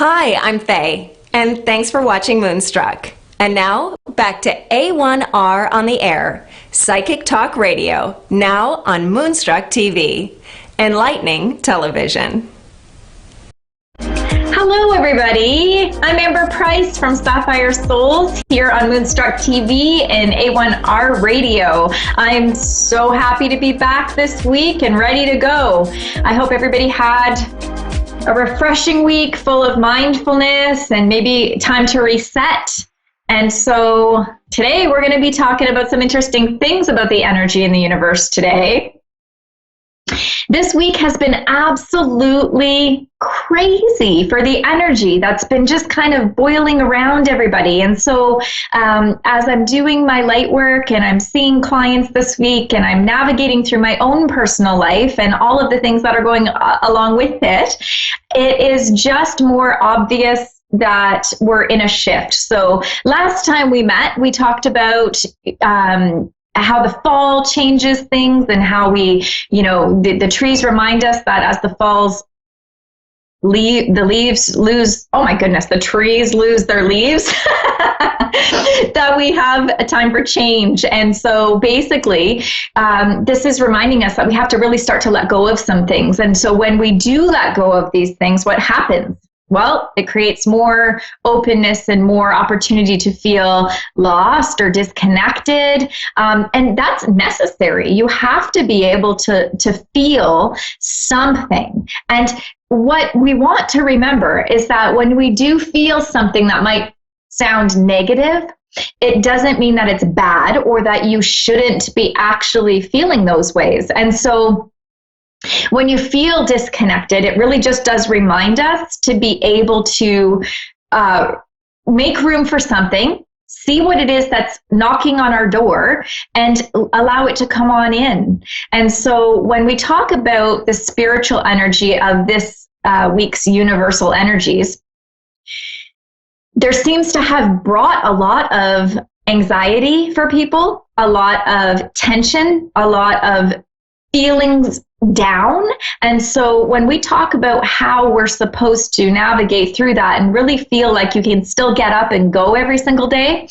Hi, I'm Faye, and thanks for watching Moonstruck. And now, back to A1R on the air, Psychic Talk Radio, now on Moonstruck TV, enlightening television. Hello, everybody. I'm Amber Price from Sapphire Souls here on Moonstruck TV and A1R Radio. I'm so happy to be back this week and ready to go. I hope everybody had a refreshing week full of mindfulness and maybe time to reset. And so today we're going to be talking about some interesting things about the energy in the universe today. This week has been absolutely crazy for the energy that's been just kind of boiling around everybody. And so as I'm doing my light work and I'm seeing clients this week and I'm navigating through my own personal life and all of the things that are going along with it, it is just more obvious that we're in a shift. So last time we met, we talked about how the fall changes things and how we, the trees remind us that as the the leaves lose, oh my goodness, the trees lose their leaves, that we have a time for change. And so basically, this is reminding us that we have to really start to let go of some things. And so when we do let go of these things, what happens? Well, it creates more openness and more opportunity to feel lost or disconnected. And that's necessary. You have to be able to feel something. And what we want to remember is that when we do feel something that might sound negative, it doesn't mean that it's bad or that you shouldn't be actually feeling those ways. And so when you feel disconnected, it really just does remind us to be able to make room for something, see what it is that's knocking on our door, and allow it to come on in. And so when we talk about the spiritual energy of this week's universal energies, there seems to have brought a lot of anxiety for people, a lot of tension, a lot of feelings down. And so when we talk about how we're supposed to navigate through that and really feel like you can still get up and go every single day,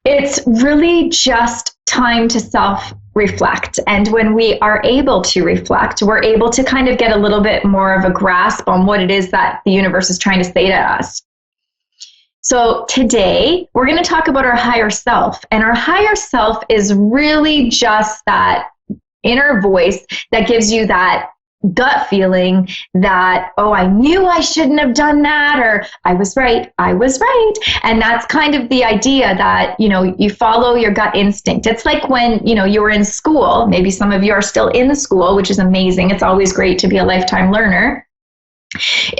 it's really just time to self-reflect. And when we are able to reflect, we're able to kind of get a little bit more of a grasp on what it is that the universe is trying to say to us. So today, we're going to talk about our higher self. And our higher self is really just that inner voice that gives you that gut feeling that, oh, I knew I shouldn't have done that, or I was right. And that's kind of the idea that, you follow your gut instinct. It's like when, you were in school, maybe some of you are still in school, which is amazing. It's always great to be a lifetime learner.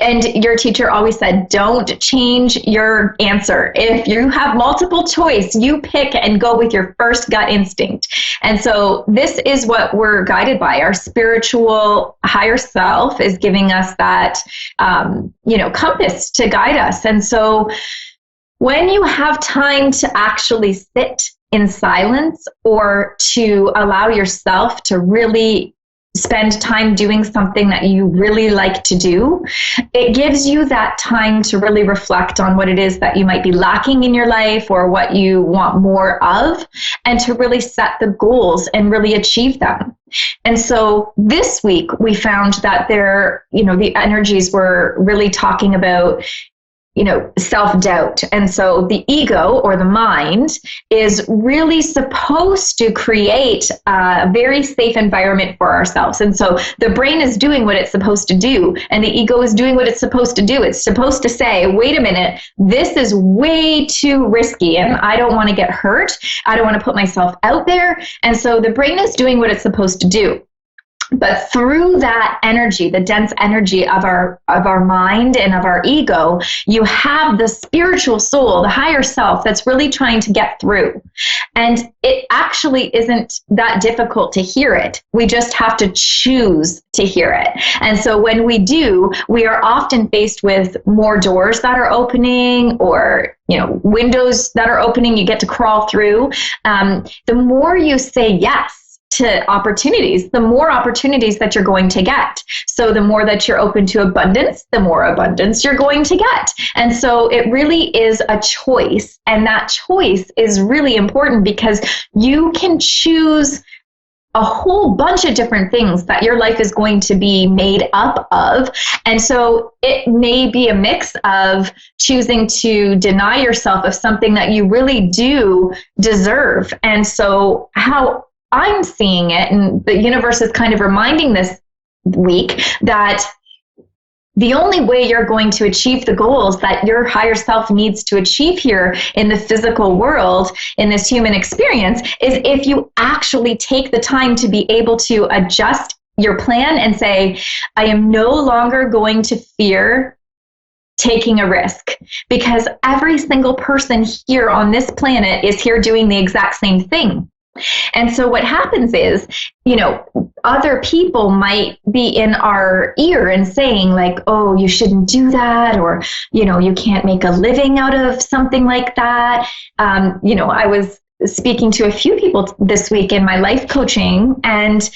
And your teacher always said, don't change your answer. If you have multiple choice, you pick and go with your first gut instinct. And so this is what we're guided by. Our spiritual higher self is giving us that, compass to guide us. And so when you have time to actually sit in silence or to allow yourself to really spend time doing something that you really like to do, it gives you that time to really reflect on what it is that you might be lacking in your life or what you want more of, and to really set the goals and really achieve them. And so this week we found that the energies were really talking about self-doubt. And so the ego or the mind is really supposed to create a very safe environment for ourselves. And so the brain is doing what it's supposed to do, and the ego is doing what it's supposed to do. It's supposed to say, wait a minute, this is way too risky and I don't want to get hurt. I don't want to put myself out there. And so the brain is doing what it's supposed to do. But through that energy, the dense energy of our mind and of our ego, you have the spiritual soul, the higher self, that's really trying to get through. And it actually isn't that difficult to hear it. We just have to choose to hear it. And so when we do, we are often faced with more doors that are opening, or windows that are opening you get to crawl through. The more you say yes to opportunities, the more opportunities that you're going to get. So the more that you're open to abundance, the more abundance you're going to get. And so it really is a choice. And that choice is really important because you can choose a whole bunch of different things that your life is going to be made up of. And so it may be a mix of choosing to deny yourself of something that you really do deserve. And so how I'm seeing it, and the universe is kind of reminding this week that the only way you're going to achieve the goals that your higher self needs to achieve here in the physical world, in this human experience, is if you actually take the time to be able to adjust your plan and say, I am no longer going to fear taking a risk, because every single person here on this planet is here doing the exact same thing. And so what happens is, other people might be in our ear and saying like, oh, you shouldn't do that, or, you can't make a living out of something like that. I was speaking to a few people this week in my life coaching, and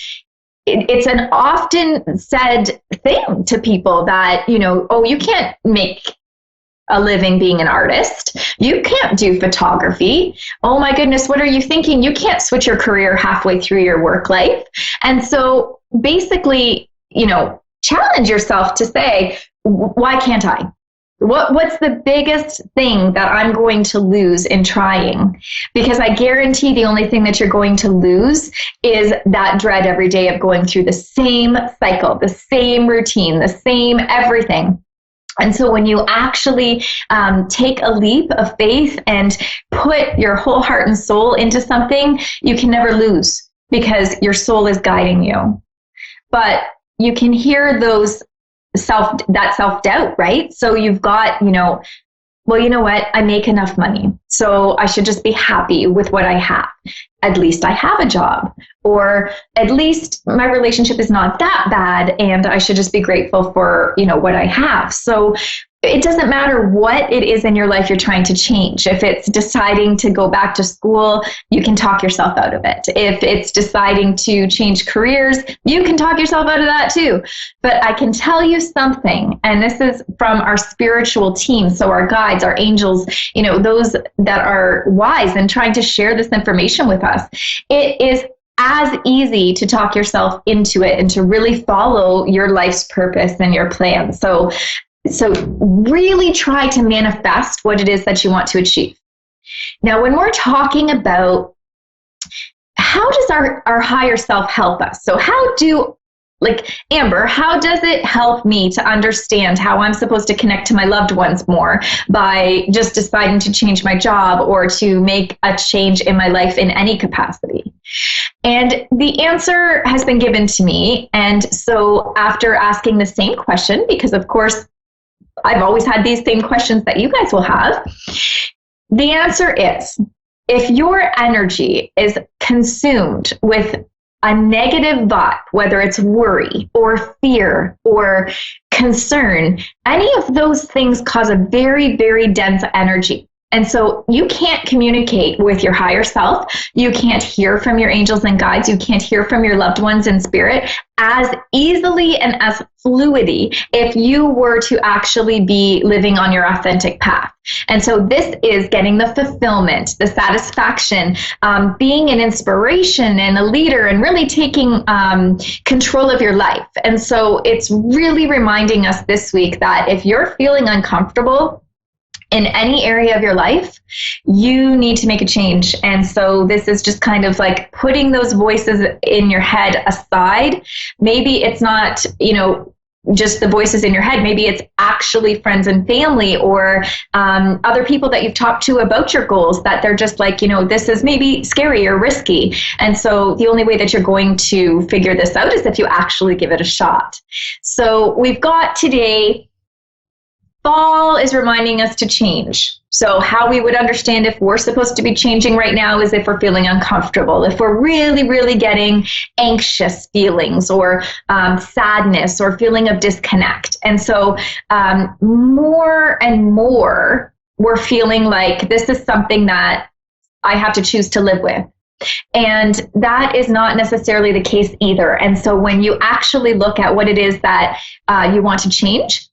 it's an often said thing to people that, oh, you can't make a living being an artist. You can't do photography. Oh my goodness, what are you thinking? You can't switch your career halfway through your work life. And so basically, challenge yourself to say, why can't I? What's the biggest thing that I'm going to lose in trying? Because I guarantee the only thing that you're going to lose is that dread every day of going through the same cycle, the same routine, the same everything. And so when you actually take a leap of faith and put your whole heart and soul into something, you can never lose because your soul is guiding you. But you can hear that self-doubt, right? So you've got, well, you know what? I make enough money, so I should just be happy with what I have. At least I have a job, or at least my relationship is not that bad, and I should just be grateful for, what I have. So it doesn't matter what it is in your life you're trying to change. If it's deciding to go back to school, you can talk yourself out of it. If it's deciding to change careers, you can talk yourself out of that too. But I can tell you something, and this is from our spiritual team, so our guides, our angels, those that are wise and trying to share this information with us. It is as easy to talk yourself into it and to really follow your life's purpose and your plan. So really try to manifest what it is that you want to achieve. Now, when we're talking about how does our higher self help us? So Amber, how does it help me to understand how I'm supposed to connect to my loved ones more by just deciding to change my job or to make a change in my life in any capacity? And the answer has been given to me. And so after asking the same question, because of course, I've always had these same questions that you guys will have. The answer is, if your energy is consumed with a negative vibe, whether it's worry or fear or concern, any of those things cause a very, very dense energy. And so you can't communicate with your higher self. You can't hear from your angels and guides. You can't hear from your loved ones in spirit as easily and as fluidly if you were to actually be living on your authentic path. And so this is getting the fulfillment, the satisfaction, being an inspiration and a leader, and really taking control of your life. And so it's really reminding us this week that if you're feeling uncomfortable in any area of your life, you need to make a change. And so this is just kind of like putting those voices in your head aside. Maybe it's not, just the voices in your head. Maybe it's actually friends and family or other people that you've talked to about your goals that they're just like, this is maybe scary or risky. And so the only way that you're going to figure this out is if you actually give it a shot. So we've got today, fall is reminding us to change. So how we would understand if we're supposed to be changing right now is if we're feeling uncomfortable, if we're really, really getting anxious feelings or sadness or feeling of disconnect. And so more and more, we're feeling like this is something that I have to choose to live with. And that is not necessarily the case either. And so when you actually look at what it is that you want to change,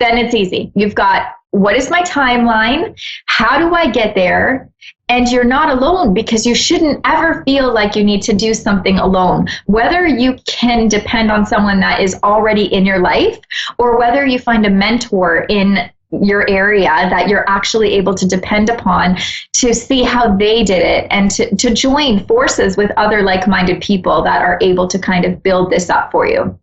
then it's easy. You've got, what is my timeline? How do I get there? And you're not alone, because you shouldn't ever feel like you need to do something alone. Whether you can depend on someone that is already in your life, or whether you find a mentor in your area that you're actually able to depend upon to see how they did it, and to join forces with other like-minded people that are able to kind of build this up for you.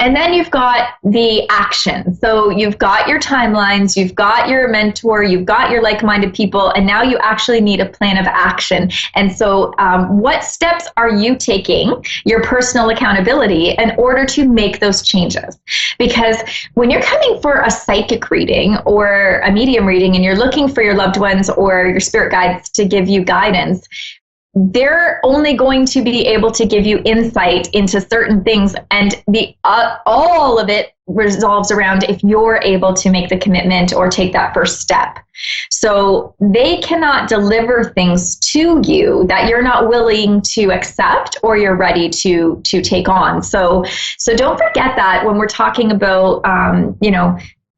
And then you've got the action. So you've got your timelines, you've got your mentor, you've got your like-minded people, and now you actually need a plan of action. And so what steps are you taking, your personal accountability, in order to make those changes? Because when you're coming for a psychic reading or a medium reading and you're looking for your loved ones or your spirit guides to give you guidance, they're only going to be able to give you insight into certain things, and all of it resolves around if you're able to make the commitment or take that first step. So they cannot deliver things to you that you're not willing to accept or you're ready to take on. So don't forget that when we're talking about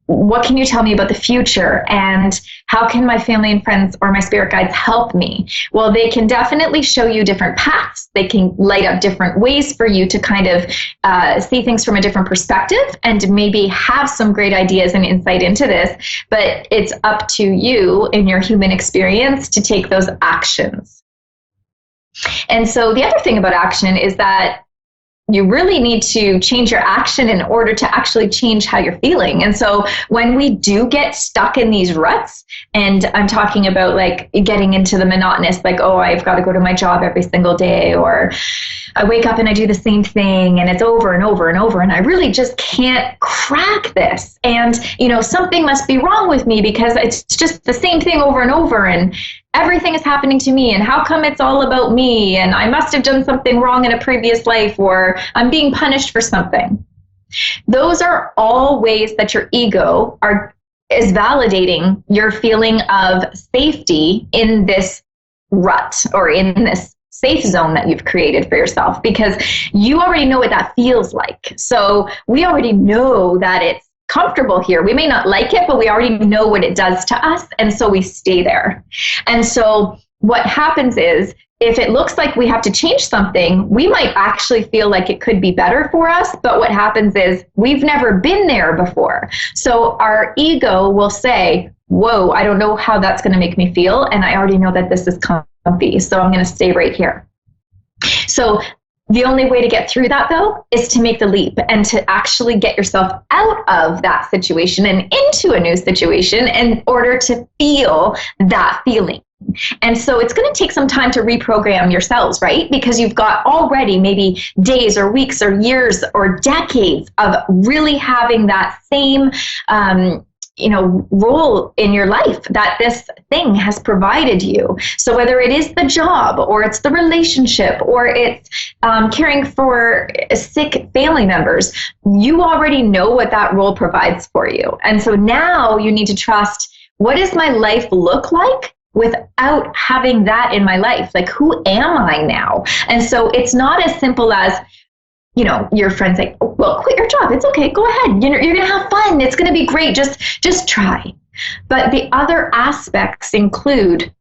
what can you tell me about the future, and how can my family and friends or my spirit guides help me? Well, they can definitely show you different paths. They can light up different ways for you to kind of see things from a different perspective and maybe have some great ideas and insight into this. But it's up to you in your human experience to take those actions. And so the other thing about action is that you really need to change your action in order to actually change how you're feeling. And so when we do get stuck in these ruts, and I'm talking about like getting into the monotonous, like, oh, I've got to go to my job every single day, or I wake up and I do the same thing and it's over and over and over, and I really just can't crack this. And, something must be wrong with me because it's just the same thing over and over, and everything is happening to me, and how come it's all about me, and I must have done something wrong in a previous life, or I'm being punished for something. Those are all ways that your ego is validating your feeling of safety in this rut, or in this safe zone that you've created for yourself, because you already know what that feels like. So we already know that it's comfortable here. We may not like it, but we already know what it does to us, and so we stay there. And so what happens is, if it looks like we have to change something, we might actually feel like it could be better for us, but what happens is we've never been there before. So our ego will say, whoa, I don't know how that's going to make me feel, and I already know that this is comfy, so I'm going to stay right here. So the only way to get through that, though, is to make the leap and to actually get yourself out of that situation and into a new situation in order to feel that feeling. And so it's going to take some time to reprogram yourselves, right? Because you've got already maybe days or weeks or years or decades of really having that same role in your life that this thing has provided you. So whether it is the job, or it's the relationship, or it's caring for sick family members, you already know what that role provides for you. And so now you need to trust, what does my life look like without having that in my life? Like, who am I now? And so it's not as simple as, your friends say, oh, well, quit your job. It's okay. Go ahead. You're going to have fun. It's going to be great. Just try. But the other aspects include,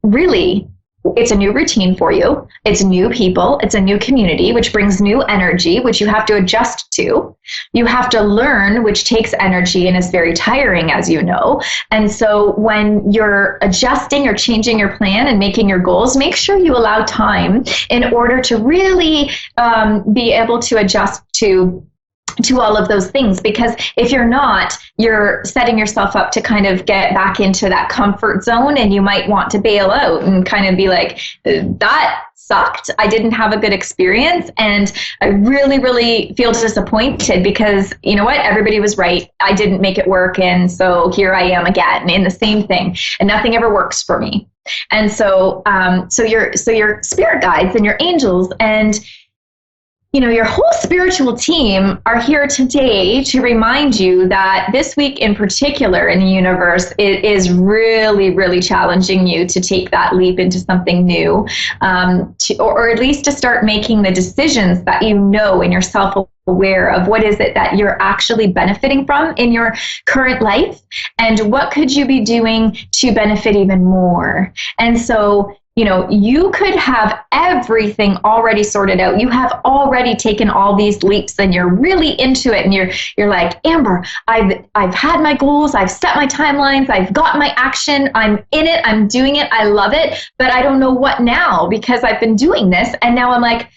really, it's a new routine for you. It's new people. It's a new community, which brings new energy, which you have to adjust to. You have to learn, which takes energy and is very tiring, as you know. And so when you're adjusting or changing your plan and making your goals, make sure you allow time in order to really be able to adjust to all of those things. Because if you're not, you're setting yourself up to kind of get back into that comfort zone, and you might want to bail out and kind of be like, that sucked. I didn't have a good experience, and I really, really feel disappointed because, you know what, everybody was right. I didn't make it work, and so here I am again in the same thing, and nothing ever works for me. And so your spirit guides and your angels and your whole spiritual team are here today to remind you that this week in particular in the universe, it is really, really challenging you to take that leap into something new, or at least to start making the decisions that in yourself aware of what is it that you're actually benefiting from in your current life, and what could you be doing to benefit even more. And so you could have everything already sorted out. You have already taken all these leaps and you're really into it. And you're like, Amber, I've had my goals. I've set my timelines. I've got my action. I'm in it. I'm doing it. I love it. But I don't know what now, because I've been doing this. And now I'm like,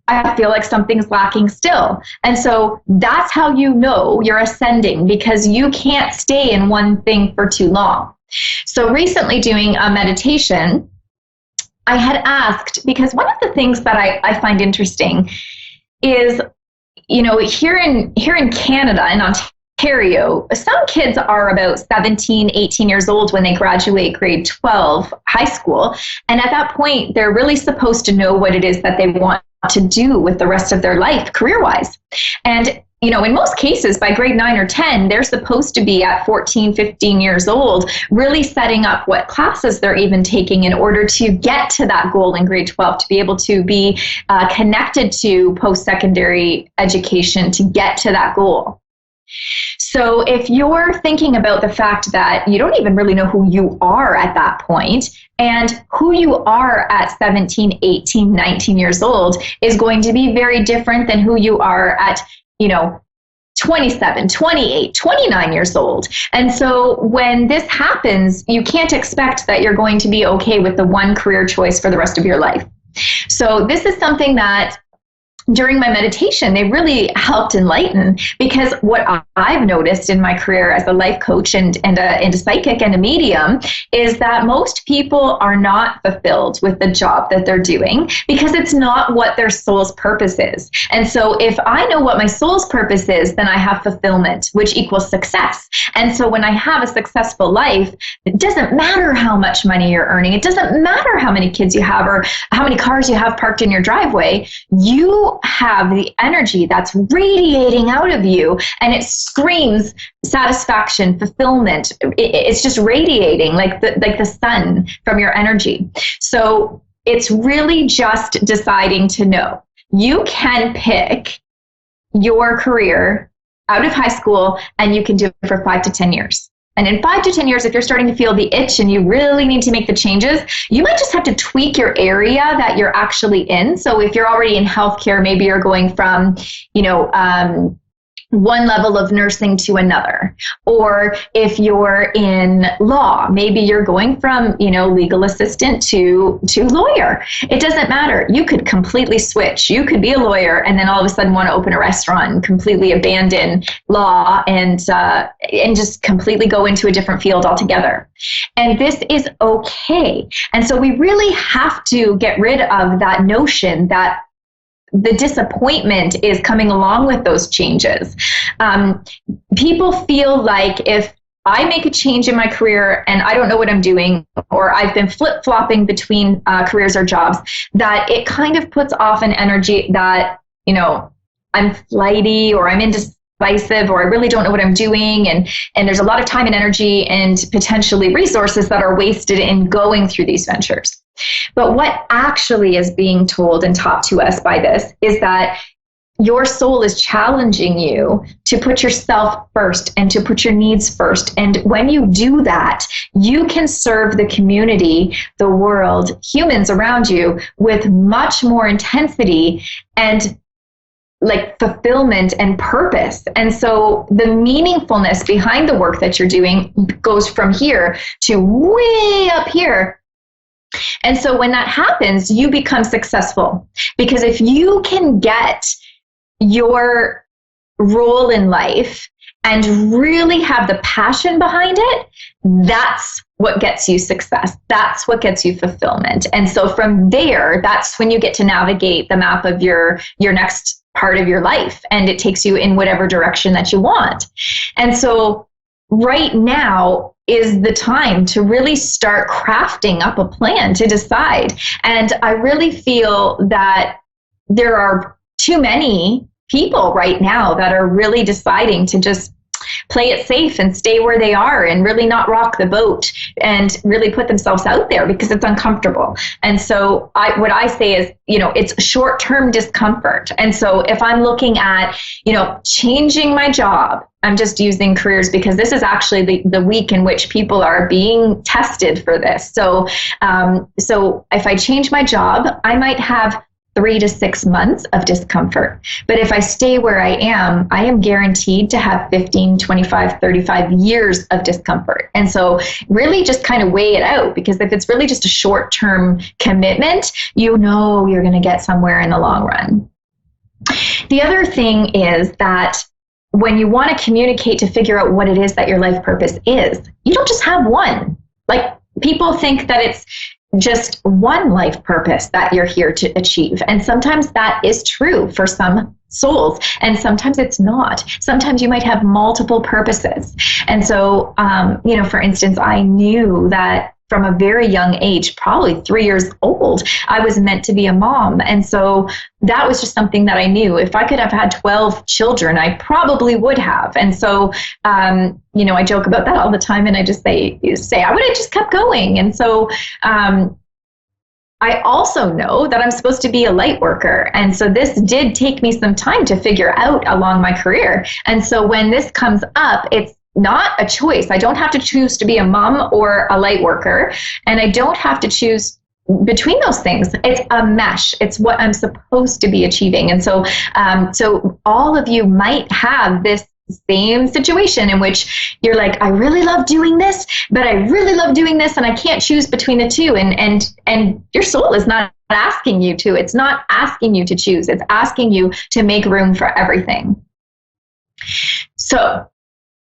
I feel like something's lacking still. And so that's how you're ascending, because you can't stay in one thing for too long. So recently, doing a meditation, I had asked, because one of the things that I find interesting is, here in Canada, in Ontario, some kids are about 17, 18 years old when they graduate grade 12 high school. And at that point, they're really supposed to know what it is that they want to do with the rest of their life career-wise. And in most cases, by grade 9 or 10, they're supposed to be at 14, 15 years old, really setting up what classes they're even taking in order to get to that goal in grade 12, to be able to be connected to post-secondary education to get to that goal. So if you're thinking about the fact that you don't even really know who you are at that point, and who you are at 17, 18, 19 years old is going to be very different than who you are at 27, 28, 29 years old. And so when this happens, you can't expect that you're going to be okay with the one career choice for the rest of your life. So this is something that during my meditation, they really helped enlighten, because what I've noticed in my career as a life coach and a psychic and a medium is that most people are not fulfilled with the job that they're doing, because it's not what their soul's purpose is. And so if I know what my soul's purpose is, then I have fulfillment, which equals success. And so when I have a successful life, it doesn't matter how much money you're earning. It doesn't matter how many kids you have or how many cars you have parked in your driveway. You have the energy that's radiating out of you, and it screams satisfaction, fulfillment. It's just radiating like the sun from your energy. So it's really just deciding to know. You can pick your career out of high school, and you can do it for 5 to 10 years. And in 5 to 10 years, if you're starting to feel the itch and you really need to make the changes, you might just have to tweak your area that you're actually in. So if you're already in healthcare, maybe you're going from, one level of nursing to another. Or if you're in law, maybe you're going from, legal assistant to lawyer. It doesn't matter. You could completely switch. You could be a lawyer and then all of a sudden want to open a restaurant and completely abandon law and just completely go into a different field altogether. And this is okay. And so we really have to get rid of that notion that the disappointment is coming along with those changes. People feel like if I make a change in my career and I don't know what I'm doing, or I've been flip-flopping between careers or jobs, that it kind of puts off an energy that, I'm flighty or I'm indecisive or I really don't know what I'm doing. And there's a lot of time and energy and potentially resources that are wasted in going through these ventures. But what actually is being told and taught to us by this is that your soul is challenging you to put yourself first and to put your needs first. And when you do that, you can serve the community, the world, humans around you with much more intensity and like fulfillment and purpose. And so the meaningfulness behind the work that you're doing goes from here to way up here. And so when that happens, you become successful, because if you can get your role in life and really have the passion behind it, that's what gets you success. That's what gets you fulfillment. And so from there, that's when you get to navigate the map of your next part of your life, and it takes you in whatever direction that you want. And so right now is the time to really start crafting up a plan to decide. And I really feel that there are too many people right now that are really deciding to just play it safe and stay where they are and really not rock the boat and really put themselves out there because it's uncomfortable. And so what I say is, it's short-term discomfort. And so if I'm looking at, changing my job, I'm just using careers because this is actually the week in which people are being tested for this. So if I change my job, I might have 3 to 6 months of discomfort. But if I stay where I am guaranteed to have 15, 25, 35 years of discomfort. And so really just kind of weigh it out, because if it's really just a short-term commitment, you're going to get somewhere in the long run. The other thing is that when you want to communicate to figure out what it is that your life purpose is, you don't just have one. Like, people think that it's just one life purpose that you're here to achieve. And sometimes that is true for some souls, and sometimes it's not. Sometimes you might have multiple purposes. And so, for instance, I knew that from a very young age, probably 3 years old, I was meant to be a mom. And so that was just something that I knew. If I could have had 12 children, I probably would have. And so, I joke about that all the time, and I just say I would have just kept going. And so, I also know that I'm supposed to be a light worker. And so this did take me some time to figure out along my career. And so when this comes up, it's not a choice. I don't have to choose to be a mom or a light worker, and I don't have to choose between those things. It's a mesh. It's what I'm supposed to be achieving. And so, so all of you might have this same situation in which you're like, I really love doing this, but I really love doing this, and I can't choose between the two. And your soul is not asking you to. It's not asking you to choose. It's asking you to make room for everything. So,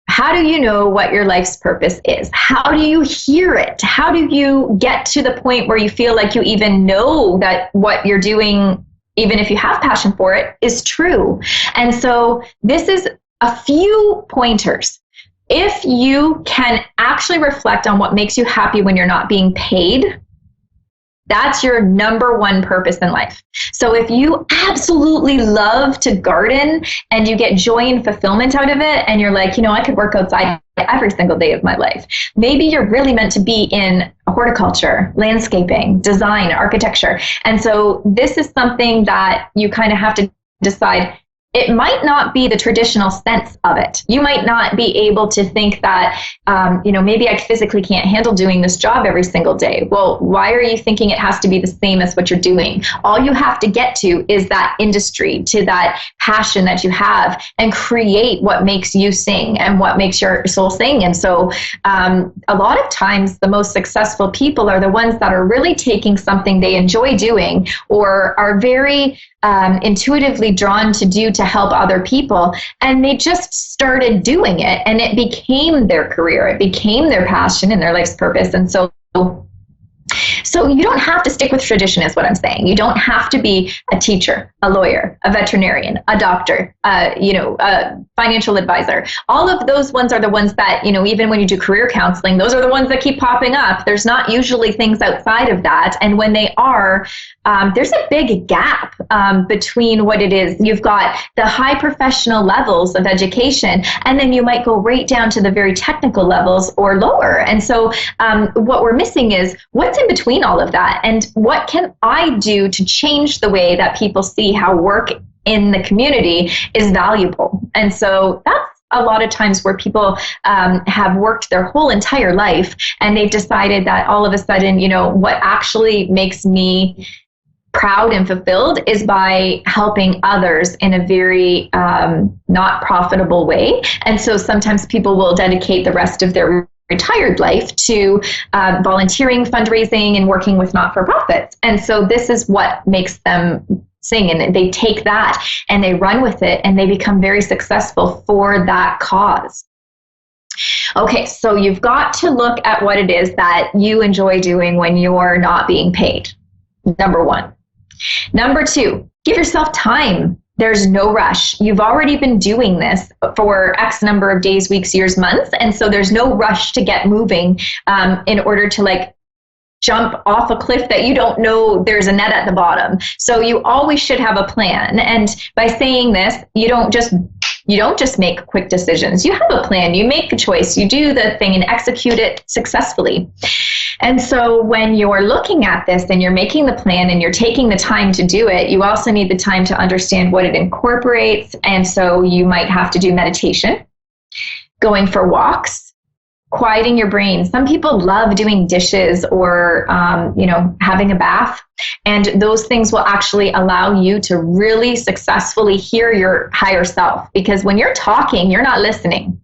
how do you know what your life's purpose is? How do you hear it? How do you get to the point where you feel like you even know that what you're doing, even if you have passion for it, is true? And so this is a few pointers. If you can actually reflect on what makes you happy when you're not being paid, that's your number one purpose in life. So if you absolutely love to garden and you get joy and fulfillment out of it, and you're like, I could work outside every single day of my life. Maybe you're really meant to be in horticulture, landscaping, design, architecture. And so this is something that you kind of have to decide. It might not be the traditional sense of it. You might not be able to think that, maybe I physically can't handle doing this job every single day. Well, why are you thinking it has to be the same as what you're doing? All you have to get to is that industry, to that passion that you have, and create what makes you sing and what makes your soul sing. And so a lot of times the most successful people are the ones that are really taking something they enjoy doing or are very intuitively drawn to do to help other people, and they just started doing it, and it became their career, it became their passion and their life's purpose. And so you don't have to stick with tradition, is what I'm saying. You don't have to be a teacher, a lawyer, a veterinarian, a doctor, a financial advisor. All of those ones are the ones that, even when you do career counseling, those are the ones that keep popping up. There's not usually things outside of that. And when they are, there's a big gap between what it is. You've got the high professional levels of education, and then you might go right down to the very technical levels or lower. And so what we're missing is what's in between all of that, and what can I do to change the way that people see how work in the community is valuable. And so that's a lot of times where people have worked their whole entire life, and they've decided that all of a sudden, what actually makes me proud and fulfilled is by helping others in a very not profitable way. And so sometimes people will dedicate the rest of their retired life to volunteering, fundraising, and working with not-for-profits. And so this is what makes them sing, and they take that and they run with it, and they become very successful for that cause. Okay, so you've got to look at what it is that you enjoy doing when you're not being paid. Number one. Number two, give yourself time. There's no rush. You've already been doing this for X number of days, weeks, years, months. And so there's no rush to get moving in order to jump off a cliff that you don't know there's a net at the bottom. So you always should have a plan. And by saying this, you don't just make quick decisions. You have a plan, you make a choice, you do the thing and execute it successfully. And so when you're looking at this and you're making the plan and you're taking the time to do it, you also need the time to understand what it incorporates. And so you might have to do meditation, going for walks, quieting your brain. Some people love doing dishes or, having a bath. And those things will actually allow you to really successfully hear your higher self. Because when you're talking, you're not listening.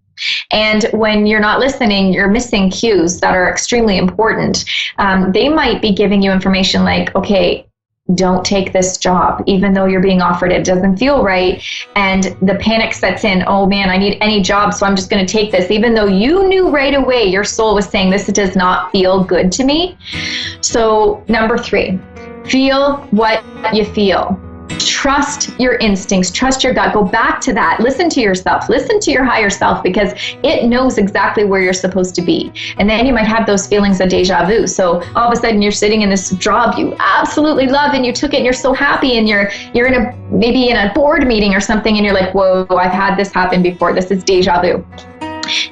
And when you're not listening, you're missing cues that are extremely important. They might be giving you information like, okay, don't take this job, even though you're being offered it doesn't feel right. And the panic sets in. Oh man, I need any job, so I'm just going to take this, even though you knew right away your soul was saying this does not feel good to me. So number 3, feel what you feel. Trust your instincts, trust your gut. Go back to that. Listen to yourself. Listen to your higher self, because it knows exactly where you're supposed to be. And then you might have those feelings of deja vu. So all of a sudden you're sitting in this job you absolutely love and you took it and you're so happy, and you're maybe in a board meeting or something and you're like, whoa, I've had this happen before. This is deja vu.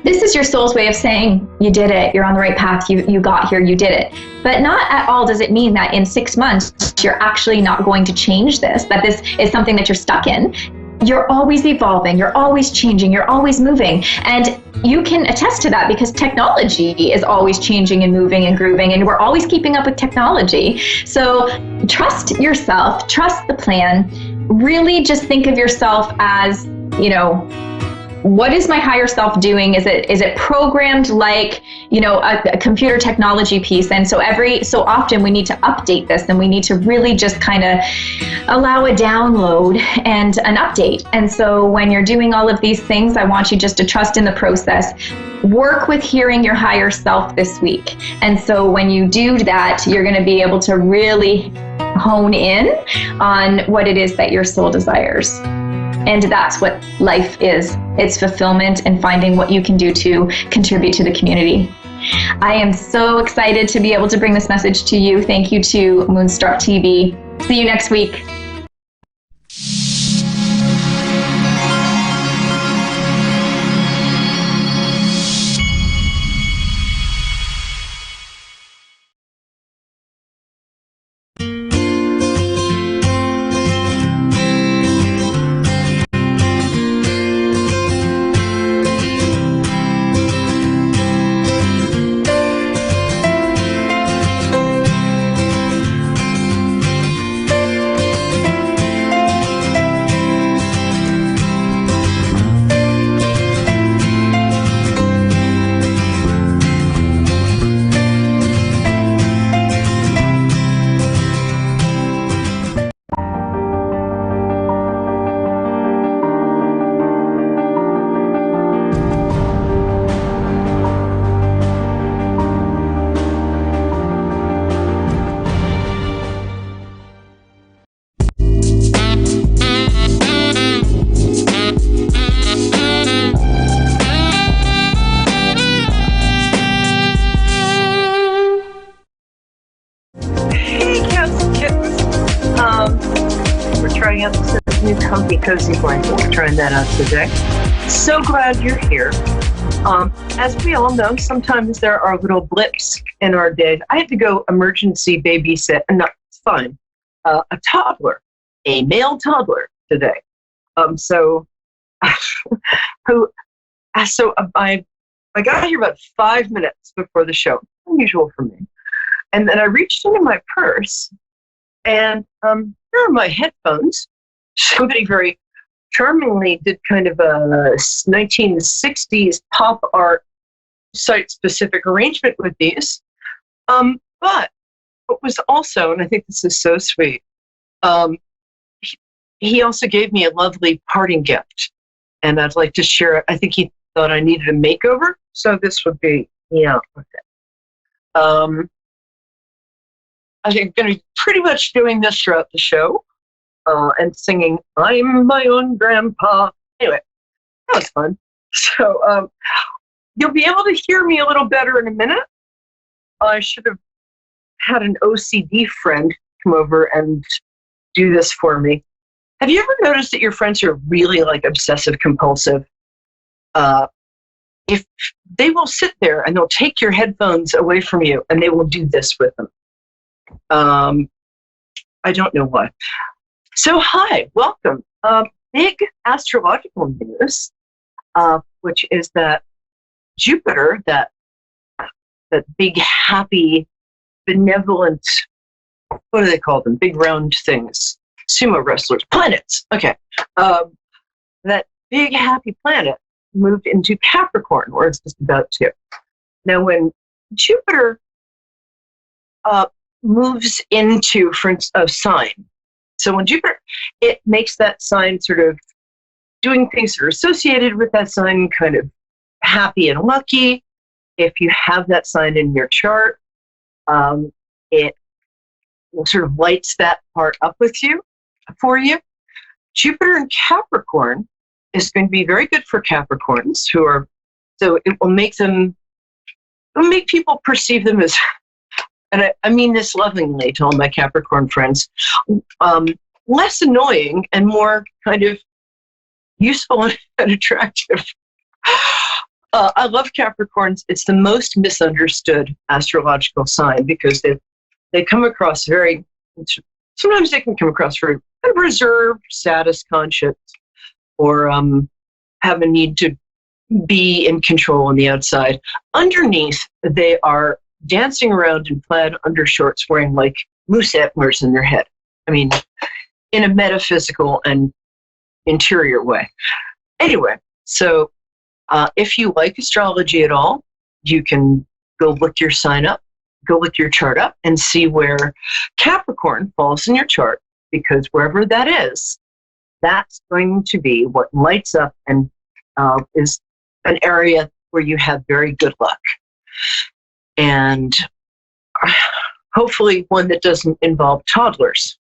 This is your soul's way of saying you did it, you're on the right path, you got here, you did it. But not at all does it mean that in 6 months you're actually not going to change this, that this is something that you're stuck in. You're always evolving, you're always changing, you're always moving. And you can attest to that because technology is always changing and moving and grooving, and we're always keeping up with technology. So trust yourself, trust the plan. Really just think of yourself as, what is my higher self doing? Is it programmed like, a computer technology piece? And so every so often we need to update this, and we need to really just kind of allow a download and an update. And so when you're doing all of these things, I want you just to trust in the process. Work with hearing your higher self this week. And so when you do that, you're going to be able to really hone in on what it is that your soul desires. And that's what life is. It's fulfillment and finding what you can do to contribute to the community. I am so excited to be able to bring this message to you. Thank you to Moonstruck TV. See you next week. trying out this new comfy cozy blanket. We're trying that out today. So glad you're here. As we all know, sometimes there are little blips in our day. I had to go emergency babysit, and it's fine, a toddler, a male toddler today. So I got here about 5 minutes before the show, unusual for me. And then I reached into my purse, and here are my headphones. Somebody very charmingly did kind of a 1960s pop art site-specific arrangement with these. But what was also, and I think this is so sweet, he also gave me a lovely parting gift, and I'd like to share it. I think he thought I needed a makeover, so this would be, yeah, okay. I think I'm going to be pretty much doing this throughout the show, and singing, I'm my own grandpa. Anyway, that was fun. So you'll be able to hear me a little better in a minute. I should have had an OCD friend come over and do this for me. Have you ever noticed that your friends are really like obsessive compulsive? If they will sit there and they'll take your headphones away from you and they will do this with them. I don't know why. So hi, welcome. Big astrological news, which is that Jupiter, that big, happy, benevolent, what do they call them? Big round things. Sumo wrestlers. Planets. Okay. That big, happy planet moved into Capricorn, or it's just about to. Now, when Jupiter moves into, for instance, a sign, so when Jupiter, it makes that sign sort of doing things that are associated with that sign kind of happy and lucky. If you have that sign in your chart, it sort of lights that part up for you. Jupiter in Capricorn is going to be very good for Capricorns so it will make people perceive them as, and I mean this lovingly to all my Capricorn friends, less annoying and more kind of useful and attractive. I love Capricorns. It's the most misunderstood astrological sign because they come across sometimes they can come across very kind of reserved, status conscious, or have a need to be in control on the outside. Underneath, they are dancing around in plaid undershorts wearing like moose antlers in their head. I mean, in a metaphysical and interior way. Anyway, so if you like astrology at all, you can go look your sign up, go look your chart up and see where Capricorn falls in your chart, because wherever that is, that's going to be what lights up and is an area where you have very good luck. And hopefully one that doesn't involve toddlers.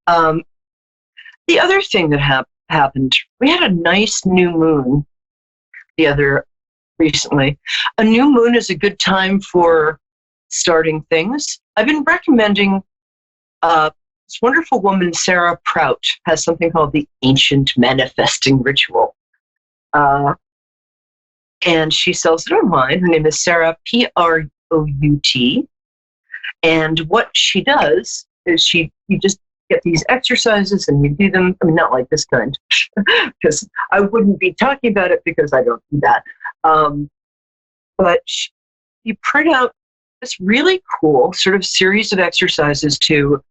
The other thing that happened, we had a nice new moon recently. A new moon is a good time for starting things. I've been recommending this wonderful woman, Sarah Prout, has something called the Ancient Manifesting Ritual. And she sells it online. Her name is Sarah, Prout. And what she does is you just get these exercises and you do them. I mean, not like this kind, because I wouldn't be talking about it because I don't do that. But you print out this really cool sort of series of exercises to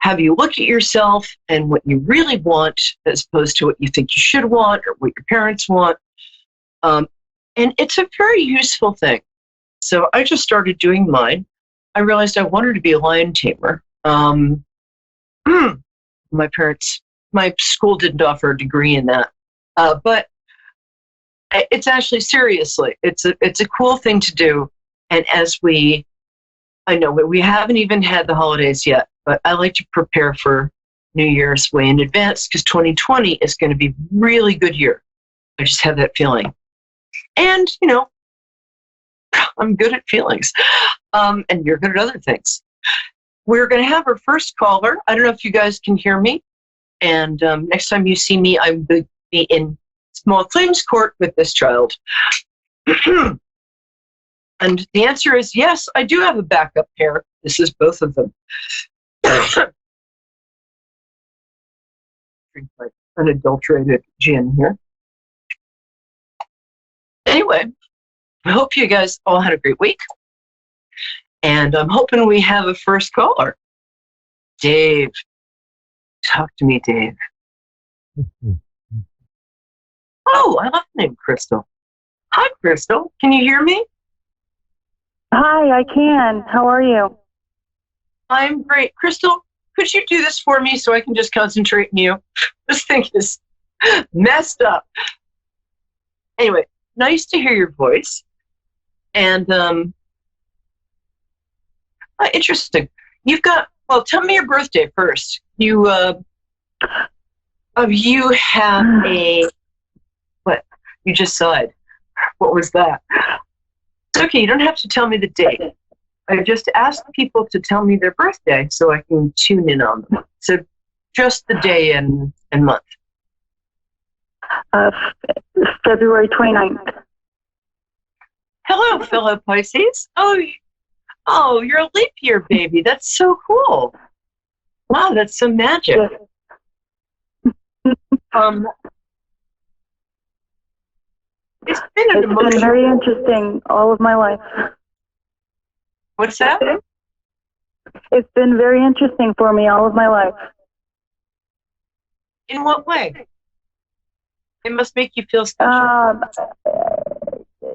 have you look at yourself and what you really want as opposed to what you think you should want or what your parents want. And it's a very useful thing. So I just started doing mine. I realized I wanted to be a lion tamer. My school didn't offer a degree in that. But it's actually, seriously, it's a cool thing to do. And I know we haven't even had the holidays yet, but I like to prepare for New Year's way in advance because 2020 is going to be a really good year. I just have that feeling. And, I'm good at feelings. And you're good at other things. We're going to have our first caller. I don't know if you guys can hear me. And next time you see me, I will be in small claims court with this child. And the answer is yes, I do have a backup pair. This is both of them. Drink my unadulterated gin here. Anyway, I hope you guys all had a great week. And I'm hoping we have a first caller. Dave. Talk to me, Dave. Oh, I love the name Crystal. Hi, Crystal. Can you hear me? Hi, I can. How are you? I'm great. Crystal, could you do this for me so I can just concentrate on you? This thing is messed up. Anyway, nice to hear your voice. And interesting. Tell me your birthday first. You have what? You just sighed. What was that? It's okay. You don't have to tell me the date. I just asked people to tell me their birthday so I can tune in on them. So just the day and month. February 29th. Hello, fellow Pisces. Oh, you're a leap year baby. That's so cool. Wow, that's some magic. Yes. It's been an emotional. It's been very interesting all of my life. What's that? It's been very interesting for me all of my life. In what way? It must make you feel special.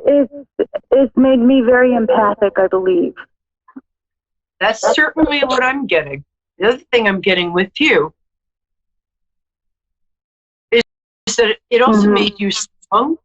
It's made me very empathic, I believe. That's certainly what I'm getting. The other thing I'm getting with you is that it also made you strong